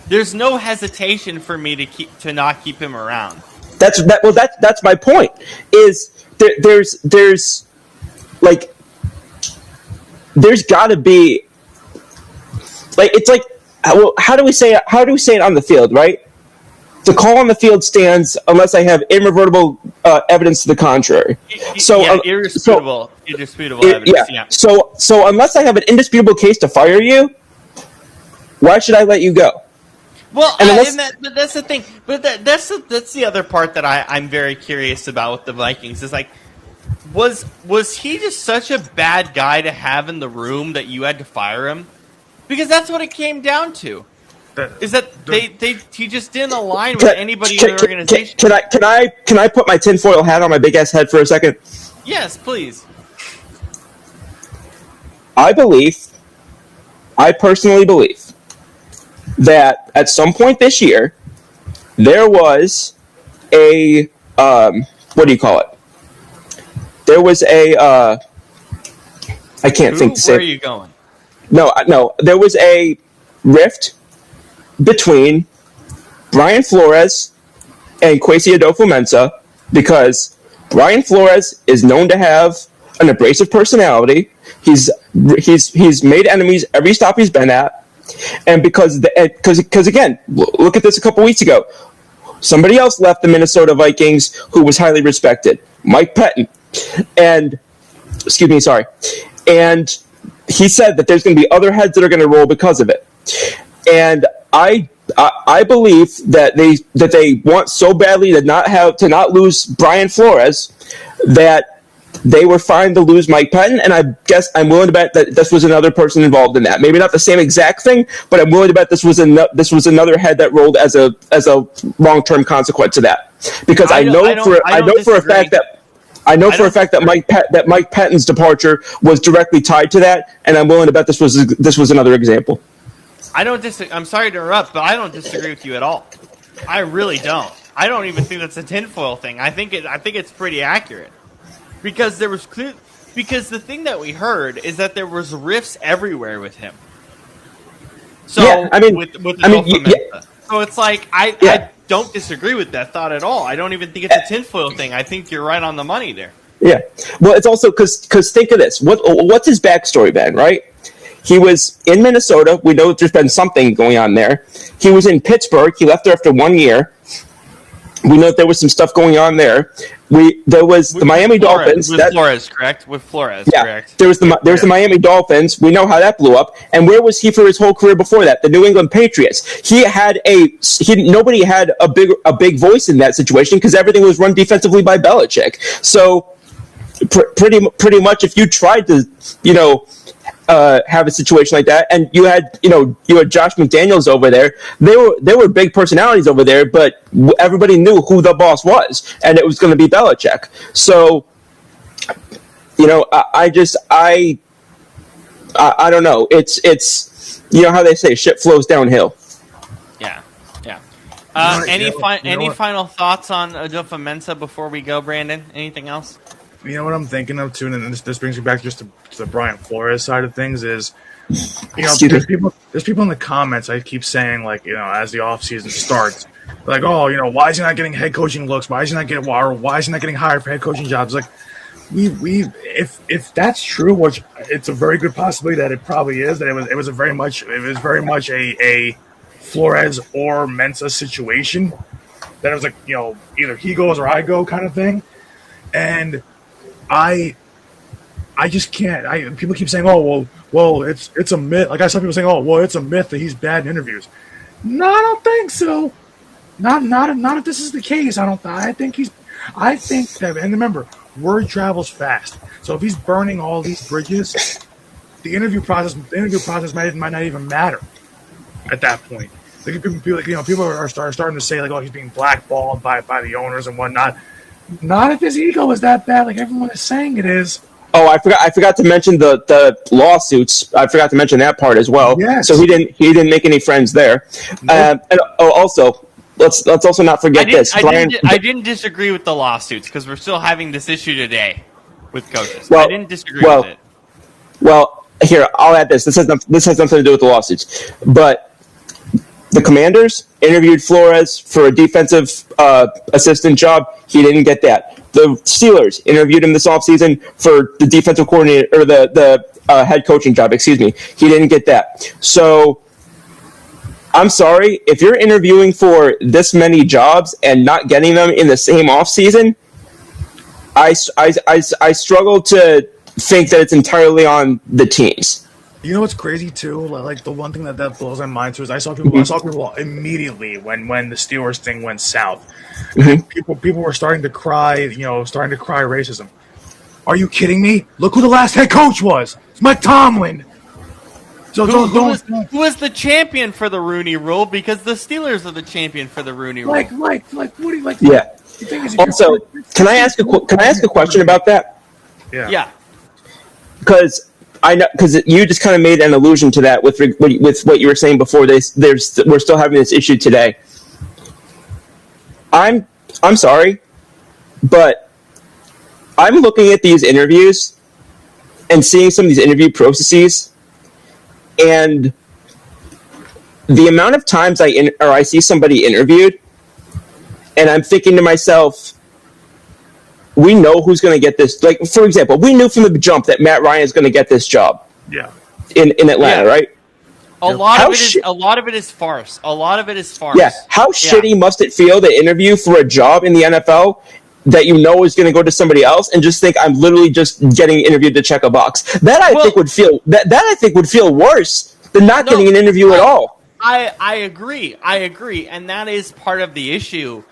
There's no hesitation for me to not keep him around. That's my point. Is there's got to be how do we say it on the field, right? The call on the field stands unless I have irrevertible evidence to the contrary. Indisputable evidence. Yeah. So unless I have an indisputable case to fire you, why should I let you go? Well, but that's the thing. But that's the other part that I'm very curious about with the Vikings is was he just such a bad guy to have in the room that you had to fire him? Because that's what it came down to. He just didn't align with anybody in the organization. Can I put my tinfoil hat on my big ass head for a second? Yes, please. I personally believe that at some point this year there was a what do you call it? There was a I can't think to say. Where are you going? No. There was a rift between Brian Flores and Kwesi Adolfo-Mensah because Brian Flores is known to have an abrasive personality. He's made enemies every stop he's been at, and because again, look at this a couple weeks ago. Somebody else left the Minnesota Vikings who was highly respected, Mike Pettin, and he said that there's going to be other heads that are going to roll because of it, and I believe that they want so badly to not lose Brian Flores that they were fine to lose Mike Pettin, and I guess I'm willing to bet that this was another person involved in that. Maybe not the same exact thing, but I'm willing to bet this was another head that rolled as a long-term consequence to that. Because I know for a fact that Mike Pettin's departure was directly tied to that, and I'm willing to bet this was another example. I'm sorry to interrupt, but I don't disagree with you at all. I really don't. I don't even think that's a tinfoil thing. I think it's pretty accurate. Because the thing that we heard is that there was rifts everywhere with him. So so it's like I don't disagree with that thought at all. I don't even think it's a tinfoil thing. I think you're right on the money there. Yeah. Well, it's also because think of this. What's his backstory been, right? He was in Minnesota. We know that there's been something going on there. He was in Pittsburgh. He left there after 1 year. We know that there was some stuff going on there. There was the Miami Dolphins. With Flores, correct? With Flores, yeah, correct. There's the Miami Dolphins. We know how that blew up. And where was he for his whole career before that? The New England Patriots. Nobody had a big voice in that situation because everything was run defensively by Belichick. So pretty much, if you tried to, have a situation like that, and you had Josh McDaniels over there. They were big personalities over there, but everybody knew who the boss was, and it was going to be Belichick. So, I don't know. It's how they say shit flows downhill. Yeah. Any final thoughts on Adofo-Mensah before we go, Brandon? Anything else? You know what I'm thinking of too, and this brings me back just to the Brian Flores side of things is, there's people in the comments I keep saying, like, as the offseason starts, like, oh, why is he not getting head coaching looks? Why is he not getting hired for head coaching jobs? Like, if that's true, which it's a very good possibility that it probably is, that it was very much a Flores or Mensah situation, that it was like, either he goes or I go kind of thing, and I just can't. People keep saying, "Oh, well, it's a myth." Like I saw people saying, "Oh, well, it's a myth that he's bad in interviews." No, I don't think so. Not if this is the case. I think that. And remember, word travels fast. So if he's burning all these bridges, the interview process might not even matter at that point. Like people are starting to say, like, "Oh, he's being blackballed by the owners and whatnot." Not if his ego is that bad, like everyone is saying it is. Oh, I forgot to mention the lawsuits. I forgot to mention that part as well. Yes. So he didn't make any friends there. Nope. And also, let's also not forget this. I didn't disagree with the lawsuits because we're still having this issue today with coaches. Well, I didn't disagree with it. Well, here I'll add this. This has nothing to do with the lawsuits, but the Commanders interviewed Flores for a defensive assistant job. He didn't get that. The Steelers interviewed him this offseason for the defensive coordinator or the head coaching job. Excuse me. He didn't get that. So I'm sorry if you're interviewing for this many jobs and not getting them in the same offseason. I struggle to think that it's entirely on the teams. You know what's crazy too? Like the one thing that blows my mind too is I saw people immediately when the Steelers thing went south. Mm-hmm. People were starting to cry racism. Are you kidding me? Look who the last head coach was. It's Mike Tomlin. So who was the champion for the Rooney Rule? Because the Steelers are the champion for the Rooney Rule. Like what do you like? Yeah. Also, can I ask a question about that? Yeah. Because you just kind of made an allusion to that with what you were saying before. We're still having this issue today. I'm sorry, but I'm looking at these interviews and seeing some of these interview processes, and the amount of times I see somebody interviewed, and I'm thinking to myself, we know who's going to get this. Like, for example, we knew from the jump that Matt Ryan is going to get this job. Yeah. In Atlanta, right? A lot of it is farce. A lot of it is farce. Yeah. How shitty must it feel to interview for a job in the NFL that you know is going to go to somebody else and just think I'm literally just getting interviewed to check a box? That I think would feel worse than not getting an interview at all. I agree, and that is part of the issue.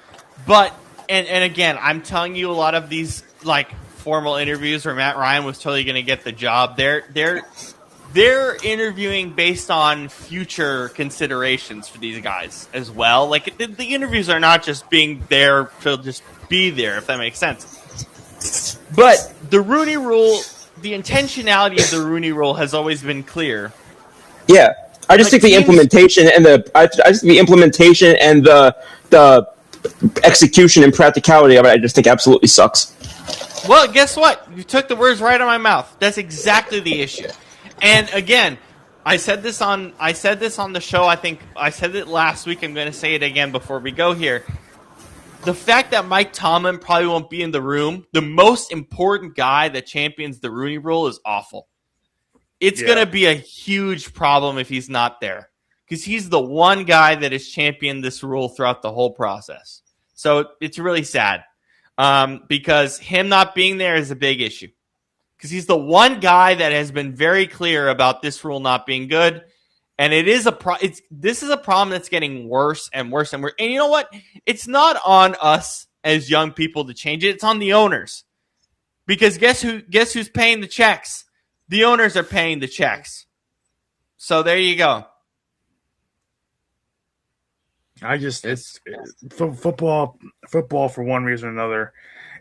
But and again, I'm telling you, a lot of these like formal interviews where Matt Ryan was totally going to get the job, they're interviewing based on future considerations for these guys as well. Like the interviews are not just being there to just be there, if that makes sense. But the Rooney Rule, the intentionality of the Rooney Rule has always been clear. Yeah, I just think the implementation and the execution and practicality of it, I just think absolutely sucks. Well, guess what? You took the words right out of my mouth. That's exactly the issue. And again, I said this on the show. I think I said it last week. I'm going to say it again before we go here. The fact that Mike Tomlin probably won't be in the room, the most important guy that champions the Rooney Rule, is awful. It's going to be a huge problem if he's not there, because he's the one guy that has championed this rule throughout the whole process. So it's really sad because him not being there is a big issue. Because he's the one guy that has been very clear about this rule not being good. And it is this is a problem that's getting worse and worse and worse. And you know what? It's not on us as young people to change it. It's on the owners. Because guess who's paying the checks? The owners are paying the checks. So there you go. Football for one reason or another.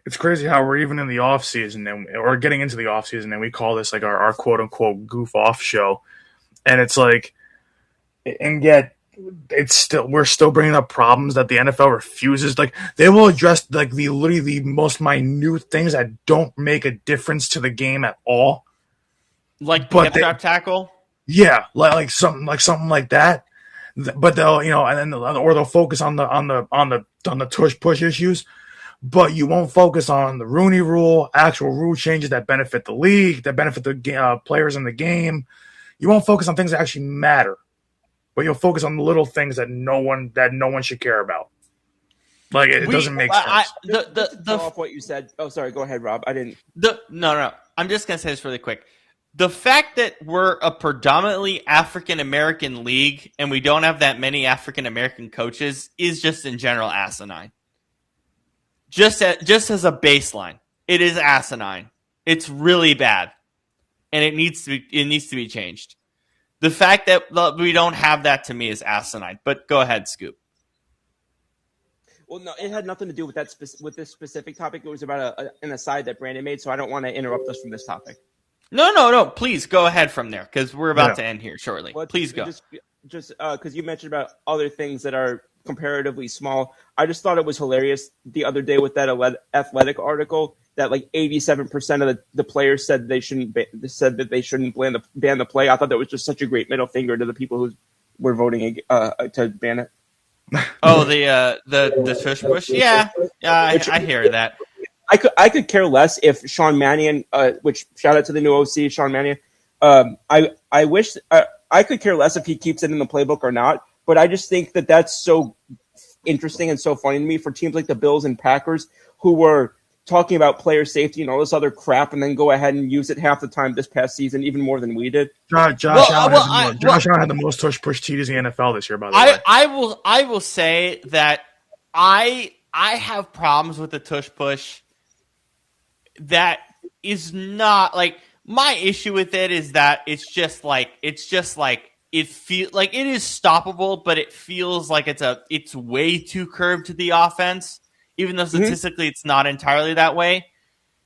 It's crazy how we're even in the off season or getting into the off season and we call this like our quote unquote goof off show. And it's like, and yet we're still bringing up problems that the NFL refuses. Like they will address like literally the most minute things that don't make a difference to the game at all. Like the hip drop tackle? Yeah, like something like that. But they'll, or they'll focus on the tush push issues, but you won't focus on the Rooney Rule, actual rule changes that benefit the league, that benefit the players in the game. You won't focus on things that actually matter, but you'll focus on the little things that no one should care about. Like it doesn't make sense. Off what you said. Oh, sorry. Go ahead, Rob. I didn't. No. I'm just gonna say this really quick. The fact that we're a predominantly African American league and we don't have that many African American coaches is just in general asinine. Just as a baseline, it is asinine. It's really bad, and it needs to be changed. The fact that we don't have that to me is asinine. But go ahead, Scoop. Well, no, it had nothing to do with with this specific topic. It was about an aside that Brandon made, so I don't want to interrupt us from this topic. No. Please go ahead from there because we're about to end here shortly. Well, please go. Just because you mentioned about other things that are comparatively small. I just thought it was hilarious the other day with that Athletic article that like 87% of the players said they shouldn't ban the play. I thought that was just such a great middle finger to the people who were voting to ban it. Oh, the tush push. Yeah, I hear that. I could care less if Sean Mannion, which shout out to the new OC, Sean Mannion. I wish I could care less if he keeps it in the playbook or not. But I just think that that's so interesting and so funny to me for teams like the Bills and Packers who were talking about player safety and all this other crap and then go ahead and use it half the time this past season, even more than we did. Josh Allen had the most tush push TDs in the NFL this year, by the way. I will say that I have problems with the tush push. That is not like my issue with it is that it's just like it feels like it is stoppable, but it feels like it's way too curved to the offense, even though statistically it's not entirely that way.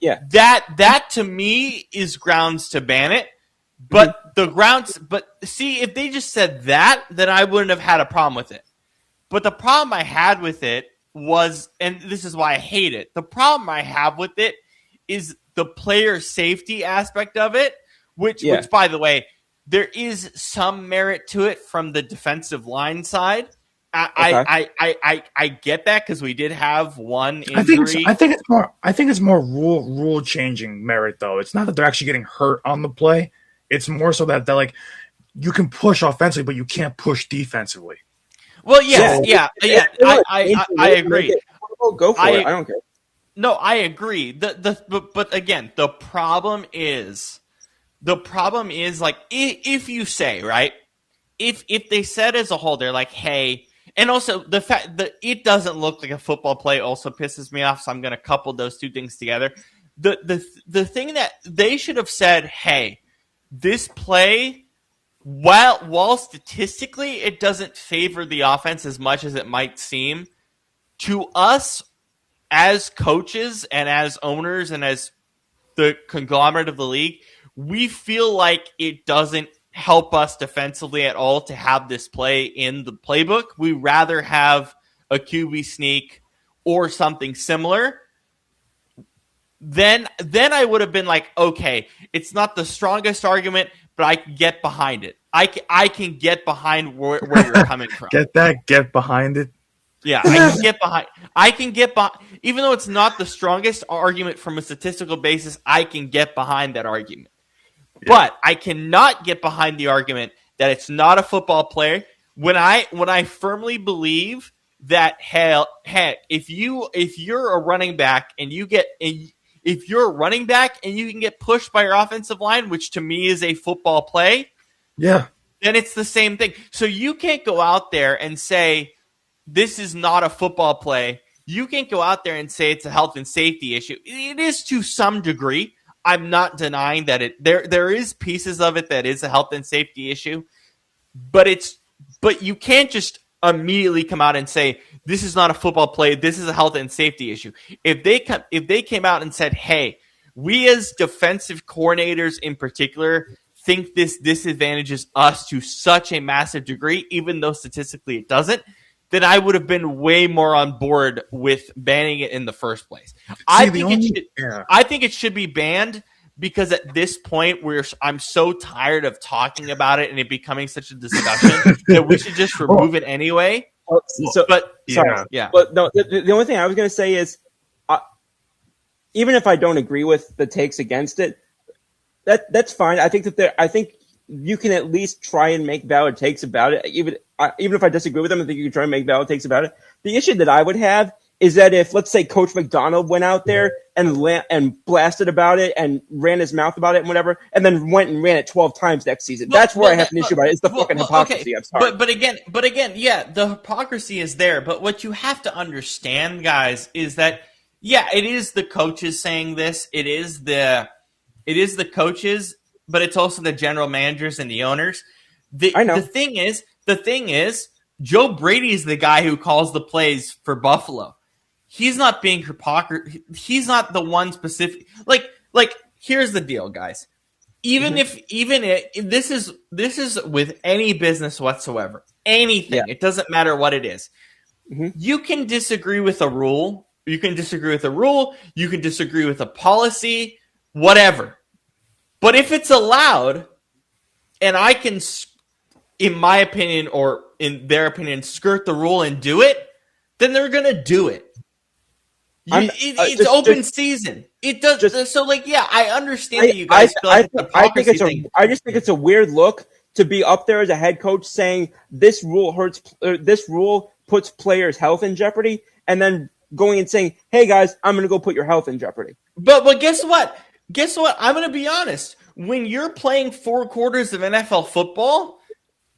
Yeah, that to me is grounds to ban it. But see, if they just said that, then I wouldn't have had a problem with it. But the problem I had with it was, and this is why I hate it. The problem I have with it is the player safety aspect of it, which by the way, there is some merit to it from the defensive line side. I get that because we did have one injury. I think it's more rule changing merit though. It's not that they're actually getting hurt on the play. It's more so that like you can push offensively, but you can't push defensively. Well, yeah. I agree. Go for it. I don't care. No, I agree. But again, the problem is like if you say, right, if they said as a whole, they're like, hey, and also the fact that it doesn't look like a football play also pisses me off. So I'm going to couple those two things together. The thing that they should have said, hey, this play, while statistically it doesn't favor the offense as much as it might seem, to us as coaches and as owners and as the conglomerate of the league, we feel like it doesn't help us defensively at all to have this play in the playbook. We rather have a QB sneak or something similar. Then I would have been like, okay, it's not the strongest argument, but I can get behind it. I can get behind where you're coming from. Get behind it. Yeah, I can get behind, even though it's not the strongest argument from a statistical basis, I can get behind that argument. Yeah. But I cannot get behind the argument that it's not a football player when I firmly believe that if you're a running back and you get if you're a running back and you can get pushed by your offensive line, which to me is a football play, Yeah. then it's the same thing. So you can't go out there and say this is not a football play. You can't go out there and say it's a health and safety issue. It is to some degree. I'm not denying that there is pieces of it that is a health and safety issue, but you can't just immediately come out and say this is not a football play. This is a health and safety issue. If they came out and said, "Hey, we as defensive coordinators in particular think this disadvantages us to such a massive degree, even though statistically it doesn't," then I would have been way more on board with banning it in the first place. I think it should be banned because at this point I'm so tired of talking about it and it becoming such a discussion that we should just remove it anyway. But no, the only thing I was going to say is, even if I don't agree with the takes against it, that's fine. I think I think you can at least try and make valid takes about it. Even if I disagree with them, I think you can try and make valid takes about it. The issue that I would have is that if, let's say, Coach McDonald went out there and blasted about it and ran his mouth about it and whatever, and then went and ran it 12 times next season, that's where I have an issue about it. It's the fucking hypocrisy. Okay. I'm sorry. But again, yeah, the hypocrisy is there. But what you have to understand, guys, is that, yeah, it is the coaches saying this. It is the coaches, but it's also the general managers and the owners. I know. The thing is, Joe Brady is the guy who calls the plays for Buffalo. He's not being hypocrite. He's not the one specific. Like here's the deal, guys. This is with any business whatsoever, anything. Yeah. It doesn't matter what it is. Mm-hmm. You can disagree with a rule. You can disagree with a policy, whatever. But if it's allowed, and I can, in my opinion or in their opinion, skirt the rule and do it, then they're gonna do it. It's open season. It does. I understand that you guys feel like it's a hypocrisy thing. I just think it's a weird look to be up there as a head coach saying this rule puts players' health in jeopardy, and then going and saying, "Hey guys, I'm going to go put your health in jeopardy." But guess what? I'm going to be honest. When you're playing 4 quarters of NFL football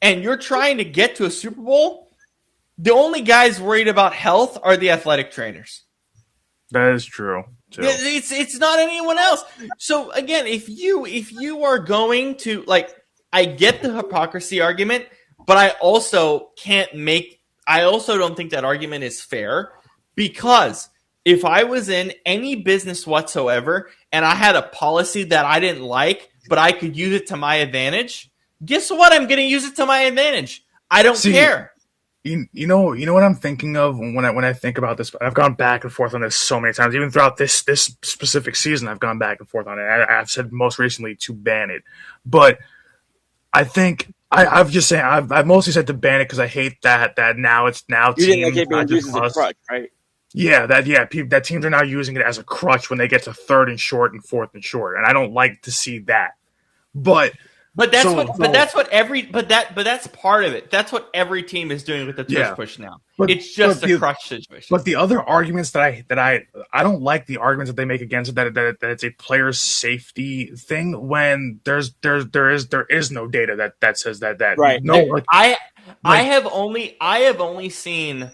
and you're trying to get to a Super Bowl, the only guys worried about health are the athletic trainers. That is true, too. It's not anyone else. So again, if you are going to, like, I get the hypocrisy argument, but I also don't think that argument is fair, because if I was in any business whatsoever and I had a policy that I didn't like, but I could use it to my advantage, guess what? I'm going to use it to my advantage. I don't care. You know what I'm thinking of when I think about this. I've gone back and forth on this so many times. Even throughout this specific season, I've gone back and forth on it. I've said most recently to ban it, but I think I've mostly said to ban it because I hate that now it's you didn't like it being used as a crutch, right? Yeah, that teams are now using it as a crutch when they get to 3rd and short and 4th and short, and I don't like to see that. But that's part of it. That's what every team is doing with the tush push now. It's just a crutch situation. But the other arguments that I don't like the arguments that they make against it, that it's a player's safety thing, when there is no data that says that right. No, I have only seen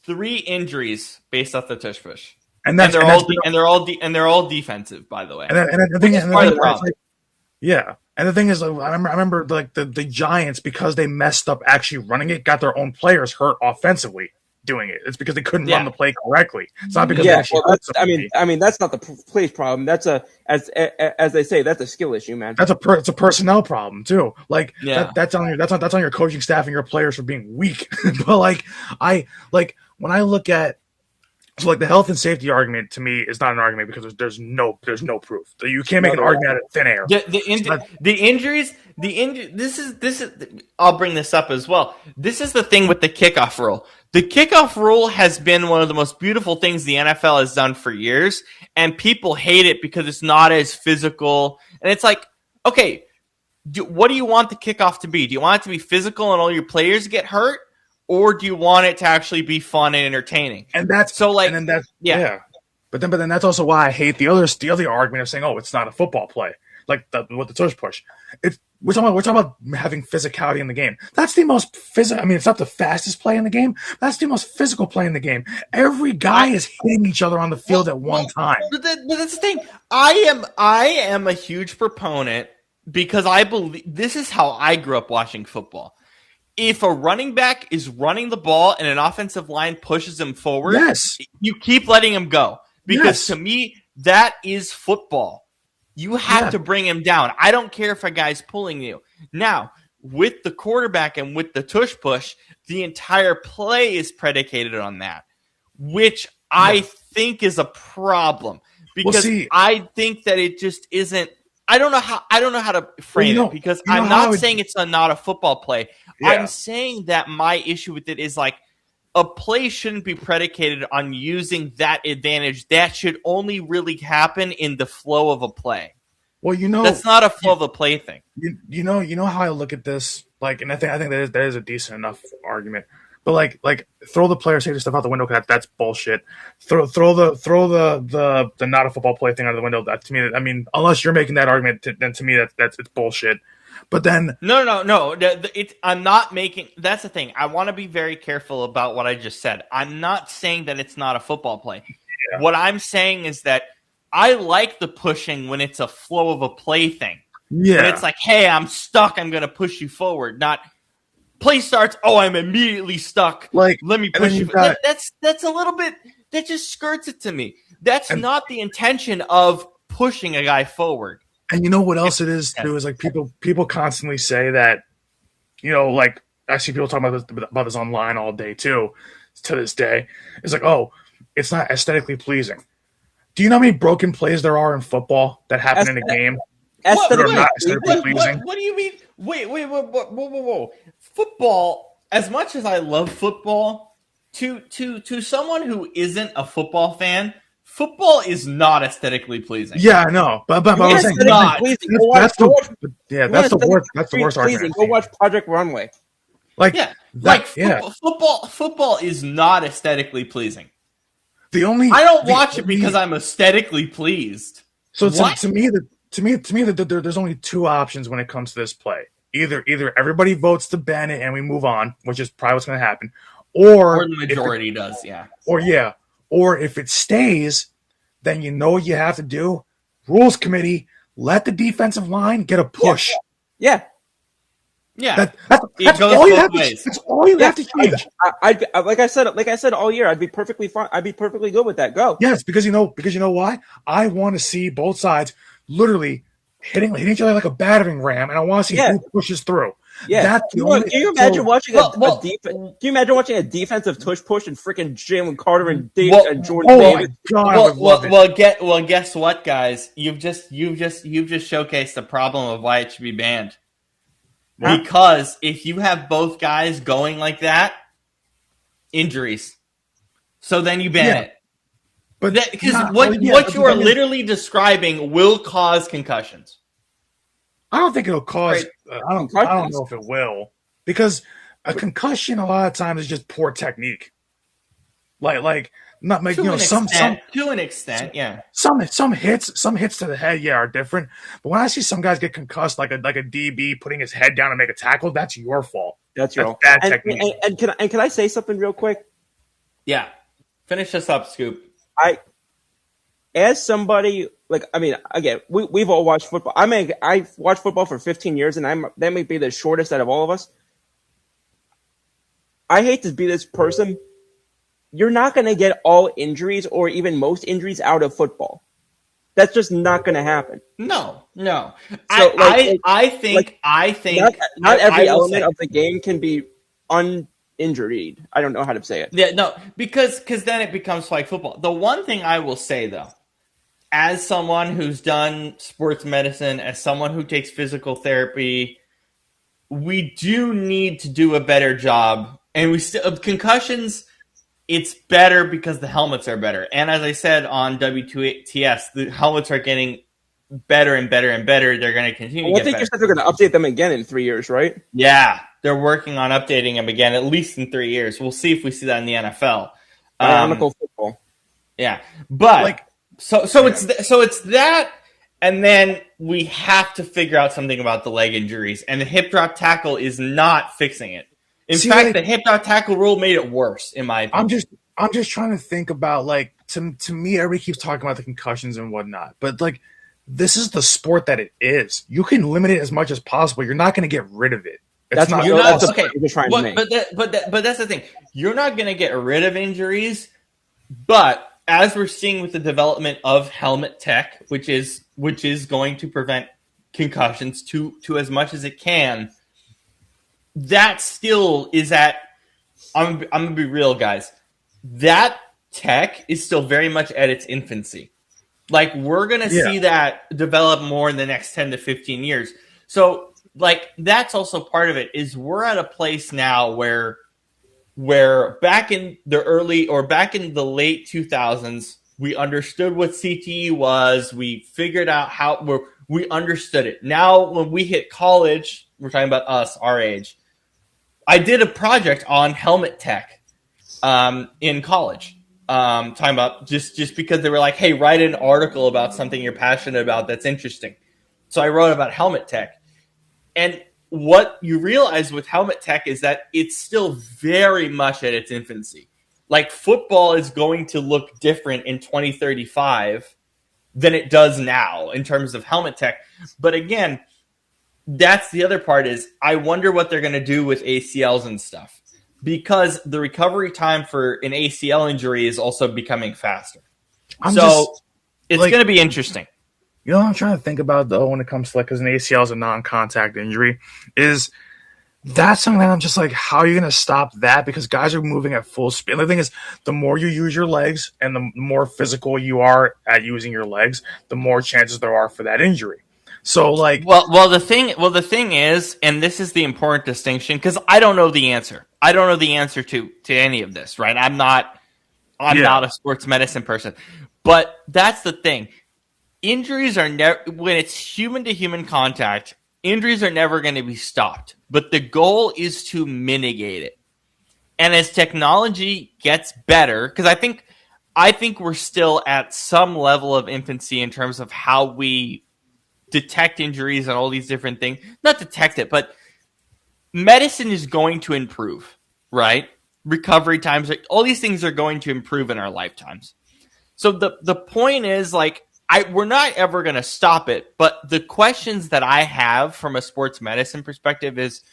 3 injuries based off the tush push, and they're all defensive, by the way. And the thing is, I remember like the Giants, because they messed up actually running it, got their own players hurt offensively doing it. It's because they couldn't run the play correctly. It's not because they actually hurt somebody. I mean that's not the play's problem. That's as they say, that's a skill issue, man. It's a personnel problem too. Like that's on your coaching staff and your players for being weak. But when I look at, so like the health and safety argument, to me, is not an argument because there's no proof. You can't make an argument out of thin air. The injuries. This is. I'll bring this up as well. This is the thing with the kickoff rule. The kickoff rule has been one of the most beautiful things the NFL has done for years, and people hate it because it's not as physical. And it's like, okay, what do you want the kickoff to be? Do you want it to be physical and all your players get hurt? or do you want it to actually be fun and entertaining? And that's so like, and then that's yeah. But then that's also why I hate the other argument of saying, oh, it's not a football play, like with the tush push. We're talking about having physicality in the game. That's the most physical. I mean, it's not the fastest play in the game. That's the most physical play in the game. Every guy is hitting each other on the field at one time. But that's the thing. I am a huge proponent because I believe this is how I grew up watching football. If a running back is running the ball and an offensive line pushes him forward, yes, you keep letting him go. Because to me, that is football. You have to bring him down. I don't care if a guy's pulling you. Now, with the quarterback and with the tush push, the entire play is predicated on that, which I think is a problem. Because I think that it just isn't. I don't know how to frame it, because I'm not saying it's not a football play. Yeah. I'm saying that my issue with it is like, a play shouldn't be predicated on using that advantage. That should only really happen in the flow of a play. Well, that's not a flow of a play thing. You know how I look at this, like, and I think that is a decent enough argument. But like throw the player safety stuff out the window, because that's bullshit. Throw the not a football play thing out of the window. That, to me, I mean, unless you're making that argument, then to me that's it's bullshit. But then no. I'm not making. That's the thing. I want to be very careful about what I just said. I'm not saying that it's not a football play. Yeah. What I'm saying is that I like the pushing when it's a flow of a play thing. Yeah, when it's like, hey, I'm stuck. I'm going to push you forward. Not play starts. Oh, I'm immediately stuck. Like, let me push you. That's a little bit. That just skirts it to me. That's not the intention of pushing a guy forward. And you know what else it is too, is like people constantly say that, like I see people talking about this online all day too, to this day. It's like, oh, it's not aesthetically pleasing. Do you know how many broken plays there are in football that happen in a game that are not aesthetically pleasing? What do you mean? Wait, whoa. Football, as much as I love football, to someone who isn't a football fan, football is not aesthetically pleasing. Yeah, I know, but I'm saying that's the worst argument. Go watch Project Runway. Football is not aesthetically pleasing. I don't watch it because I'm aesthetically pleased. So to me, there's only two options when it comes to this play. Either everybody votes to ban it and we move on, which is probably what's going to happen, or the majority does, yeah. Or if it stays, then you know what you have to do. Rules committee, let the defensive line get a push. Yeah. That's all you have to. That's all you have to change. Like I said all year, I'd be perfectly fine. I'd be perfectly good with that. Go. Yes, because you know why? I want to see both sides literally hitting each other like a battering ram, and I want to see who pushes through. Yeah. Can you imagine watching Can you imagine watching a defensive tush push and freaking Jalen Carter and Jordan Davis? Well, guess what, guys? You've just showcased the problem of why it should be banned. Huh? Because if you have both guys going like that, injuries. So then you ban it. But because what you are literally describing will cause concussions. I don't think it'll cause. I don't know if it will, because a concussion a lot of times is just poor technique. Like not make to an extent, yeah. Some hits to the head, are different. But when I see some guys get concussed, like a DB putting his head down to make a tackle, that's your fault. That's bad technique. And can I say something real quick? Yeah, finish this up, Scoop. As somebody, again, we've all watched football. I've watched football for 15 years, and that might be the shortest out of all of us. I hate to be this person. You're not going to get all injuries or even most injuries out of football. That's just not going to happen. No. So, I think not every element of the game can be uninjured. I don't know how to say it. Yeah, no, because then it becomes like football. The one thing I will say, though, as someone who's done sports medicine, as someone who takes physical therapy, we do need to do a better job. And concussions, it's better because the helmets are better. And as I said on WTS, the helmets are getting better and better and better. They're going to continue to I get think better. you said they're going to update them again in 3 years, right? Yeah, they're working on updating them again, at least in 3 years. We'll see if we see that in the NFL. Bionicle football. Yeah, but Like- so it's that, and then we have to figure out something about the leg injuries, and the hip drop tackle is not fixing it. In fact, the hip drop tackle rule made it worse, in my opinion. I'm just trying to think about, like, to me, everybody keeps talking about the concussions and whatnot, but like, this is the sport that it is. You can limit it as much as possible. You're not going to get rid of it. That's not. what that's okay. what you're trying to make. But that's the thing. You're not going to get rid of injuries, but as we're seeing with the development of helmet tech, which is going to prevent concussions to as much as it can, that still is at. I'm gonna be real, guys. That tech is still very much at its infancy. Like, we're gonna see that develop more in the next 10 to 15 years. So, like, that's also part of it. Is we're at a place now where back in the late 2000s, we understood what CTE was. We figured out we understood it. Now, when we hit college, we're talking about us, our age. I did a project on helmet tech in college. Talking about just because they were like, hey, write an article about something you're passionate about that's interesting. So I wrote about helmet tech. And what you realize with helmet tech is that it's still very much at its infancy. Like, football is going to look different in 2035 than it does now in terms of helmet tech. But again, that's the other part is I wonder what they're going to do with ACLs and stuff, because the recovery time for an ACL injury is also becoming faster. It's going to be interesting. You know what I'm trying to think about, though, when it comes to, like, because an ACL is a non-contact injury, is that's something that I'm just like, how are you going to stop that? Because guys are moving at full speed. And the thing is, the more you use your legs and the more physical you are at using your legs, the more chances there are for that injury. So, like, well, the thing is, and this is the important distinction, because I don't know the answer. I don't know the answer to any of this, right? I'm not a sports medicine person, but that's the thing. Injuries are never, when it's human to human contact, injuries are never going to be stopped. But the goal is to mitigate it. And as technology gets better, because I think we're still at some level of infancy in terms of how we detect injuries and all these different things. Not detect it, but medicine is going to improve, right? Recovery times, all these things are going to improve in our lifetimes. So the point is, like, we're not ever going to stop it, but the questions that I have from a sports medicine perspective is,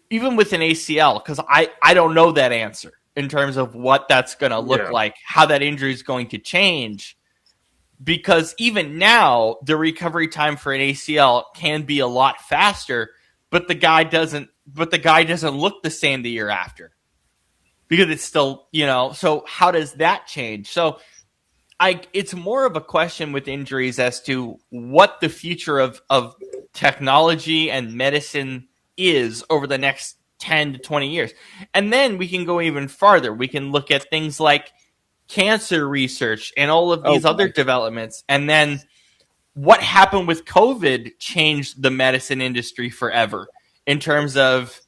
even with an ACL, because I don't know that answer in terms of what that's going to look like, how that injury is going to change. Because even now, the recovery time for an ACL can be a lot faster, but the guy doesn't look the same the year after. Because it's still, so how does that change? So it's more of a question with injuries as to what the future of technology and medicine is over the next 10 to 20 years. And then we can go even farther. We can look at things like cancer research and all of these other developments. And then what happened with COVID changed the medicine industry forever in terms of,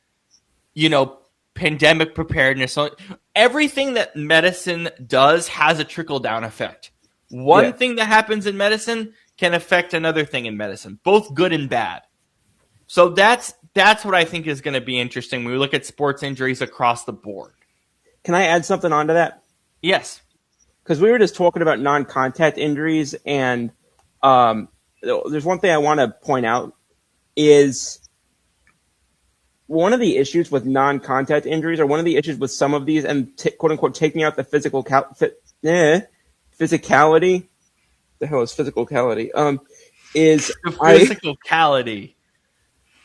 pandemic preparedness. So everything that medicine does has a trickle-down effect. One thing that happens in medicine can affect another thing in medicine, both good and bad. So that's what I think is going to be interesting when we look at sports injuries across the board. Can I add something onto that? Yes. Because we were just talking about non-contact injuries, and there's one thing I want to point out is one of the issues with non-contact injuries, or one of the issues with some of these, and quote-unquote taking out the physicality. The hell is physicality? Physicality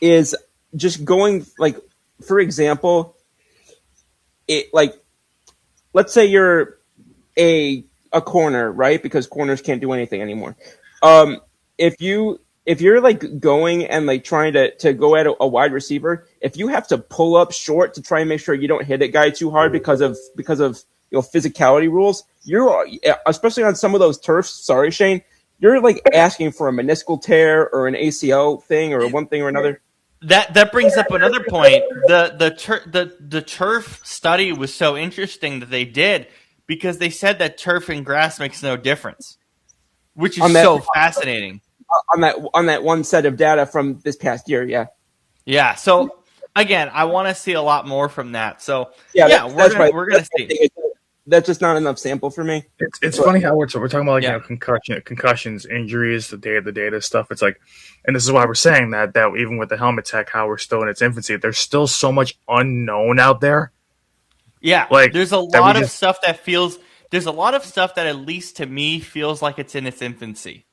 is just going, like, for example, let's say you're a corner, right? Because corners can't do anything anymore. If you're like going and like trying to go at a wide receiver, if you have to pull up short to try and make sure you don't hit a guy too hard because of physicality rules, especially on some of those turfs. Sorry, Shane, you're like asking for a meniscal tear or an ACL thing or one thing or another. That brings up another point. The turf study was so interesting that they did because they said that turf and grass makes no difference, which is so fascinating. On that one set of data from this past year, yeah. Yeah. So again, I want to see a lot more from that. So we're gonna see. That's just not enough sample for me. It's funny how we're talking about concussions, injuries, the data stuff. It's like, and this is why we're saying that even with the helmet tech, how we're still in its infancy. There's still so much unknown out there. Yeah, like there's a lot of stuff that feels. There's a lot of stuff that, at least to me, feels like it's in its infancy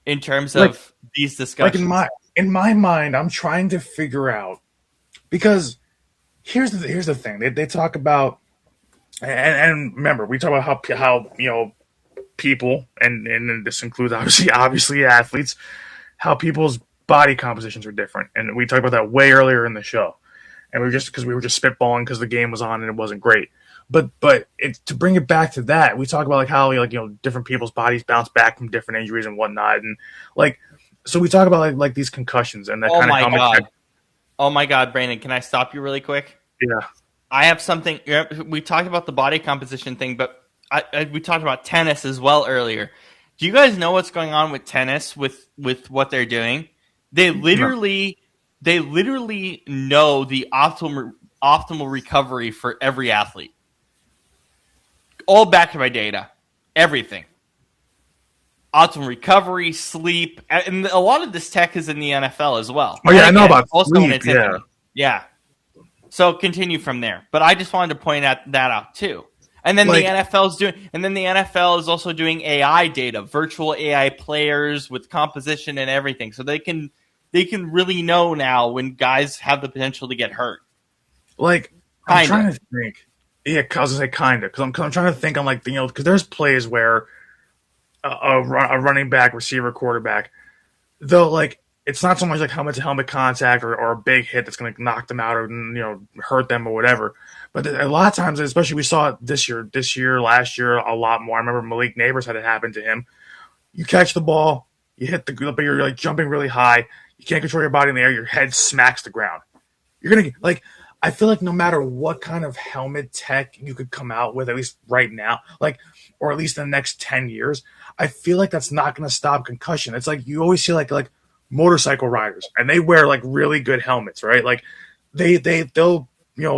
in terms of these discussions. Like in my mind, I'm trying to figure out, because here's the thing. They talk about. And remember, we talk about how people, and this includes obviously athletes, how people's body compositions are different, and we talked about that way earlier in the show, and we were just spitballing because the game was on and it wasn't great, but to bring it back to that, we talk about how different people's bodies bounce back from different injuries and whatnot, and so we talk about like these concussions and that kind of helmet. Oh my God, Brandon, can I stop you really quick? Yeah. I have something. We talked about the body composition thing, but we talked about tennis as well earlier. Do you guys know what's going on with tennis with what they're doing? They literally know the optimal recovery for every athlete. All backed by data, everything. Optimal recovery, sleep, and a lot of this tech is in the NFL as well. Oh yeah, I know about also sleep. Yeah. So continue from there, but I just wanted to point that out too. And then the NFL is also doing AI data, virtual AI players with composition and everything, so they can really know now when guys have the potential to get hurt. I'm trying to think. Yeah, I was gonna say kinda, because I'm trying to think. I'm like, because there's plays where a running back, receiver, quarterback, they'll it's not so much like helmet-to-helmet contact or a big hit that's going to knock them out or hurt them or whatever. But a lot of times, especially we saw it this year, last year, a lot more. I remember Malik Neighbors had it happen to him. You catch the ball, you hit but you're jumping really high. You can't control your body in the air. Your head smacks the ground. You're going to I feel like no matter what kind of helmet tech you could come out with, at least right now, or at least in the next 10 years, I feel like that's not going to stop concussion. It's like you always see like motorcycle riders, and they wear really good helmets, right? They'll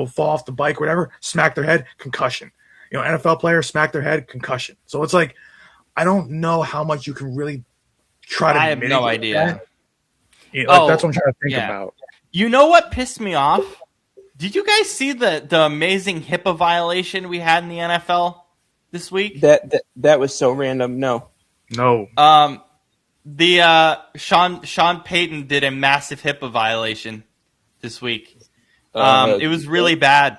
fall off the bike, whatever, smack their head, concussion. NFL players smack their head, concussion. So it's I don't know how much you can really try to. I have no idea. That's what I'm trying to think about. You know what pissed me off? Did you guys see the amazing HIPAA violation we had in the NFL this week? That was so random. No. The Sean Payton did a massive HIPAA violation this week. It was really bad.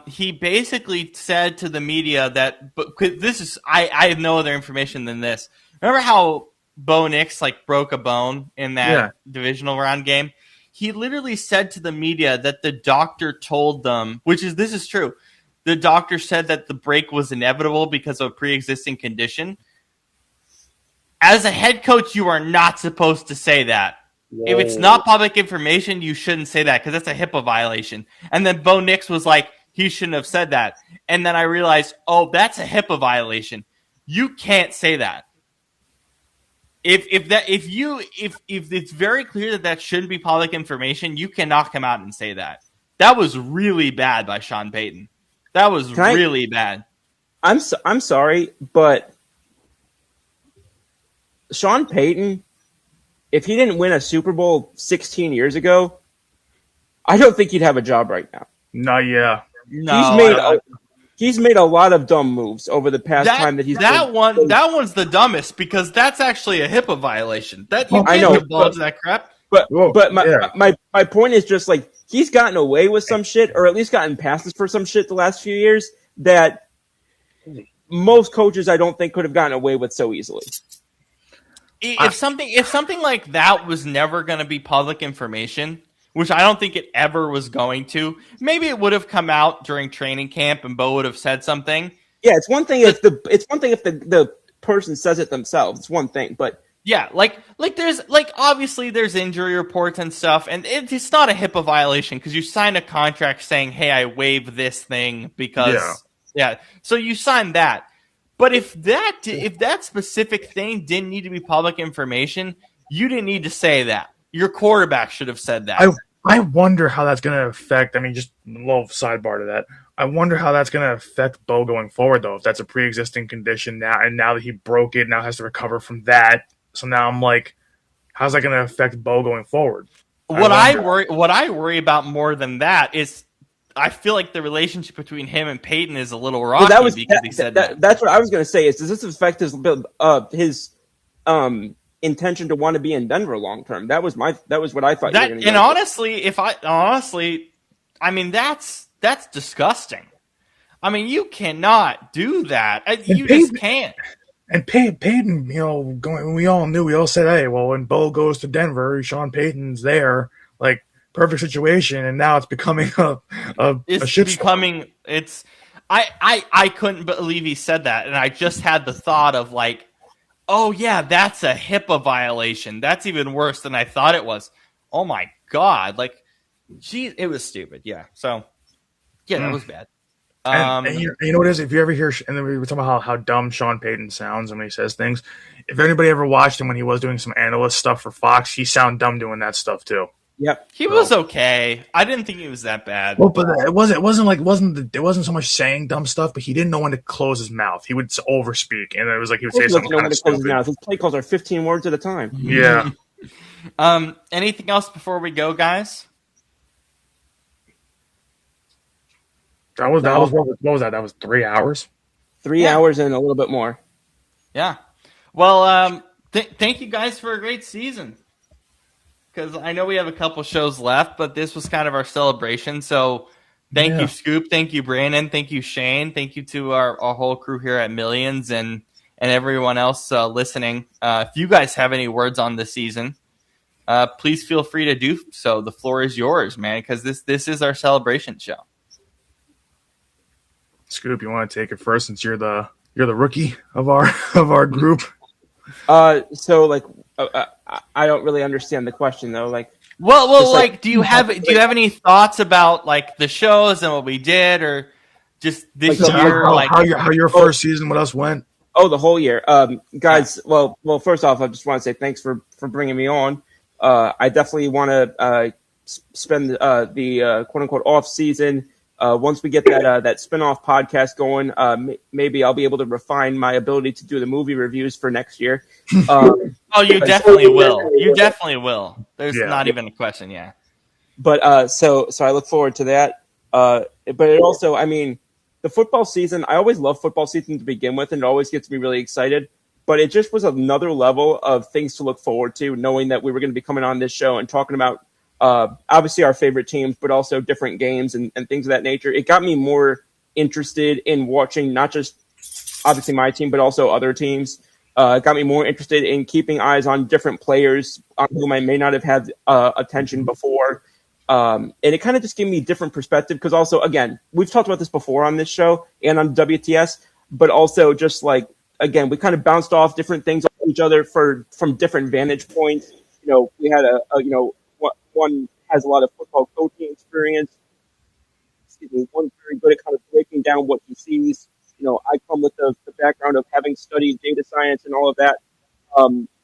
He basically said to the media that, but this is I have no other information than this. Remember how Bo Nix broke a bone in that divisional round game? He literally said to the media that the doctor told them, this is true. The doctor said that the break was inevitable because of a pre-existing condition. As a head coach, you are not supposed to say that. Whoa. If it's not public information, you shouldn't say that because that's a HIPAA violation. And then Bo Nix was like, he shouldn't have said that. And then I realized, that's a HIPAA violation. You can't say that. If it's very clear that shouldn't be public information, you cannot come out and say that. That was really bad by Sean Payton. That was really bad. I'm sorry, but Sean Payton, if he didn't win a Super Bowl 16 years ago, I don't think he'd have a job right now. He's made a lot of dumb moves over the past time that he's that one's the dumbest because that's actually a HIPAA violation. That you can't divulge that crap. But my point is just he's gotten away with some shit, or at least gotten passes for some shit the last few years that most coaches I don't think could have gotten away with so easily. If something like that was never going to be public information, which I don't think it ever was going to, maybe it would have come out during training camp and Bo would have said something. Yeah, it's one thing if the person says it themselves, it's one thing, but Yeah, like there's obviously there's injury reports and stuff, and it's not a HIPAA violation because you signed a contract saying, "Hey, I waive this thing because yeah." So you signed that, but if that specific thing didn't need to be public information, you didn't need to say that. Your quarterback should have said that. I wonder how that's going to affect. I mean, just a little sidebar to that. I wonder how that's going to affect Bo going forward, though. If that's a pre-existing condition now, and now that he broke it, now has to recover from that. So now I'm like, how's that going to affect Bo going forward? What I worry about more than that is I feel like the relationship between him and Peyton is a little rocky because he said that. That's what I was going to say. Does this affect his intention to want to be in Denver long term? That was what I thought. And honestly, I mean that's disgusting. I mean, you cannot do that. You just can't. And Peyton, we all knew, we all said, hey, well, when Bo goes to Denver, Sean Payton's there, like perfect situation, and now it's becoming a shitstorm. I couldn't believe he said that, and I just had the thought of like, oh yeah, that's a HIPAA violation. That's even worse than I thought it was. Oh my god, like, geez, it was stupid. Yeah, so yeah, that was bad. And you know what it is? If you ever hear, and then we were talking about how dumb Sean Payton sounds when he says things. If anybody ever watched him when he was doing some analyst stuff for Fox, he sounded dumb doing that stuff too. Yep, he was okay. I didn't think he was that bad. Well, but it wasn't so much saying dumb stuff, but he didn't know when to close his mouth. He would overspeak, and it was like he would say something kind of stupid. His play calls are 15 words at a time. Yeah. Anything else before we go, guys? What was that? That was 3 hours? 3 hours and a little bit more. Yeah. Well, thank you guys for a great season. Because I know we have a couple shows left, but this was kind of our celebration. So thank you, Scoop. Thank you, Brandon. Thank you, Shane. Thank you to our whole crew here at Millions and everyone else listening. If you guys have any words on the season, please feel free to do so. The floor is yours, man, because this is our celebration show. Scoop, you want to take it first since you're the rookie of our group? So like, I don't really understand the question though. Like, do you have any thoughts about like the shows and what we did, or just this year? How your first season with us went? Oh, the whole year, guys. Yeah. Well, first off, I just want to say thanks for bringing me on. I definitely want to spend the quote unquote off season. Once we get that spinoff podcast going, maybe I'll be able to refine my ability to do the movie reviews for next year. You definitely will. You definitely will. There's not even a question. Yeah. But so I look forward to that. But it also, I mean, the football season. I always love football season to begin with, and it always gets me really excited. But it just was another level of things to look forward to, knowing that we were going to be coming on this show and talking about. Obviously our favorite teams, but also different games and things of that nature. It got me more interested in watching not just obviously my team, but also other teams. It got me more interested in keeping eyes on different players on whom I may not have had attention before. And it kind of just gave me different perspective because also, again, we've talked about this before on this show and on WTS, but also just like, again, we kind of bounced off different things on each other from different vantage points. You know, we had one has a lot of football coaching experience. One's very good at kind of breaking down what he sees. You know, I come with the background of having studied data science and all of that.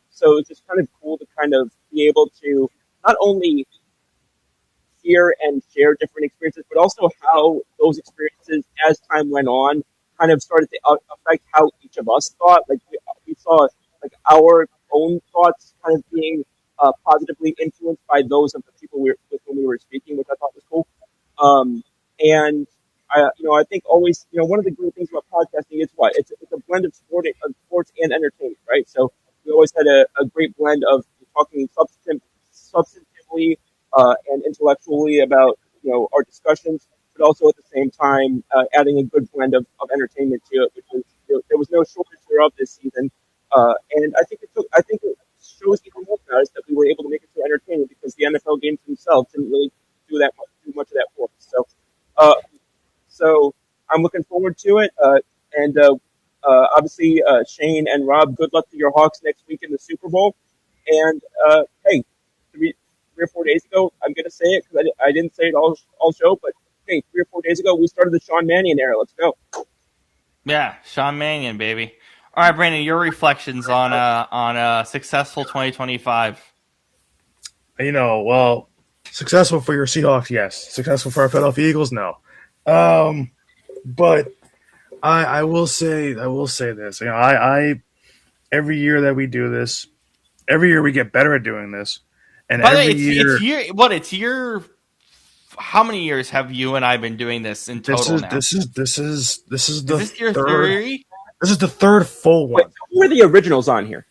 So it's just kind of cool to kind of be able to not only hear and share different experiences, but also how those experiences, as time went on, kind of started to affect how each of us thought. Like we saw like our own thoughts kind of being positively influenced by those of the people with whom we were speaking, which I thought was cool. And I think always, one of the great things about podcasting is it's a blend of sports and entertainment, right? So we always had a great blend of talking substantively and intellectually about our discussions, but also at the same time adding a good blend of entertainment to it, which was there was no shortage thereof this season. And I think it shows even more about us that we were able to make it so entertaining because the NFL games themselves didn't really do much of that for us. So I'm looking forward to it. And Obviously, Shane and Rob, good luck to your Hawks next week in the Super Bowl. And hey, 3 or 4 days ago, I'm going to say it because I didn't say it all show, but hey, 3 or 4 days ago, we started the Sean Mannion era. Let's go. Yeah, Sean Mannion, baby. All right, Brandon, your reflections on a successful 2025. Well, successful for your Seahawks, yes. Successful for our Philadelphia Eagles, no. But I will say this. I every year that we do this, every year we get better at doing this, and By the way, it's how many years have you and I been doing this in total now? This is the this your third. theory? This is the third full one. Wait, who are the originals on here?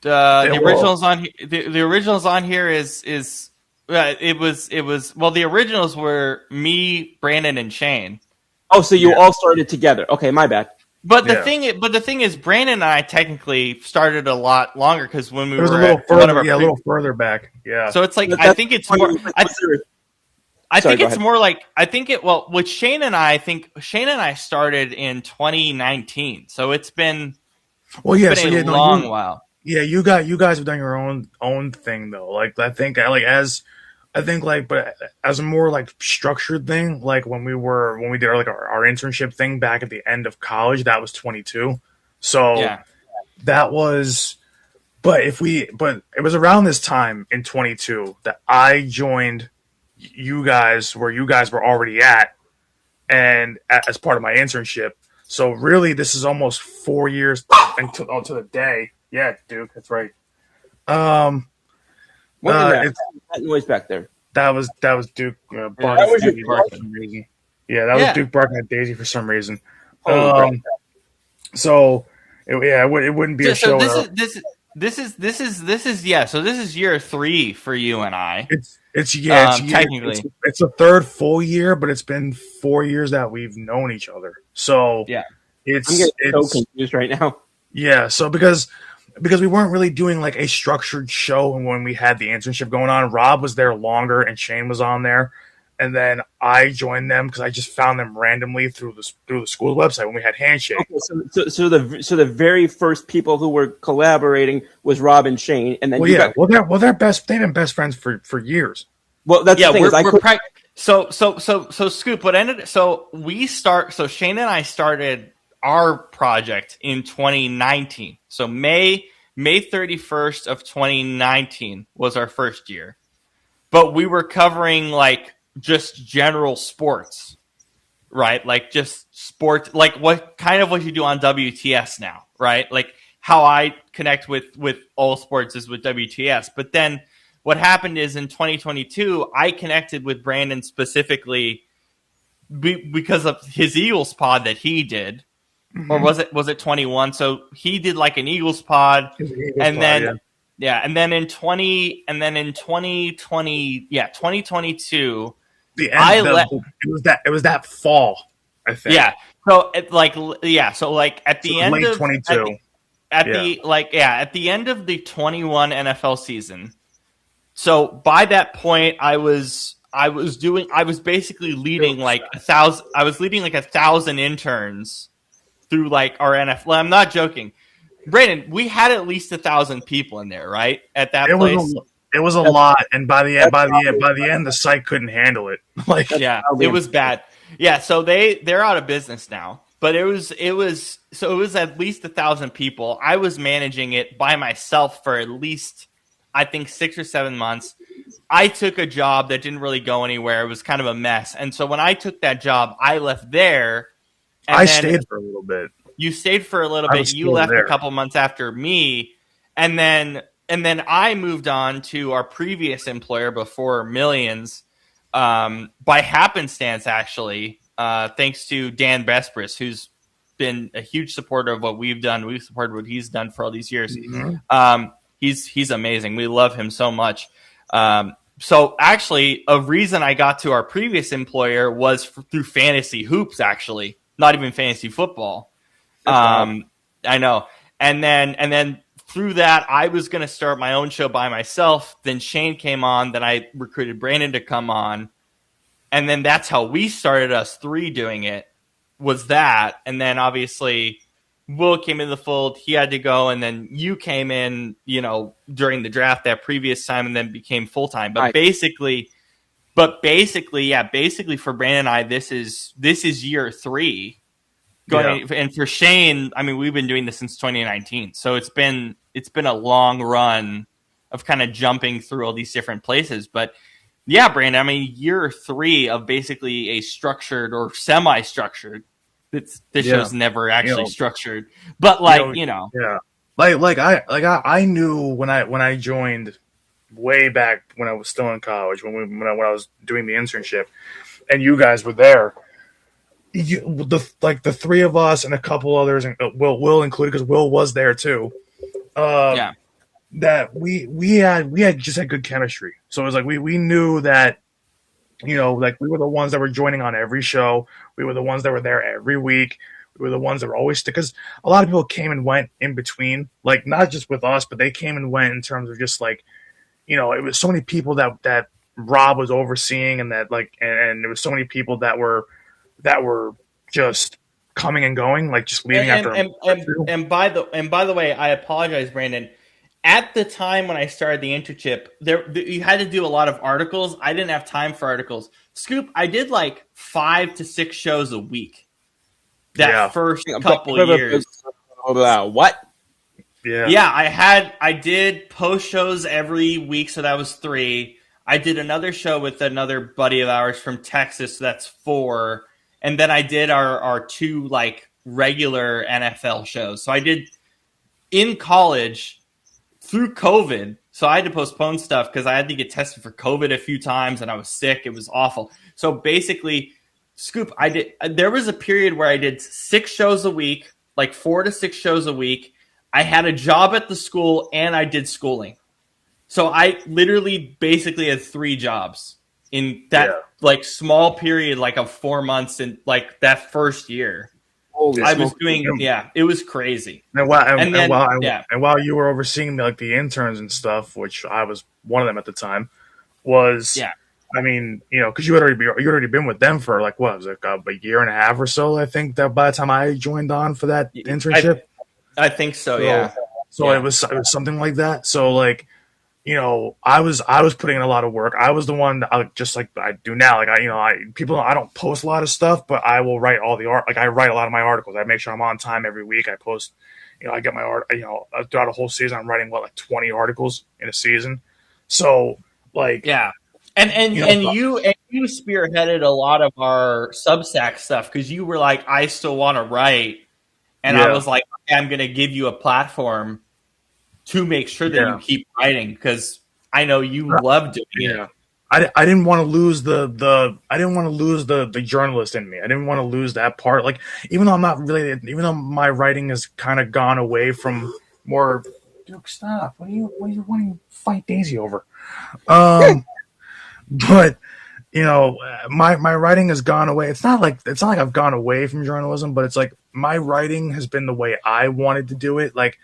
The originals on here. The originals on here is it was well, the originals were me, Brandon, and Shane. Oh, so you all started together. Okay, my bad. But the thing is, Brandon and I technically started a lot longer because when we were a little further back. Yeah. So it's like I think it's more. I think it's more like with Shane and I think Shane and I started in 2019, so it's been a long while. Yeah, you guys have done your own thing though. Like I think but as a more like structured thing, like when we did our internship thing back at the end of college, that was 22. So that was, but it was around this time in 22 that I joined you guys where you guys were already at, and as part of my internship. So really, this is almost 4 years to the day. Yeah, Duke, that's right. What is that noise back there? That was Duke barking at Daisy for some reason. Yeah, that was Duke barking at Daisy for some reason. So it wouldn't be a show. This is year 3 for you and I. Technically it's the third full year, but it's been 4 years that we've known each other. So I'm getting so confused right now. Yeah, so because we weren't really doing like a structured show when we had the internship going on. Rob was there longer and Shane was on there, and then I joined them because I just found them randomly through the school website when we had Handshake. Okay, so the very first people who were collaborating was Rob and Shane, and then they've been best friends for years. Well, that's the thing. So Scoop, what ended? So Shane and I started our project in 2019. So May 31st of 2019 was our first year. But we were covering like just general sports, right? Like just sports, like what you do on WTS now, right? Like how I connect with all sports is with WTS. But then what happened is in 2022, I connected with Brandon specifically because of his Eagles pod that he did. Mm-hmm. Or was it 21? So he did like an Eagles pod, and then in 2022, it was that fall, I think. Yeah. So at the end late of 22, at the end of the 21 NFL season. So by that point, I was basically leading like 1,000. I was leading like 1,000 interns through like our NFL. I'm not joking, Brandon. We had at least 1,000 people in there, right? At that place, it was a lot, and by the end, the site couldn't handle it. It was bad. Yeah, so they're out of business now. But it was at least 1,000 people. I was managing it by myself for at least, I think, 6 or 7 months. I took a job that didn't really go anywhere. It was kind of a mess. And so when I took that job, I left there. I stayed for a little bit. You stayed for a little bit. You left a couple months after me. And then I moved on to our previous employer before Millions by happenstance, actually, thanks to Dan Bespris, who's been a huge supporter of what we've done. We've supported what he's done for all these years. Mm-hmm. He's amazing. We love him so much. So actually, a reason I got to our previous employer was through fantasy hoops, actually, not even fantasy football. I know. And then through that, I was going to start my own show by myself. Then Shane came on. Then I recruited Brandon to come on. And then that's how we started us three doing it. was that, and then obviously Will came in the fold. He had to go, and then you came in, during the draft that previous time, and then became full time. But basically, for Brandon and I, this is year 3. And for Shane, I mean, we've been doing this since 2019, so it's been a long run of kind of jumping through all these different places. But yeah, Brandon, I mean, year 3 of basically a structured or semi-structured. This show's never actually structured, but yeah, I knew when I joined way back when I was still in college when I was doing the internship, and you guys were there. The 3 of us and a couple others, and Will included, because Will was there too. That we had just had good chemistry. So it was like we knew that, like we were the ones that were joining on every show. We were the ones that were there every week. We were the ones that were always, because a lot of people came and went in between, like not just with us, but they came and went in terms of just like, it was so many people that Rob was overseeing, and that and there was so many people that were just coming and going, like just leaving after. And by the way, I apologize, Brandon. At the time when I started the internship, you had to do a lot of articles. I didn't have time for articles. Scoop, I did like 5 to 6 shows a week. First couple years. What? Yeah, I did post shows every week, so that was 3. I did another show with another buddy of ours from Texas, so that's 4. And then I did our 2 like regular NFL shows. So I did in college through COVID. So I had to postpone stuff because I had to get tested for COVID a few times and I was sick. It was awful. So basically, Scoop, there was a period where I did 6 shows a week, like 4 to 6 shows a week. I had a job at the school and I did schooling. So I literally basically had 3 jobs in that like small period, like of 4 months in like that first year. I was doing, it was crazy. And while you were overseeing the interns and stuff, which I was one of them at the time, I mean, because you had already been with them for like what was it, a year and a half or so. I think that by the time I joined on for that internship, I think so. Yeah. So it was something like that. So like, I was putting in a lot of work. I was the one that just like I do now. Like I don't post a lot of stuff, but I will write all the art. Like I write a lot of my articles. I make sure I'm on time every week. I post, I get my art, throughout a whole season, I'm writing like 20 articles in a season. So like, yeah. And you spearheaded a lot of our Substack stuff because you were like, I still want to write. And I was like, okay, I'm going to give you a platform to make sure that you keep writing because I know you love doing it. I didn't want to lose the journalist in me. I didn't want to lose that part. Like even though my writing has kind of gone away from more. Duke, stop! What are you wanting to fight Daisy over? But my writing has gone away. It's not like I've gone away from journalism, but it's like my writing has been the way I wanted to do it. Like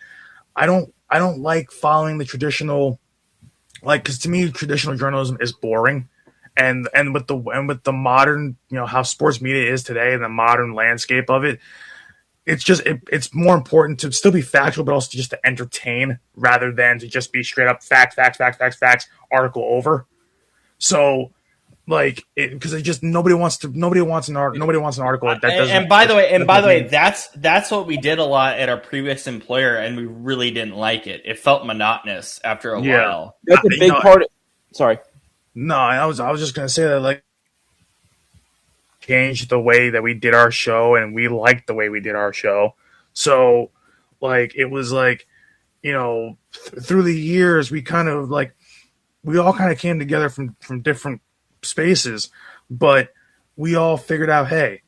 I don't like following the traditional, like, because to me traditional journalism is boring, and with the modern, how sports media is today and the modern landscape of it, it's just it's more important to still be factual, but also just to entertain rather than to just be straight up facts, article over. So, like, because it just nobody wants an article that doesn't. And by the way, that's what we did a lot at our previous employer, and we really didn't like it. It felt monotonous after a while. That's a big part. Sorry. No, I was just gonna say that like changed the way that we did our show, and we liked the way we did our show. So, like, it was like, through the years, we kind of like. We all kind of came together from different spaces, but we all figured out, hey,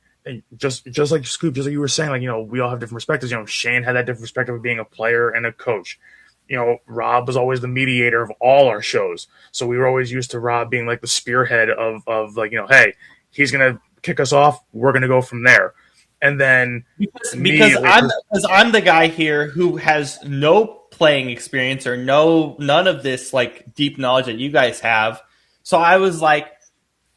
just like Scoop, just like you were saying, like, we all have different perspectives. Shane had that different perspective of being a player and a coach. Rob was always the mediator of all our shows. So we were always used to Rob being like the spearhead of like, hey, he's going to kick us off. We're going to go from there. And then because I'm the guy here who has no playing experience or none of this like deep knowledge that you guys have. So I was like,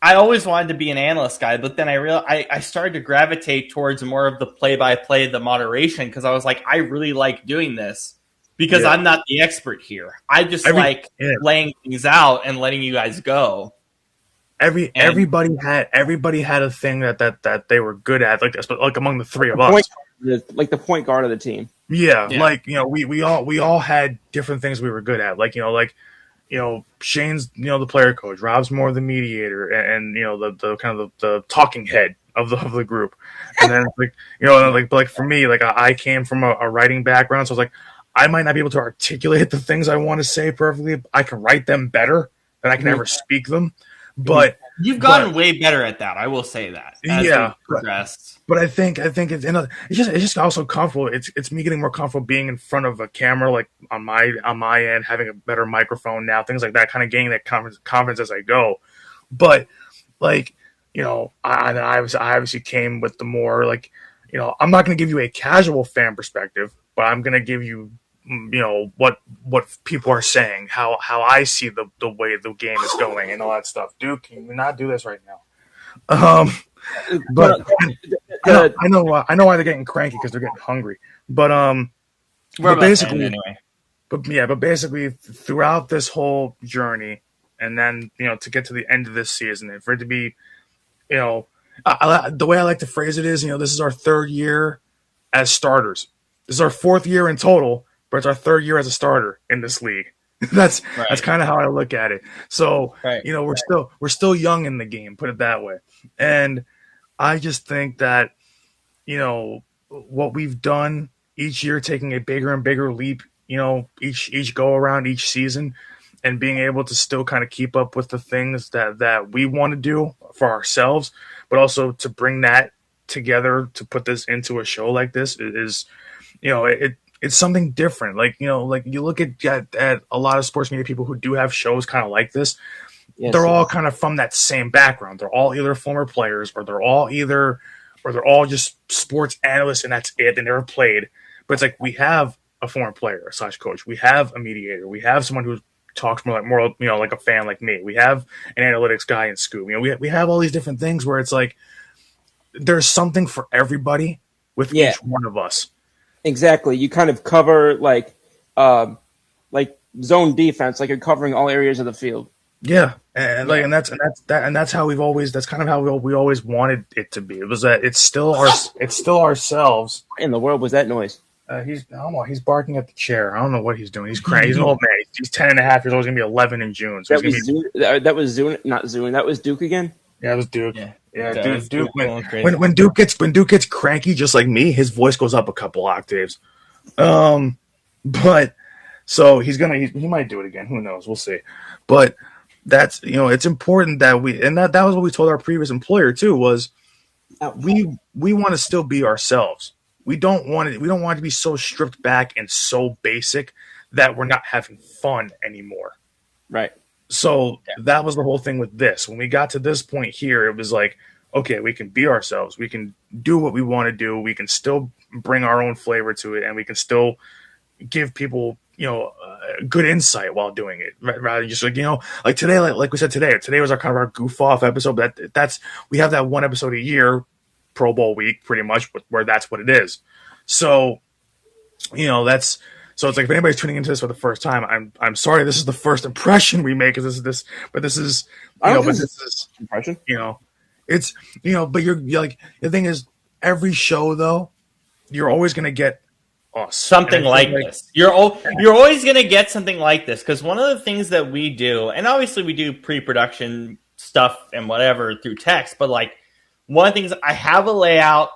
I always wanted to be an analyst guy, but then I started to gravitate towards more of the play-by-play, the moderation, because I was like, I really like doing this because I'm not the expert here. I just laying things out and letting you guys go. Everybody had a thing that they were good at, like among the three of us, like the point guard of the team. Yeah, like we all had different things we were good at, Shane's the player coach, Rob's more the mediator, and the kind of the talking head of the group, and then like for me, like I came from a writing background, so I was like, I might not be able to articulate the things I want to say perfectly. I can write them better than I can ever speak them. But you've gotten way better at that. I will say that. As we've progressed. But I think it's just also comfortable. It's me getting more comfortable being in front of a camera, like on my end, having a better microphone now, things like that, kind of gaining that confidence as I go. But I obviously came with the more I'm not going to give you a casual fan perspective, but I'm going to give you what people are saying, how I see the way the game is going and all that stuff. Dude, can you not do this right now? But I know why they're getting cranky, because they're getting hungry. But basically, anyway. But basically throughout this whole journey, and then to get to the end of this season, and for it to be, the way I like to phrase it is, this is our third year as starters. This is our fourth year in total, but it's our third year as a starter in this league. That's kind of how I look at it. So we're still young in the game, put it that way. And I just think that what we've done each year, taking a bigger and bigger leap, each go around, each season, and being able to still kind of keep up with the things that we want to do for ourselves, but also to bring that together to put this into a show like this is it's something different. Like you look at a lot of sports media people who do have shows kind of like this. Yes, they're all kind of from that same background. They're all either former players, or they're all just sports analysts, and that's it. They never played. But it's like, we have a former player / coach. We have a mediator. We have someone who talks more like a fan like me. We have an analytics guy in Scoop. We have all these different things where it's like there's something for everybody with each one of us. Exactly. You kind of cover like zone defense, like you're covering all areas of the field. Yeah, and that's how we've always. That's kind of how we always wanted it to be. It was that it's still ourselves. What in the world was that noise? He's barking at the chair. I don't know what he's doing. He's crazy. He's an old man. He's 10 and a half years old. He's gonna be 11 in June. So that was Zune, not Zune. That was Duke again. Yeah, it was Duke. Yeah, Duke. When Duke gets cranky, just like me, his voice goes up a couple octaves. But so he might do it again. Who knows? We'll see. But that's it's important that that was what we told our previous employer too, was we want to still be ourselves. We don't want it to be so stripped back and so basic that we're not having fun anymore. Right. So that was the whole thing with this. When we got to this point here, it was like, okay, we can be ourselves. We can do what we want to do. We can still bring our own flavor to it, and we can still give people good insight while doing it, rather than just like today, like we said today was our kind of our goof off episode. But that's we have that one episode a year, Pro Bowl week, pretty much, where that's what it is. So it's like, if anybody's tuning into this for the first time, I'm sorry, this is the first impression we make. This is impression. It's but you're like, the thing is, every show though, you're always gonna get something like this. You're always going to get something like this, because one of the things that we do, and obviously we do pre-production stuff and whatever through text, but like one of the things, I have a layout,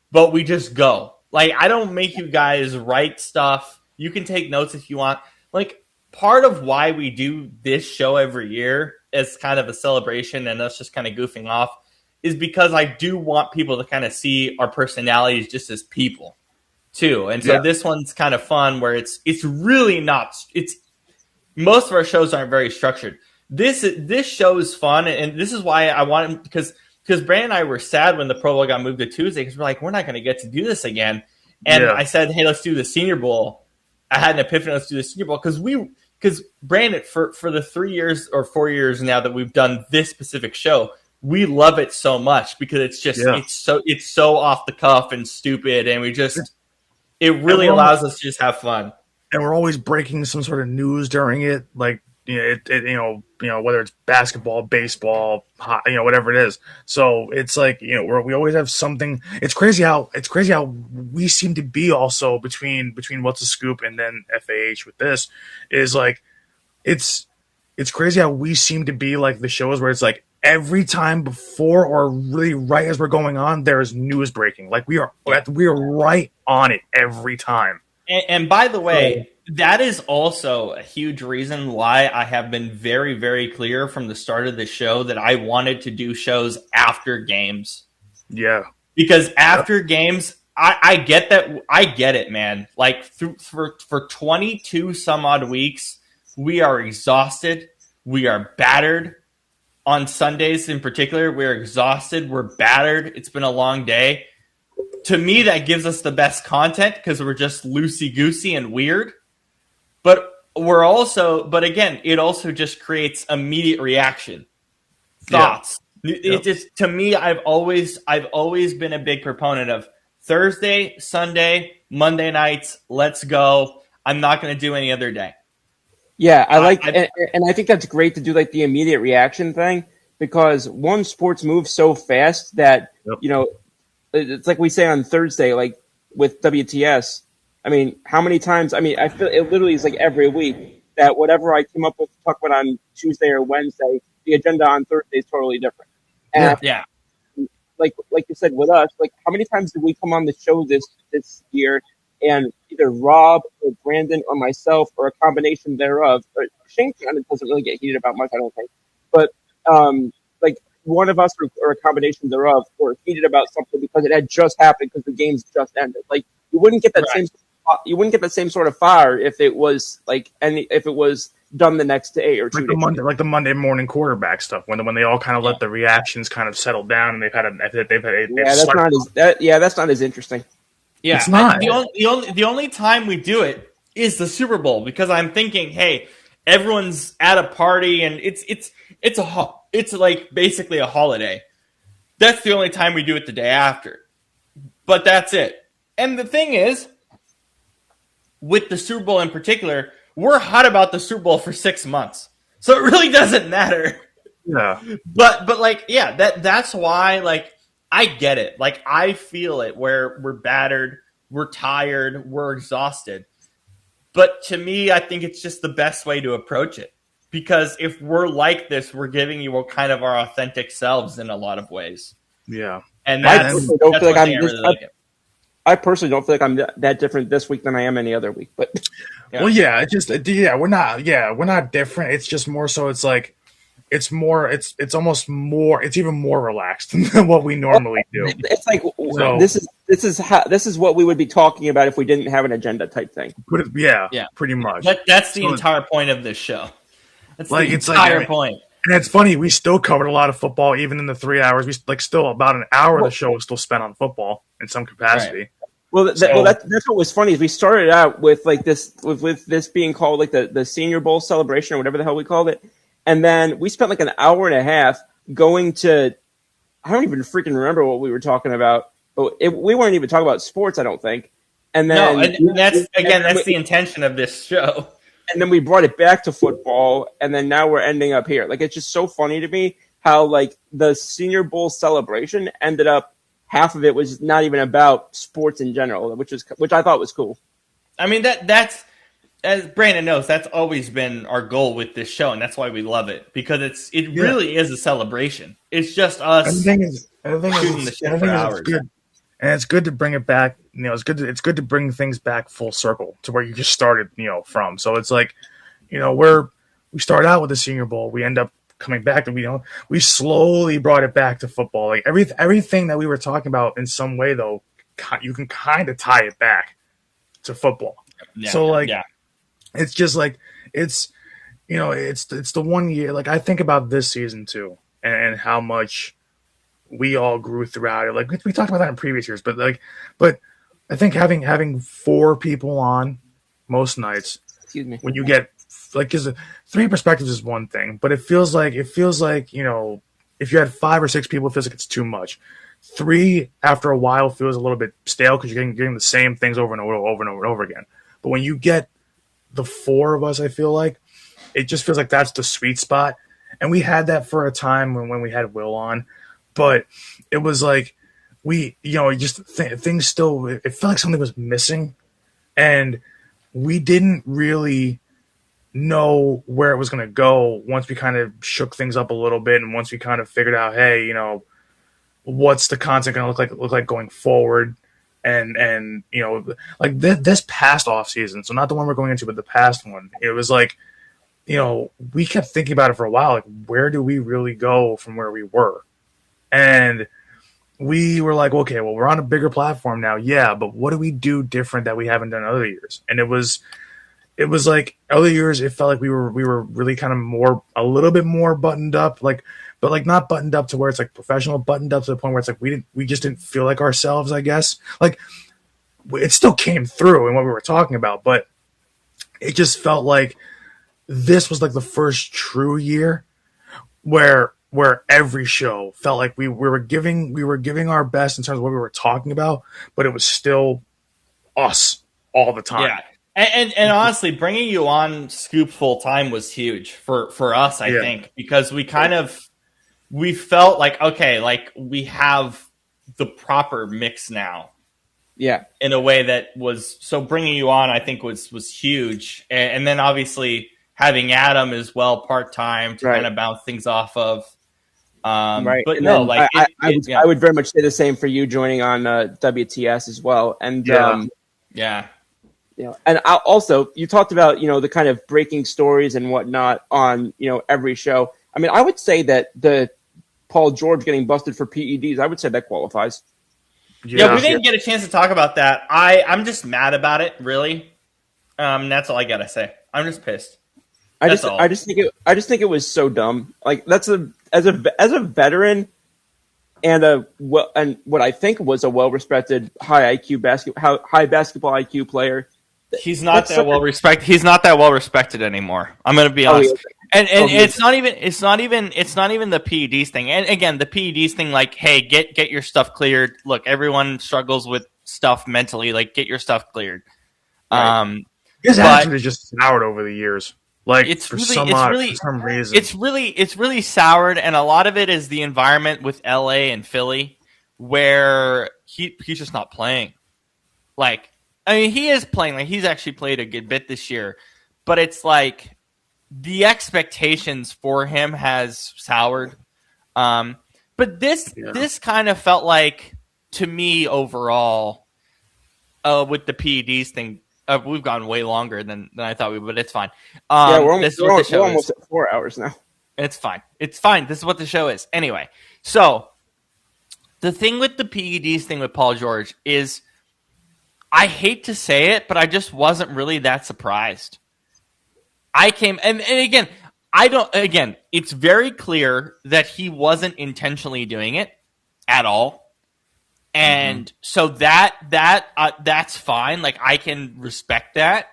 but we just go. Like, I don't make you guys write stuff. You can take notes if you want. Like, part of why we do this show every year as kind of a celebration and us just kind of goofing off is because I do want people to kind of see our personalities just as people too. And so this one's kind of fun, where it's really not, most of our shows aren't very structured. This show is fun, and this is why I want, because Brandon and I were sad when the Pro Bowl got moved to Tuesday, because we're like, we're not going to get to do this again. And I said, hey, let's do the Senior Bowl. I had an epiphany, let's do the Senior Bowl, because Brandon, for the 3 years or 4 years now that we've done this specific show, we love it so much because it's just Yeah. it's so off the cuff and stupid, and it really allows us to just have fun. And we're always breaking some sort of news during it, like whether it's basketball, baseball, whatever it is. So it's like we always have something. It's crazy how we seem to be also between What's the Scoop and then FAH with this is like it's crazy how we seem to be like the shows where it's like every time before or really right as we're going on, there is news breaking. Like we are right on it every time. And by the way, that is also a huge reason why I have been very, very clear from the start of the show that I wanted to do shows after games. Yeah. Because after games, I get that. I get it, man. Like for 22 some odd weeks, we are exhausted. We are battered. On Sundays in particular, we're exhausted. We're battered. It's been a long day. To me, that gives us the best content because we're just loosey-goosey and weird. But again, it also just creates immediate reaction, thoughts. Yeah. It just, to me, I've always been a big proponent of Thursday, Sunday, Monday nights. Let's go. I'm not going to do any other day. Yeah, and I think that's great to do like the immediate reaction thing because one, sports moves so fast that it's like we say on Thursday, like with WTS. I mean, how many times? I mean, I feel it literally is like every week that whatever I came up with to talk about on Tuesday or Wednesday, the agenda on Thursday is totally different. And like you said with us, like how many times did we come on the show this year and either Rob or Brandon or myself or a combination thereof, or Shane doesn't really get heated about much, I don't think, but like one of us or a combination thereof were heated about something because it had just happened because the game's just ended. Like you wouldn't get that same sort of fire if it was if it was done the next day or 2 days. The Monday morning quarterback stuff when they all kind of let the reactions kind of settle down and that's not as interesting. Yeah, it's not. The only time we do it is the Super Bowl because I'm thinking, hey, everyone's at a party and it's like basically a holiday. That's the only time we do it the day after. But that's it. And the thing is, with the Super Bowl in particular, we're hot about the Super Bowl for 6 months. So it really doesn't matter. Yeah. But that's why, like, I get it. Like, I feel it where we're battered, we're tired, we're exhausted. But to me, I think it's just the best way to approach it. Because if we're like this, we're giving you kind of our authentic selves in a lot of ways. Yeah. And I personally don't feel like I'm that different this week than I am any other week. But we're not different. It's just more so. It's like it's even more relaxed than what we normally do. It's like this is what we would be talking about if we didn't have an agenda type thing. Pretty much. That's the entire point of this show. That's the entire point. And it's funny, we still covered a lot of football, even in the 3 hours. We still about an hour of the show was still spent on football in some capacity. Right. Well, that's what was funny is we started out with like this with this being called like the Senior Bowl celebration or whatever the hell we called it, and then we spent like an hour and a half going to I don't even freaking remember what we were talking about, but we weren't even talking about sports, I don't think. And then that's the intention of this show. And then we brought it back to football, and then now we're ending up here. Like, it's just so funny to me how, like, the Senior Bowl celebration ended up, half of it was not even about sports in general, which I thought was cool. I mean, that's, as Brandon knows, that's always been our goal with this show, and that's why we love it, because it really is a celebration. It's just us shooting the shit for hours. And it's good to bring it back. It's good to bring things back full circle to where you just started, from. So it's like, we start out with the Senior Bowl, we end up coming back, and we slowly brought it back to football. Like everything that we were talking about in some way, though, you can kind of tie it back to football. Yeah, so it's just like it's the 1 year. Like I think about this season too, and how much we all grew throughout it. Like we talked about that in previous years, but I think having 4 people on most nights, excuse me, when you get because 3 perspectives is one thing, but it feels like If you had 5 or 6 people, it feels like it's too much. 3 after a while feels a little bit stale because you're getting the same things over and over again. But when you get the 4 of us, I feel like it just feels like that's the sweet spot. And we had that for a time when we had Will on, but it was like things still. It felt like something was missing, and we didn't really know where it was going to go once we kind of shook things up a little bit, and once we kind of figured out, hey, what's the content going to look like going forward, and like this past off season, so not the one we're going into, but the past one, it was like, we kept thinking about it for a while, like where do we really go from where we were, and we were like, okay, well, we're on a bigger platform now, yeah, but what do we do different that we haven't done other years? And it was like other years, it felt like we were really kind of a little bit more buttoned up, but like not buttoned up to where it's like professional, buttoned up to the point where it's like we just didn't feel like ourselves, I guess. Like it still came through in what we were talking about, but it just felt like this was like the first true year where every show felt like we were giving our best in terms of what we were talking about, but it was still us all the time. Yeah. And honestly, bringing you on Scoop full time was huge for us, I think, because we felt like, okay, like we have the proper mix now. Yeah. In a way that was, so bringing you on, I think was huge. And then obviously having Adam as well part-time to kind of bounce things off of. Right. But and no, like I would very much say the same for you joining on WTS as well. And and also you talked about, the kind of breaking stories and whatnot on, every show. I mean, I would say that the Paul George getting busted for PEDs, I would say that qualifies. Yeah, we didn't get a chance to talk about that. I'm just mad about it, really. That's all I gotta say. I'm just pissed. I just think it was so dumb. Like as a veteran and what I think was a well-respected high basketball IQ player. He's not that well respected. He's not that well respected anymore. I'm going to be honest. It's not even the PEDs thing. And again, the PEDs thing, like, hey, get your stuff cleared. Look, everyone struggles with stuff mentally. Like, get your stuff cleared. Right. His attitude is just soured over the years. Like, for some reason, it's really soured, and a lot of it is the environment with LA and Philly, where he's just not playing. Like, I mean, he is playing. Like, he's actually played a good bit this year, but it's like the expectations for him has soured. But this kind of felt like, to me overall, with the PEDs thing. We've gone way longer than I thought we would, but it's fine. We're almost at 4 hours now. It's fine. It's fine. This is what the show is. Anyway, so the thing with the PEDs thing with Paul George is, I hate to say it, but I just wasn't really that surprised. I came, and again, it's very clear that he wasn't intentionally doing it at all. And so that's fine. Like, I can respect that,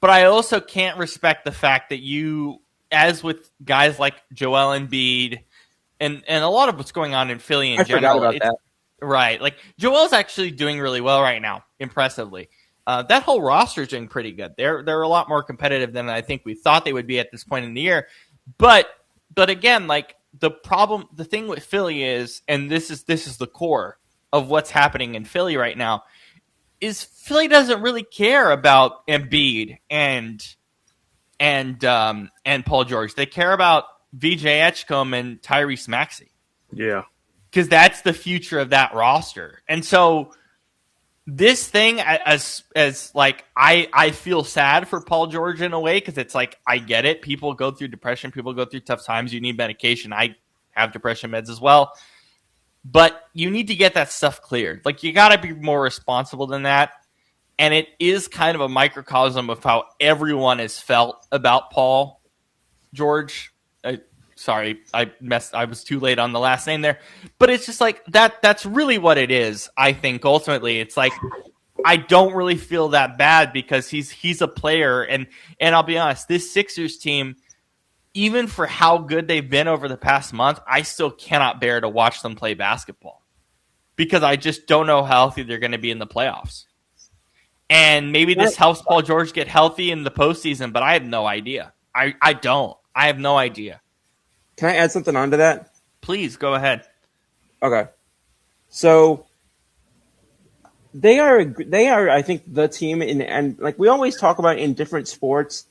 but I also can't respect the fact that you, as with guys like Joel Embiid and a lot of what's going on in Philly in general. Forgot about that. Right. Like, Joel's actually doing really well right now, impressively. That whole roster is doing pretty good. They're a lot more competitive than I think we thought they would be at this point in the year. But again, like, the thing with Philly is, and this is the core of what's happening in Philly right now, is Philly doesn't really care about Embiid and Paul George. They care about VJ Edgecombe and Tyrese Maxey. Yeah. Because that's the future of that roster. And so this thing, as like, I feel sad for Paul George in a way, because it's like, I get it. People go through depression. People go through tough times. You need medication. I have depression meds as well. But you need to get that stuff cleared. Like, you got to be more responsible than that. And it is kind of a microcosm of how everyone has felt about Paul George. Sorry, I was too late on the last name there. But it's just like that's really what it is, I think, ultimately. It's like, I don't really feel that bad because he's a player. And I'll be honest, this Sixers team, even for how good they've been over the past month, I still cannot bear to watch them play basketball because I just don't know how healthy they're going to be in the playoffs. And maybe this helps Paul George get healthy in the postseason, but I have no idea. I don't. I have no idea. Can I add something onto that? Please go ahead. Okay. So they are, I think, the team and like we always talk about in different sports,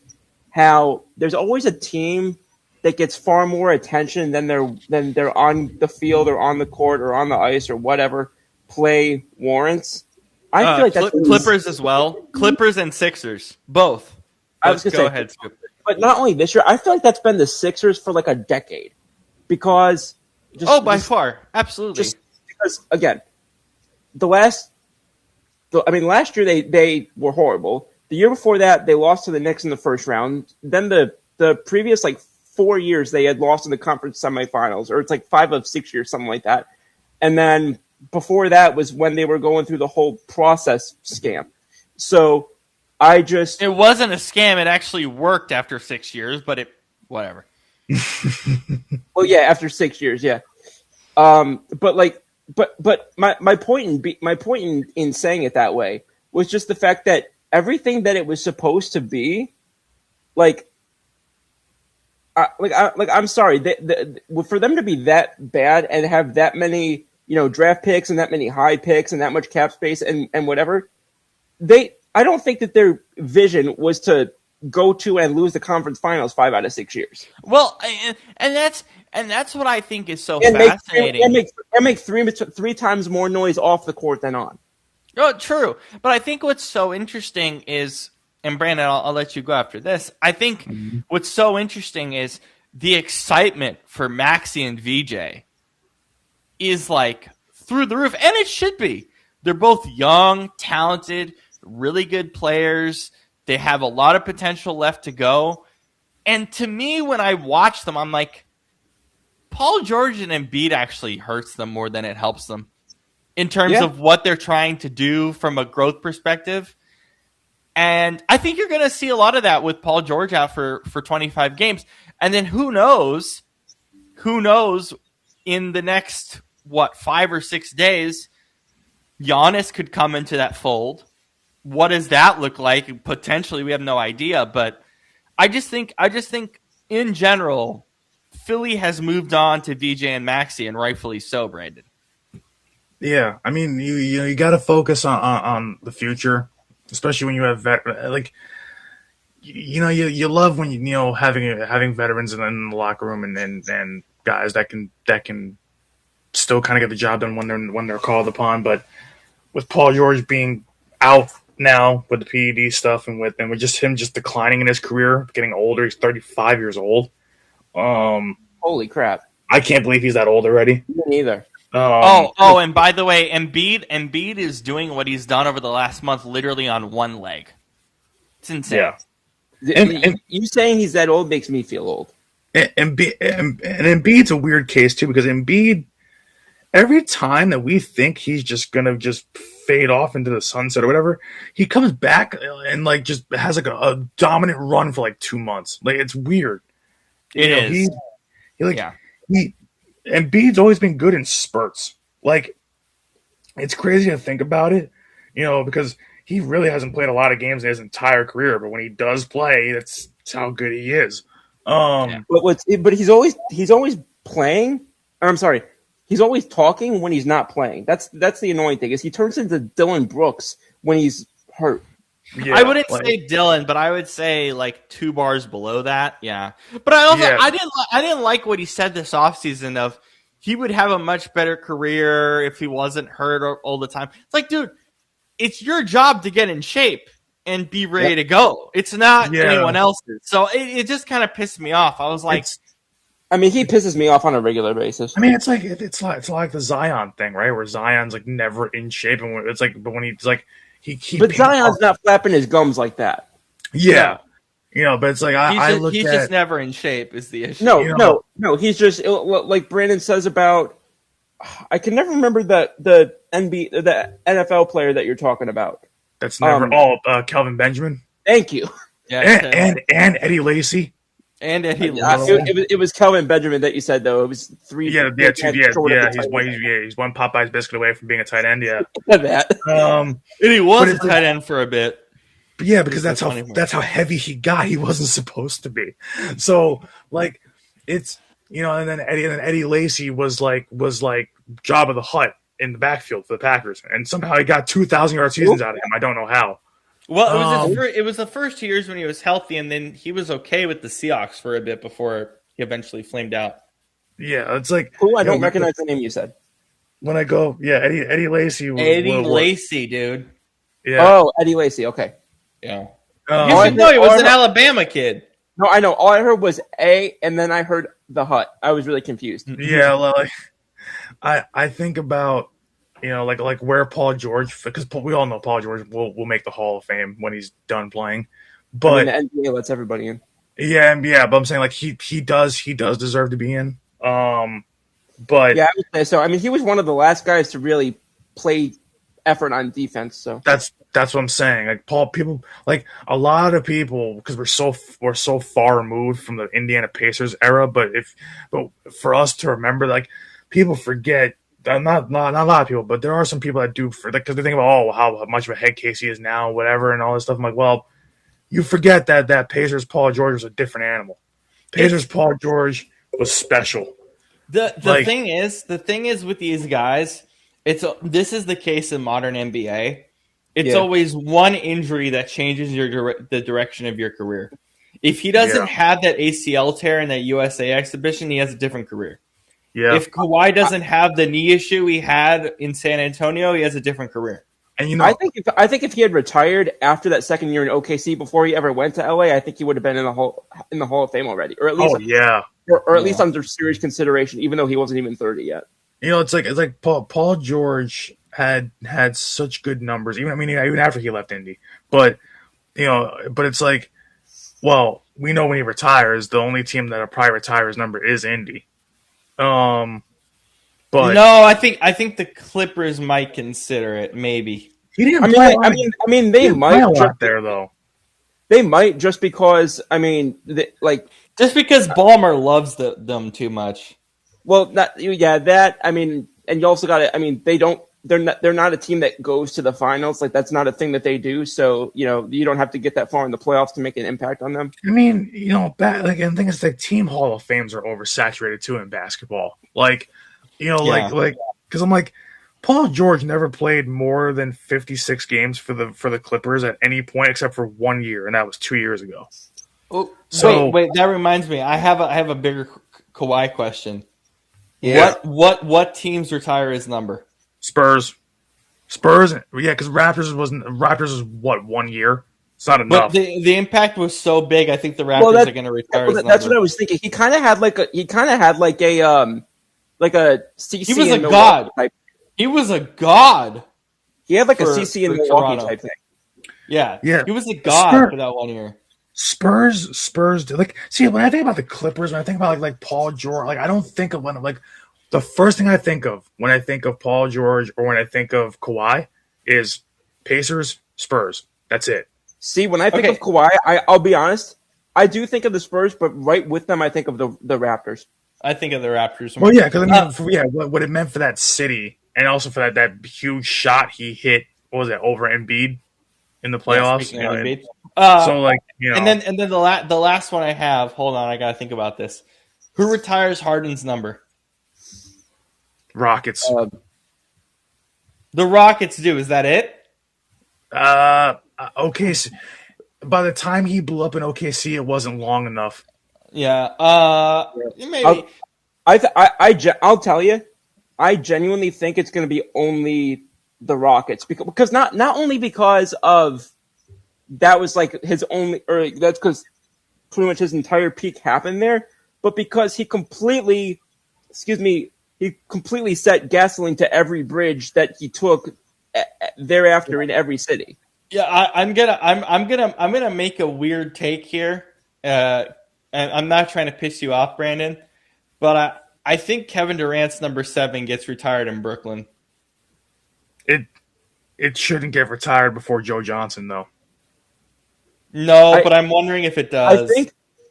how there's always a team that gets far more attention than they're on the field or on the court or on the ice or whatever play warrants. I feel like that's Clippers as well. Clippers and Sixers, both. I was going to say, ahead, Scoop. But not only this year, I feel like that's been the Sixers for like a decade, because by far, absolutely. Just because again, last year they were horrible. The year before that, they lost to the Knicks in the first round. Then the previous 4 years they had lost in the conference semifinals, or it's 5 of 6 years, something like that. And then before that was when they were going through the whole process scam. So it wasn't a scam. It actually worked after 6 years, but whatever. Well, yeah, after 6 years, yeah. But my point in saying it that way was just the fact that everything that it was supposed to be, I'm sorry, for them to be that bad and have that many, draft picks and that many high picks and that much cap space and whatever, I don't think that their vision was to go to and lose the conference finals 5 out of 6 years. Well, and that's what I think is so fascinating. And make three times more noise off the court than on. Oh, true. But I think what's so interesting is, and Brandon, I'll let you go after this. I think what's so interesting is the excitement for Maxey and VJ is through the roof, and it should be. They're both young, talented, really good players. They have a lot of potential left to go. And to me, when I watch them, I'm like, Paul George and Embiid actually hurts them more than it helps them in terms of what they're trying to do from a growth perspective. And I think you're going to see a lot of that with Paul George out for 25 games. And then who knows in the next, 5 or 6 days, Giannis could come into that fold. What does that look like? Potentially, we have no idea. But I just think in general, Philly has moved on to VJ and Maxey, and rightfully so, Brandon. Yeah, I mean, you got to focus on the future, especially when you have you love when having veterans in the locker room and guys that can still kind of get the job done when they're called upon. But with Paul George being out now with the PED stuff and with just him just declining in his career, getting older, he's 35 years old. Holy crap! I can't believe he's that old already. Me neither. And by the way, Embiid is doing what he's done over the last month, literally on one leg. It's insane. Yeah. And you saying he's that old makes me feel old. And Embiid's a weird case too, because Embiid, every time that we think he's just gonna fade off into the sunset or whatever, he comes back and just has a dominant run for 2 months. It's weird. It is. Embiid's always been good in spurts. It's crazy to think about it, because he really hasn't played a lot of games in his entire career. But when he does play, that's how good he is. But he's always playing. Or I'm sorry, he's always talking when he's not playing. That's the annoying thing, is he turns into Dylan Brooks when he's hurt. Yeah, I wouldn't say Dylan, but I would say 2 bars below that. Yeah, but I didn't like what he said this offseason of he would have a much better career if he wasn't hurt all the time. It's dude, it's your job to get in shape and be ready to go. It's not anyone else's. So it just kind of pissed me off. I was like, he pisses me off on a regular basis. It's like the Zion thing, right? Where Zion's never in shape, and but when he's But Zion's not flapping his gums like that. Yeah. But it's he's just never in shape is the issue. No. He's just like Brandon says about. I can never remember the NFL player that you're talking about. That's never Kelvin Benjamin. Thank you. Yeah, and Eddie Lacy. And Eddie Yeah, Lacy. it was Kelvin Benjamin that you said though. It was three. Yeah. He's He's one Popeye's biscuit away from being a tight end. Yeah. that. Um. And he was But a it's tight end for a bit. Yeah, because It's the funny part. that's how heavy he got. He wasn't supposed to be. So like it's and then Eddie Lacy was like Jabba the Hutt in the backfield for the Packers, and somehow he got 2,000-yard seasons out of him. I don't know how. Well, it was the first 2 years when he was healthy, and then he was okay with the Seahawks for a bit before he eventually flamed out. Yeah, it's like Who I don't recognize the name you said. when I go. Yeah, Eddie Lacy. Lacy, dude. Yeah. Oh, Eddie Lacy. Okay. Yeah. Um, You should know he was an Alabama kid. No, I know. All I heard was A, and then I heard the Hut. I was really confused. Yeah, like I think about like where Paul George, because we all know Paul George will make the Hall of Fame when he's done playing, but I mean, the NBA lets everybody in. yeah, but I'm saying like he does deserve to be in. But Yeah, I would say so. I mean, he was one of the last guys to really play effort on defense. So that's what I'm saying. Like people like a lot of people, because we're so far removed from the Indiana Pacers era. But for us to remember, like people forget. Not a lot of people, but there are some people that do, because they think about how much of a head case he is now, whatever, and all this stuff. I'm like, well, you forget that Pacers Paul George was a different animal. Pacers Paul George was special. The thing is with these guys, this is the case in modern NBA. It's always one injury that changes the direction of your career. If he doesn't have that ACL tear in that USA exhibition, he has a different career. Yeah. If Kawhi doesn't have the knee issue he had in San Antonio, he has a different career. And I think if he had retired after that second year in OKC before he ever went to LA, I think he would have been in the Hall of Fame already, or at least or at least under serious consideration, even though he wasn't even 30 yet. It's like Paul George had such good numbers, even after he left Indy. But it's like, well, we know when he retires, the only team that'll probably retire his number is Indy. But no, I think the Clippers might consider it. Maybe he didn't. They might a lot there though. They might, just because just because Ballmer loves them too much. Well, that and you also got to. I mean, they're not a team that goes to the finals. Like that's not a thing that they do. So you don't have to get that far in the playoffs to make an impact on them. I mean, and the thing is, the team Hall of Fames are oversaturated too in basketball. Like, because I'm like, Paul George never played more than 56 games for the Clippers at any point except for 1 year, and that was 2 years ago. Oh, so wait, that reminds me. I have a bigger Kawhi question. Yeah. What teams retire his number? Spurs, yeah, because Raptors is what, 1 year? It's not enough. But the impact was so big. I think the Raptors are going to retire his number. That's what I was thinking. He kind of had like a CC. He was in a Milwaukee god. Type. He was a god. He had like a CC in Milwaukee Toronto type thing. Yeah. He was a god for that 1 year. Spurs. Like, see, when I think about the Clippers, when I think about like Paul George, like I don't think of the first thing I think of when I think of Paul George or when I think of Kawhi is Pacers, Spurs. That's it. See, when I think of Kawhi, I'll be honest, I do think of the Spurs, but right with them, I think of the Raptors. I think of the Raptors. Well, yeah, because what it meant for that city, and also for that huge shot he hit. What was that, over Embiid in the playoffs? And then the last one I have. Hold on, I gotta think about this. Who retires Harden's number? Rockets. The Rockets do. Is that it? OKC. By the time he blew up in OKC, it wasn't long enough. Yeah. Maybe. I'll tell you, I genuinely think it's going to be only the Rockets because not only because of that was like his only, or that's because pretty much his entire peak happened there, but because he completely set gasoline to every bridge that he took thereafter in every city. Yeah, I'm gonna make a weird take here, and I'm not trying to piss you off, Brandon, but I think Kevin Durant's number 7 gets retired in Brooklyn. It shouldn't get retired before Joe Johnson, though. No, but I'm wondering if it does.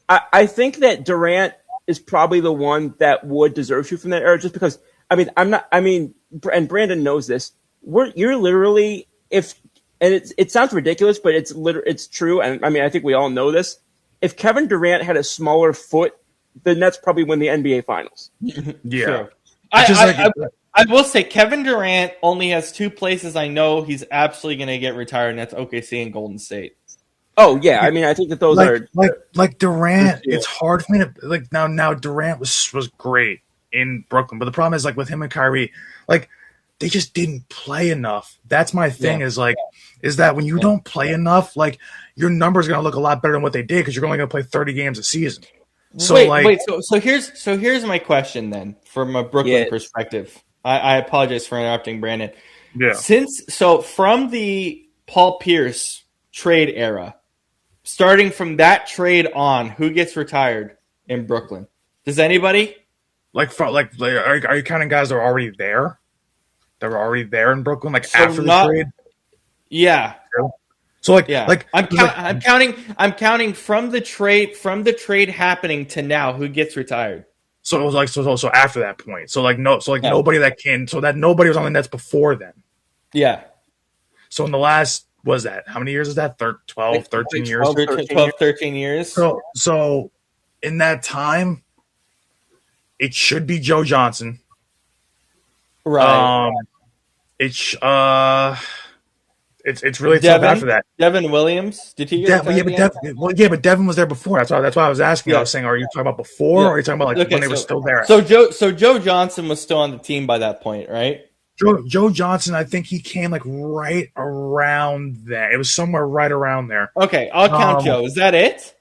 I think that Durant is probably the one that would deserve shoot from that era, just because. I mean, I'm not. I mean, and Brandon knows this. You're literally and it sounds ridiculous, but it's true. And I mean, I think we all know this. If Kevin Durant had a smaller foot, the Nets probably win the NBA Finals. Yeah. Sure. Like, I will say Kevin Durant only has two places I know he's absolutely going to get retired, and that's OKC and Golden State. Oh yeah, I mean, I think that those are like Durant. It's hard for me to like now. Durant was great in Brooklyn, but the problem is like with him and Kyrie, like they just didn't play enough. That's my thing. Is that when you don't play enough, like your numbers are going to look a lot better than what they did because you're only going to play 30 games a season. So so here's my question then from a Brooklyn perspective. I apologize for interrupting, Brandon. Yeah. From the Paul Pierce trade era, starting from that trade on, who gets retired in Brooklyn? Does anybody? Are you counting guys that are already there? That were already there in Brooklyn, after the trade? Yeah. So I'm counting from the trade happening to now, who gets retired. So it was so after that point. Nobody nobody was on the Nets before then. Yeah. So in the last, was that, how many years is that? 12, 13 years? 12, 13 years. So in that time, it should be Joe Johnson. Right. It's really tough after that. Devin Williams, did he get but Devin was there before. That's why I was asking. I was saying, are you talking about before, or are you talking about when they were still there? So Joe Johnson was still on the team by that point, right? Joe Johnson, I think he came right around that. It was somewhere right around there. Okay, I'll count Joe. Is that it?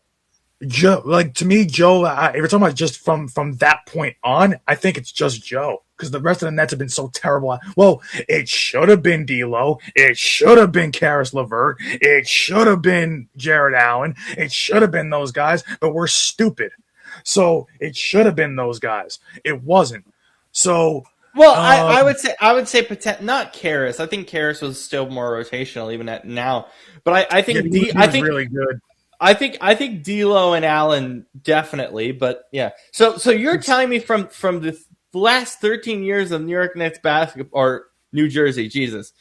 Joe, to me, Joe. If you're talking about just from that point on, I think it's just Joe, because the rest of the Nets have been so terrible. Well, it should have been D'Lo. It should have been Karis LeVert. It should have been Jared Allen. It should have been those guys, but we're stupid. So it should have been those guys. It wasn't. So. Well, I would say not Karis. I think Karis was still more rotational even at now. But I think he was really good. I think D'Lo and Allen definitely, but yeah. So you're telling me from the last 13 years of New York Nets basketball, or New Jersey, Jesus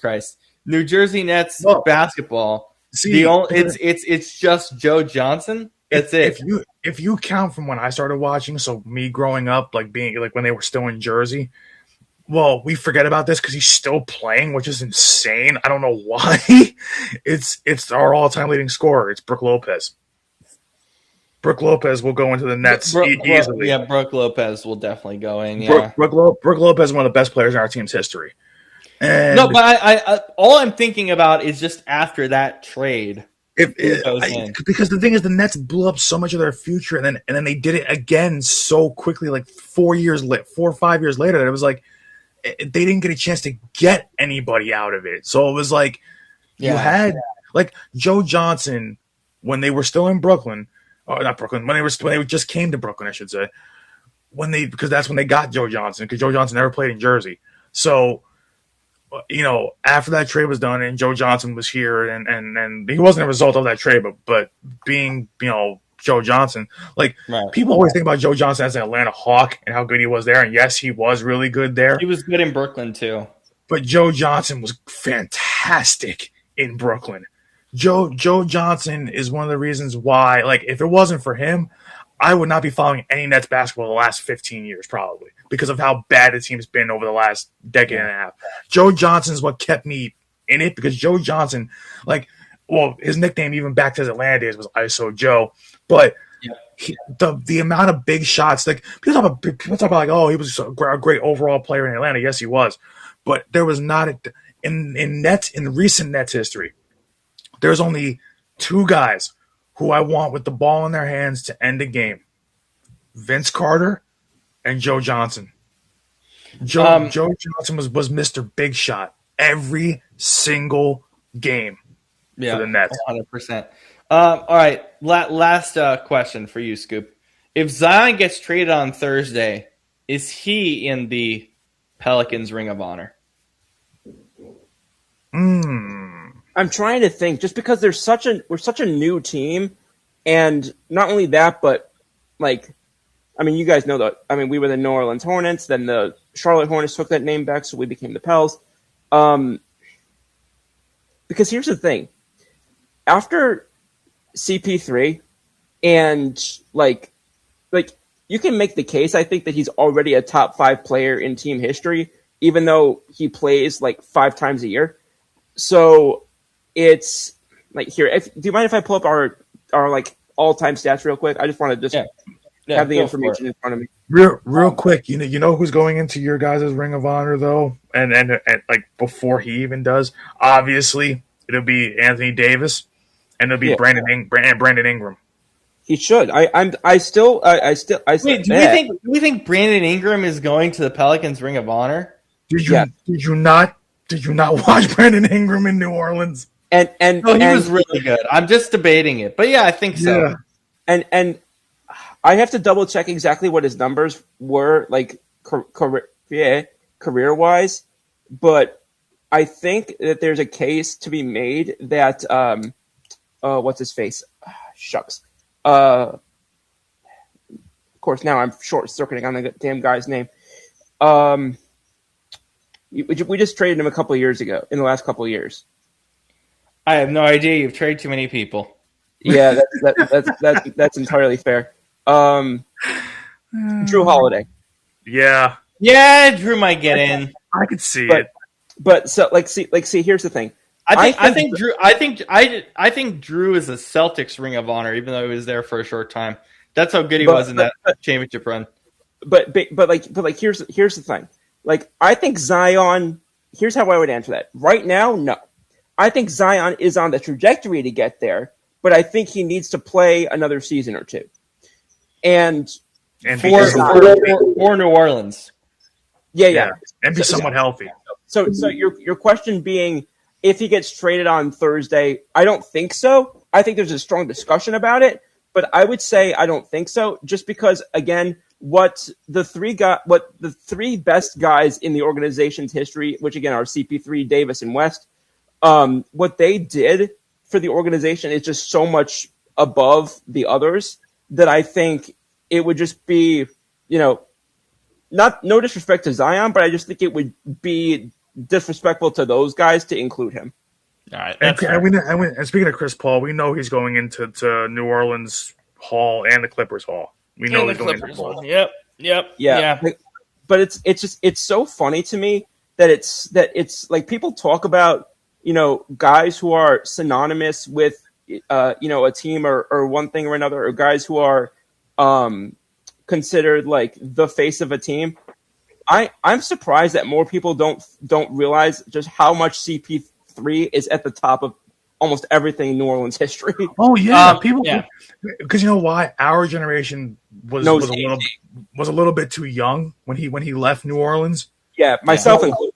Christ, New Jersey Nets basketball. It's just Joe Johnson. That's it. If you count from when I started watching, so me growing up, being when they were still in Jersey. Well, we forget about this because he's still playing, which is insane. I don't know why. It's our all-time leading scorer. It's Brook Lopez. Brook Lopez will go into the Nets easily. Yeah, Brook Lopez will definitely go in. Yeah, Brook Lopez is one of the best players in our team's history. And no, but I all I'm thinking about is just after that trade. Because the thing is, the Nets blew up so much of their future, and then they did it again so quickly, 4 or 5 years later, that it was they didn't get a chance to get anybody out of it. So it was you had Joe Johnson when they were still in Brooklyn, or not Brooklyn, when they just came to Brooklyn, I should say, because that's when they got Joe Johnson, because Joe Johnson never played in Jersey. So, after that trade was done and Joe Johnson was here, and he wasn't a result of that trade, but being, Joe Johnson, people always think about Joe Johnson as an Atlanta Hawk and how good he was there. And yes, he was really good there. He was good in Brooklyn too. But Joe Johnson was fantastic in Brooklyn. Joe Johnson is one of the reasons why, if it wasn't for him, I would not be following any Nets basketball the last 15 years, probably, because of how bad the team's been over the last decade and a half. Joe Johnson is what kept me in it, because Joe Johnson, his nickname even back to his Atlanta days was ISO Joe. But the amount of big shots, people talk about he was a great overall player in Atlanta. Yes, he was, but there was not in recent Nets history. There's only two guys who I want with the ball in their hands to end a game: Vince Carter and Joe Johnson. Joe Johnson was Mr. Big Shot every single game for the Nets. 100%. All right, last question for you, Scoop. If Zion gets traded on Thursday, is he in the Pelicans Ring of Honor? I'm trying to think. Just because we're such a new team, And not only that, but like, I mean, you guys know that. I mean, we were the New Orleans Hornets. Then the Charlotte Hornets took that name back, so we became the Pels. Because here's the thing: after CP3, and like you can make the case. I think that he's already a top 5 player in team history, even though he plays like 5 times a year. So it's like here. Do you mind if I pull up our like all-time stats real quick? I just want to just have the information in front of me. Real quick, you know who's going into your guys' Ring of Honor though, and like before he even does, obviously it'll be Anthony Davis, and it'll be Brandon Ingram. He should. I still. Wait, do we think Brandon Ingram is going to the Pelicans Ring of Honor? Did you not watch Brandon Ingram in New Orleans? And he was really good. I'm just debating it, but yeah, I think so. Yeah. And I have to double check exactly what his numbers were, like career wise, but I think that there's a case to be made that what's his face? Shucks. Of course, now I'm short circuiting on the damn guy's name. We just traded him a couple of years ago. In the last couple of years, I have no idea. You've traded too many people. Yeah, that's entirely fair. Drew Holiday. Yeah, Drew might get in. I could see it. But so see. Here's the thing. I think Drew is a Celtics Ring of Honor, even though he was there for a short time. That's how good he was in that championship run. But here's the thing. Like, I think Zion. Here's how I would answer that. Right now, no. I think Zion is on the trajectory to get there, but I think he needs to play another season or two. And for New Orleans. Yeah. And be somewhat healthy. So your question being, if he gets traded on Thursday, I don't think so. I think there's a strong discussion about it, but I would say I don't think so, just because, again, what the three best guys in the organization's history, which again are CP3, Davis, and West, what they did for the organization is just so much above the others that I think it would just be, no disrespect to Zion, but I just think it would be disrespectful to those guys to include him. All right. And speaking of Chris Paul, we know he's going into New Orleans Hall and the Clippers Hall. We know he's going into the Hall. Yep. Yeah. But it's so funny to me that it's like people talk about, guys who are synonymous with, a team or one thing or another, or guys who are considered like the face of a team. I'm surprised that more people don't realize just how much CP3 is at the top of almost everything in New Orleans history. Oh yeah, because you know why? Our generation was a little bit too young when he left New Orleans. Yeah, myself included.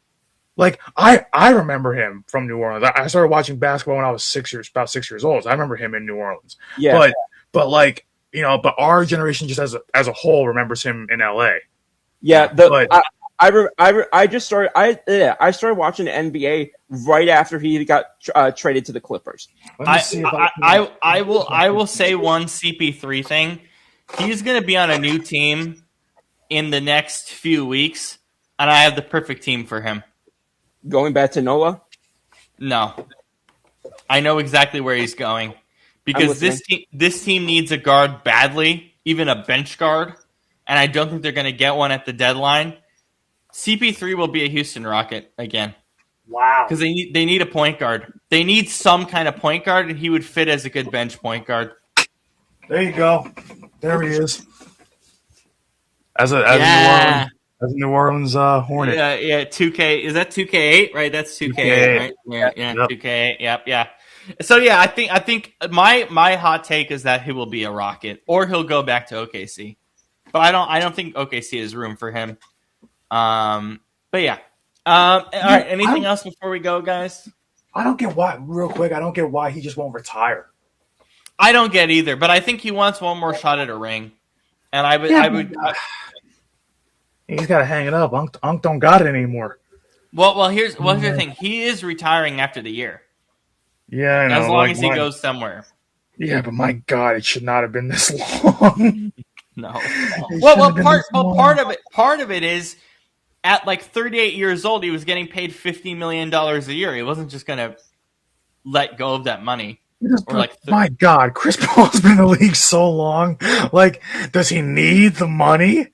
Like I remember him from New Orleans. I started watching basketball when I was about 6 years old. So I remember him in New Orleans. Yeah, but like but our generation just as a whole remembers him in LA. Yeah, I started watching the NBA right after he got traded to the Clippers. I will say one CP3 thing. He's going to be on a new team in the next few weeks, and I have the perfect team for him. Going back to NOLA? No, I know exactly where he's going because this team needs a guard badly, even a bench guard. And I don't think they're going to get one at the deadline. CP3 will be a Houston Rocket again. Wow. Because they need a point guard. They need some kind of point guard, and he would fit as a good bench point guard. There you go. There he is. As a New Orleans Hornet. Yeah. 2K. Is that 2K8? Right. That's 2K8. Right? Yeah. Yep. 2K8. Yep. Yeah. So yeah, I think my hot take is that he will be a Rocket, or he'll go back to OKC. But I don't think OKC has room for him. But yeah. All right. Anything else before we go, guys? I don't get why. Real quick, I don't get why he just won't retire. I don't get either. But I think he wants one more shot at a ring, and I would. He's got to hang it up. Unk don't got it anymore. Well, here's the thing. He is retiring after the year. Yeah, I know. As long as he goes somewhere. Yeah, but my God, it should not have been this long. No. It Well, shouldn't have been this long. part of it is at like 38 years old, he was getting paid $50 million a year. He wasn't just going to let go of that money. Or like my God, Chris Paul's been in the league so long. Like, does he need the money?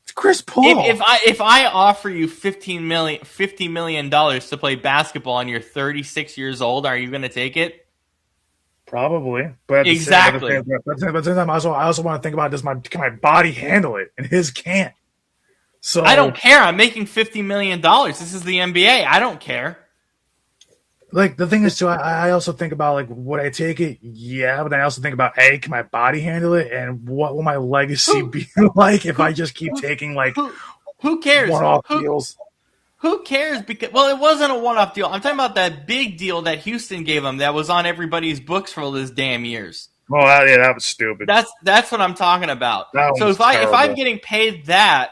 It's Chris Paul. If I offer you $50 million to play basketball and you're 36 years old, are you going to take it? Probably, but exactly. But at the same time, I also want to think about can my body handle it, and his can't. So I don't care. I'm making $50 million. This is the NBA. I don't care. Like, the thing is, too, I also think about, like, would I take it? Yeah, but then I also think about, can my body handle it? And what will my legacy be like if I just keep taking, like, who cares? One-off deals? Who cares? Because, well, it wasn't a one-off deal. I'm talking about that big deal that Houston gave him that was on everybody's books for all those damn years. Oh, yeah, that was stupid. That's what I'm talking about. So if I'm getting paid that,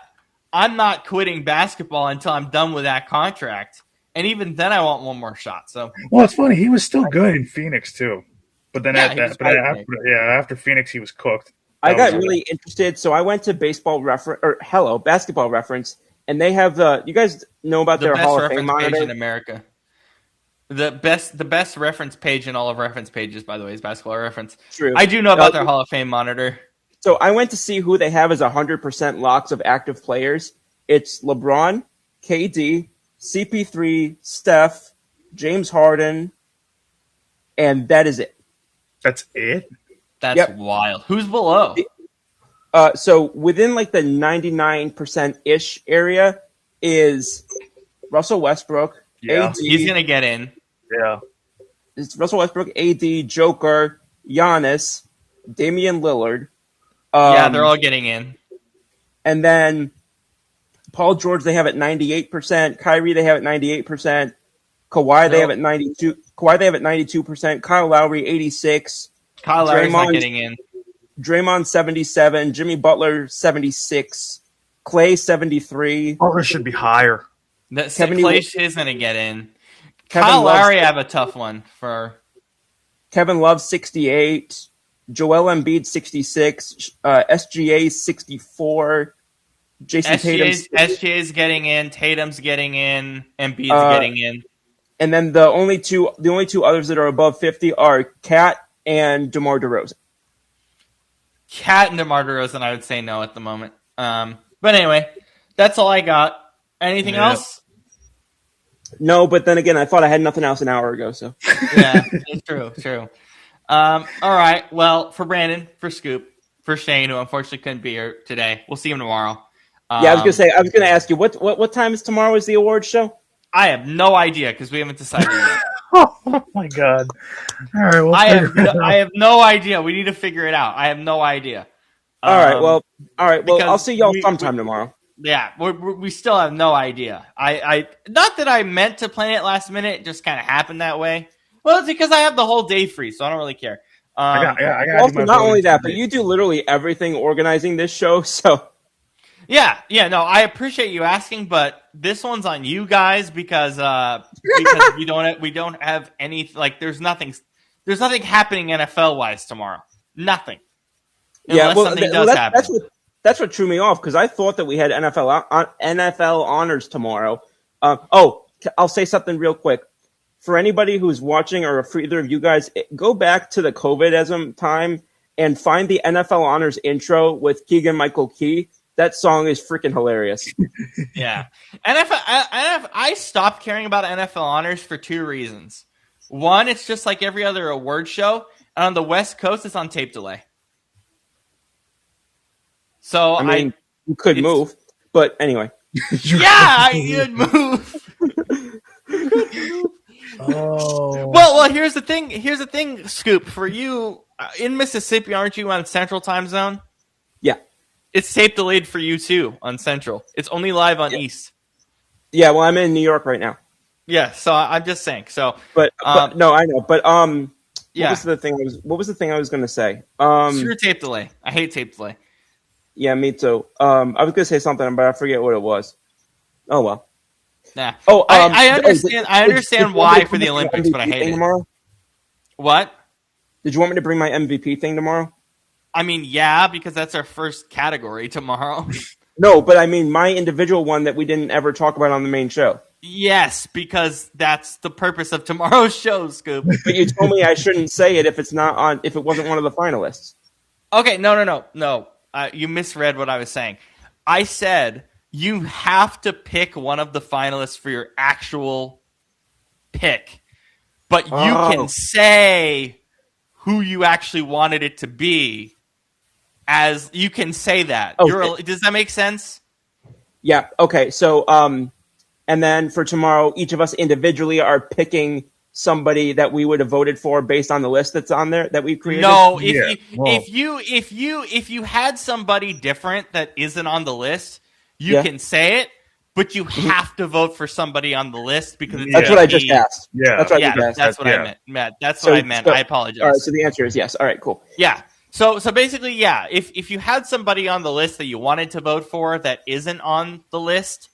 I'm not quitting basketball until I'm done with that contract. And even then, I want one more shot. So, well, it's funny. He was still good in Phoenix too, but then after Phoenix, he was cooked. I got really interested, so I went to Basketball Reference, and they have you guys know about their Hall of Fame monitor page in America. The best reference page in all of reference pages, by the way, is Basketball Reference. True. I do know about their Hall of Fame monitor. So I went to see who they have as 100% locks of active players. It's LeBron, KD, CP3, Steph, James Harden, and that is it. That's it? That's wild. Who's below? So within like the 99%-ish area is Russell Westbrook. Yeah. AD, he's going to get in. Yeah. It's Russell Westbrook, AD, Joker, Giannis, Damian Lillard. Yeah, they're all getting in. And then Paul George, they have at 98%. Kyrie, they have at 98%. Kawhi, they have at 92%. Kawhi, they have at 92%. Kyle Lowry, 86%. Kyle Lowry's not getting in. Draymond, 77%. Jimmy Butler, 76%. Clay, 73%. Butler should be higher. Clay is going to get in. Kyle Lowry have a tough one for. Kevin Love, 68%. Joel Embiid, 66%. SGA, 64%. Jason Tatum. SGA's getting in. Tatum's getting in. Embiid's getting in. And then the only two others that are above 50 are Kat and DeMar DeRozan. Kat and DeMar DeRozan, I would say no at the moment. But anyway, that's all I got. Anything else? No, but then again, I thought I had nothing else an hour ago. So yeah, it's true. All right. Well, for Brandon, for Scoop, for Shane, who unfortunately couldn't be here today, we'll see him tomorrow. Yeah, I was gonna ask you what time is tomorrow? Is the awards show? I have no idea because we haven't decided yet. Oh my God! All right, I have no idea. We need to figure it out. I have no idea. All right. Well, I'll see y'all sometime tomorrow. Yeah, we still have no idea. I not that I meant to plan it last minute. It just kind of happened that way. Well, it's because I have the whole day free, so I don't really care. Also, not only that, but you do literally everything organizing this show, so. Yeah, no, I appreciate you asking, but this one's on you guys because we don't have any, like, there's nothing happening NFL wise tomorrow. Nothing. Yeah, well, something does happen. That's what threw me off because I thought that we had NFL honors tomorrow. I'll say something real quick. For anybody who's watching or for either of you guys, go back to the COVIDism time and find the NFL honors intro with Keegan-Michael Key. That song is freaking hilarious. Yeah. I stopped caring about NFL honors for two reasons. One, it's just like every other award show. And on the West Coast, it's on tape delay. So I mean, you could move. But anyway. You'd move. Oh. Well, here's the thing, Scoop. For you, in Mississippi, aren't you on Central Time Zone? Yeah. It's tape delayed for you too on Central. It's only live on East. Yeah, well, I'm in New York right now. Yeah, so I'm just saying. So, but no, I know. But yeah. What was the thing I was going to say? Screw tape delay. I hate tape delay. Yeah, me too. I was going to say something, but I forget what it was. Oh well. Nah. Oh, I understand. I understand why for the Olympics, but I hate it. Tomorrow? What? Did you want me to bring my MVP thing tomorrow? I mean, yeah, because that's our first category tomorrow. No, but I mean my individual one that we didn't ever talk about on the main show. Yes, because that's the purpose of tomorrow's show, Scoop. But you told me I shouldn't say it if it wasn't one of the finalists. Okay, no. You misread what I was saying. I said you have to pick one of the finalists for your actual pick, but you can say who you actually wanted it to be. As you can say that. Okay. Does that make sense? Yeah. Okay. So, and then for tomorrow, each of us individually are picking somebody that we would have voted for based on the list that's on there that we created. No, Yeah. if you had somebody different that isn't on the list, you can say it, but you have to vote for somebody on the list because it's That's what I just asked. Yeah. That's what I yeah, just asked. that's what I meant, Matt. That's what I meant. I apologize. All right. So the answer is yes. All right. Cool. Yeah. So basically, yeah, if you had somebody on the list that you wanted to vote for that isn't on the list,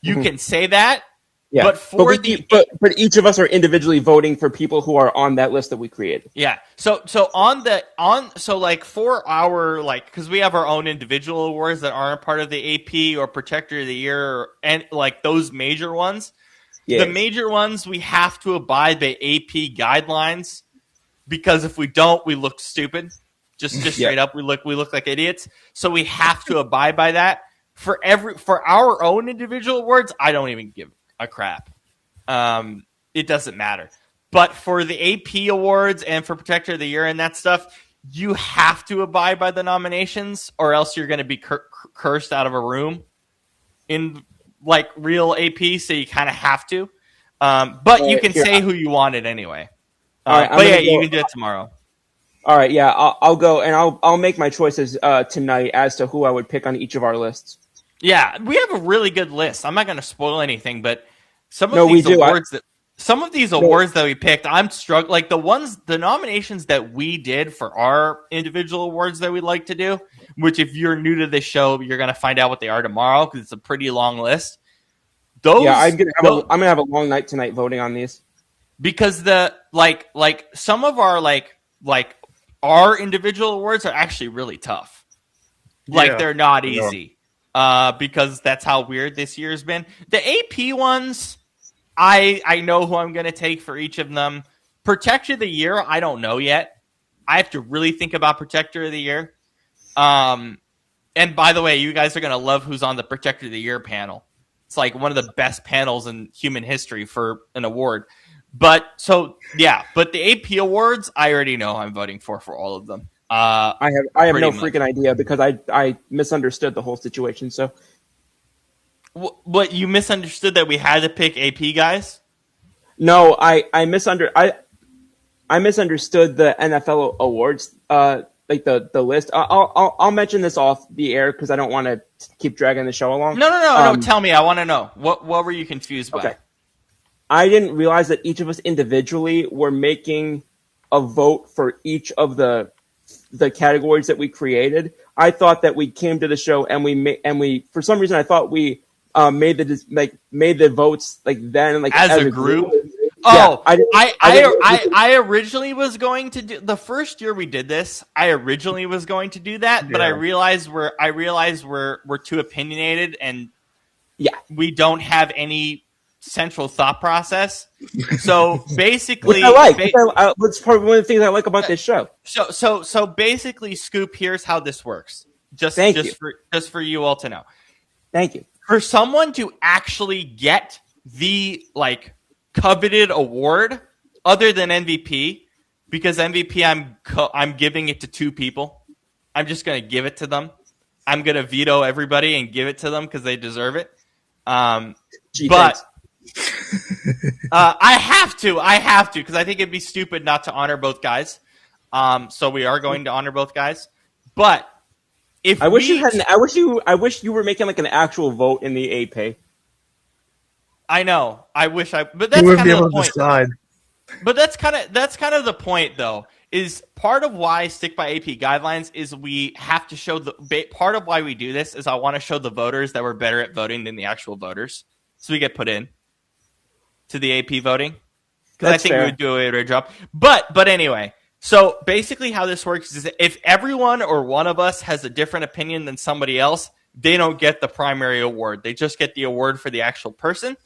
you can say that. Yeah. But each of us are individually voting for people who are on that list that we created. Yeah. So for our because we have our own individual awards that aren't part of the AP or Protector of the Year and like those major ones. Yeah. The major ones we have to abide by AP guidelines because if we don't, we look stupid. Just straight up, we look like idiots. So we have to abide by that. For our own individual awards, I don't even give a crap. It doesn't matter. But for the AP awards and for Protector of the Year and that stuff, you have to abide by the nominations, or else you're going to be cursed out of a room in like real AP. So you kind of have to. But you can say who you wanted anyway. But yeah, you can do it tomorrow. All right, yeah, I'll go and I'll make my choices tonight as to who I would pick on each of our lists. Yeah, we have a really good list. I'm not going to spoil anything, but some of these awards that we picked, I'm struggling. Like the nominations that we did for our individual awards that we like to do, which if you're new to this show, you're going to find out what they are tomorrow because it's a pretty long list. I'm gonna have a long night tonight voting on these because the like some of our like our individual awards are actually really tough. Like they're not easy. Because that's how weird this year's been. The AP ones, I know who I'm going to take for each of them. Protector of the Year, I don't know yet. I have to really think about Protector of the Year. And by the way, you guys are going to love who's on the Protector of the Year panel. It's like one of the best panels in human history for an award. But the AP awards, I already know I'm voting for all of them. I have no freaking idea because I misunderstood the whole situation. So, what you misunderstood that we had to pick AP guys? No, I misunderstood the NFL awards, like the list. I'll mention this off the air because I don't want to keep dragging the show along. No. Tell me, I want to know what were you confused by? Okay. I didn't realize that each of us individually were making a vote for each of the categories that we created. I thought that we came to the show and we for some reason I thought we made the votes like then like as a group. Oh, yeah, I originally was going to do the first year we did this. I originally was going to do that, but I realized we're too opinionated and we don't have any central thought process. So basically, that's probably one of the things I like about this show. So basically, Scoop, here's how this works. Just for you all to know. Thank you. For someone to actually get the coveted award other than MVP, because MVP I'm giving it to two people. I'm just going to give it to them. I'm going to veto everybody and give it to them because they deserve it. But I have to because I think it'd be stupid not to honor both guys. So we are going to honor both guys. But I wish you were making like an actual vote in the AP. I know. But that's kind of the point. Decide. But that's kind of the point, though. Is part of why I stick by AP guidelines is we have to show part of why we do this is I want to show the voters that we're better at voting than the actual voters, so we get put in to the AP voting because I think we would do a better job. But anyway, So basically how this works is if everyone or one of us has a different opinion than somebody else, they don't get the primary award. They just get the award for the actual person.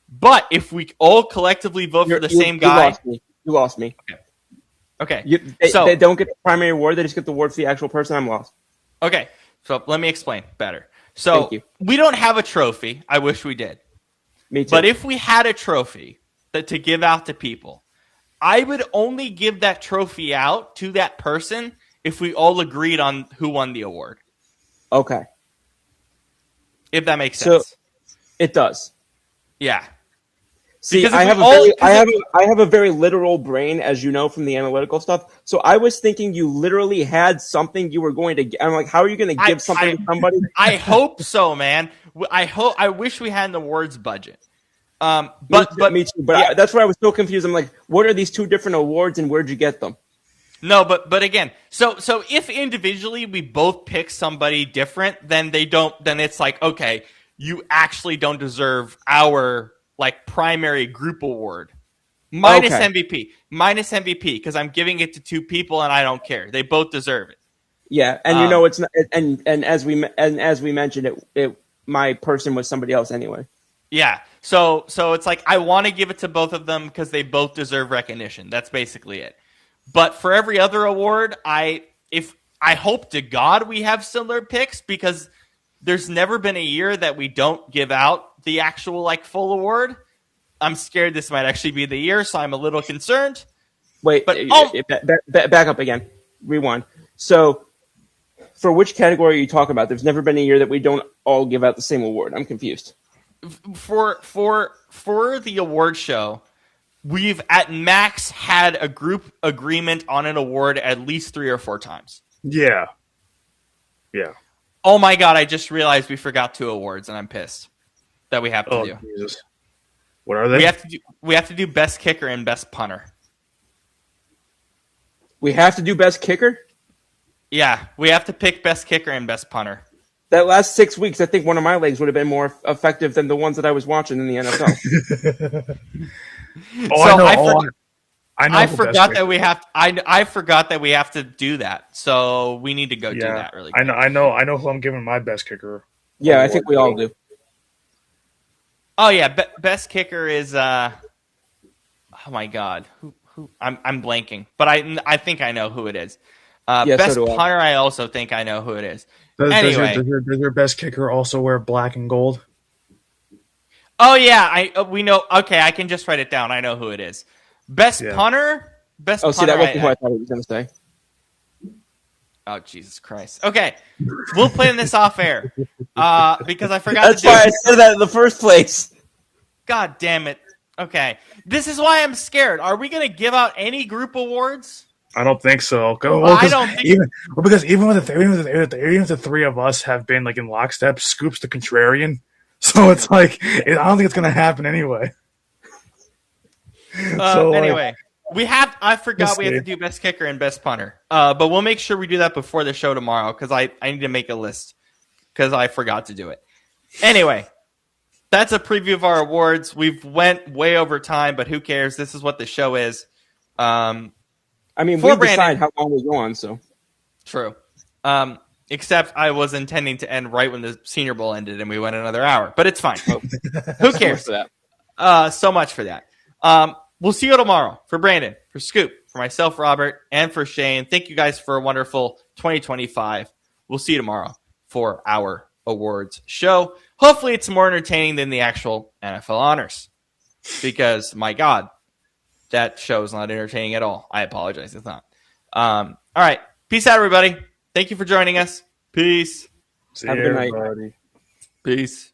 But if we all collectively vote for the same guy... You lost me. Okay. They don't get the primary award. They just get the award for the actual person. I'm lost. Okay. So let me explain better. So we don't have a trophy. I wish we did. Me too. But if we had a trophy to give out to people, I would only give that trophy out to that person if we all agreed on who won the award. Okay. If that makes sense. So it does. Yeah. See, Because I have a very literal brain, as you know from the analytical stuff. So I was thinking you literally had something you were going to. I'm like, how are you going to give something to somebody? I hope so, man. I wish we had an awards budget. Me too. But that's why I was so confused. I'm like, what are these two different awards, and where'd you get them? No, but again, so if individually we both pick somebody different, then it's like, okay, you actually don't deserve our like primary group award. Minus MVP, because I'm giving it to two people and I don't care. They both deserve it. Yeah, and it's not, and as we mentioned, my person was somebody else anyway. Yeah, so it's like I want to give it to both of them because they both deserve recognition. That's basically it. But for every other award, I hope to God we have similar picks because there's never been a year that we don't give out the actual like full award. I'm scared this might actually be the year, so I'm a little concerned. Wait, but back up again. Rewind. So, for which category are you talking about? There's never been a year that we don't all give out the same award. I'm confused. For the award show, we've at max had a group agreement on an award at least 3 or 4 times. Yeah. Oh my God! I just realized we forgot 2 awards, and I'm pissed that we have to do. Jesus. What are they? We have to do best kicker and best punter. We have to do best kicker? Yeah, we have to pick best kicker and best punter. That last 6 weeks, I think one of my legs would have been more effective than the ones that I was watching in the NFL. I forgot that we have. I forgot that we have to do that. So we need to go do that. Really. Quick. I know who I'm giving my best kicker. Yeah, I think we all do. Oh yeah, best kicker is. Oh my God, who? I'm blanking, but I think I know who it is. Best punter, I also think I know who it is. Does your best kicker also wear black and gold? Oh yeah, we know. Okay, I can just write it down. I know who it is. Best punter. Best. Oh, see, that wasn't who I thought he was going to say. Oh Jesus Christ! Okay, we'll plan this off air because I forgot. That's why I said that in the first place. God damn it! Okay, this is why I'm scared. Are we going to give out any group awards? I don't think so. I don't think because even if the 3 of us have been like in lockstep, Scoop's the contrarian, so it's like I don't think it's going to happen anyway. Anyway, I forgot we have to do best kicker and best punter. But we'll make sure we do that before the show tomorrow because I need to make a list because I forgot to do it. Anyway, that's a preview of our awards. We've went way over time, but who cares? This is what the show is. I mean, we decide how long we go on, so. True. Except I was intending to end right when the Senior Bowl ended and we went another hour. But it's fine. Who cares? So much for that. We'll see you tomorrow. For Brandon, for Scoop, for myself, Robert, and for Shane. Thank you guys for a wonderful 2025. We'll see you tomorrow for our awards show. Hopefully it's more entertaining than the actual NFL honors. Because, my God, that show is not entertaining at all. I apologize. It's not. All right. Peace out, everybody. Thank you for joining us. Peace. See you, everybody. Peace.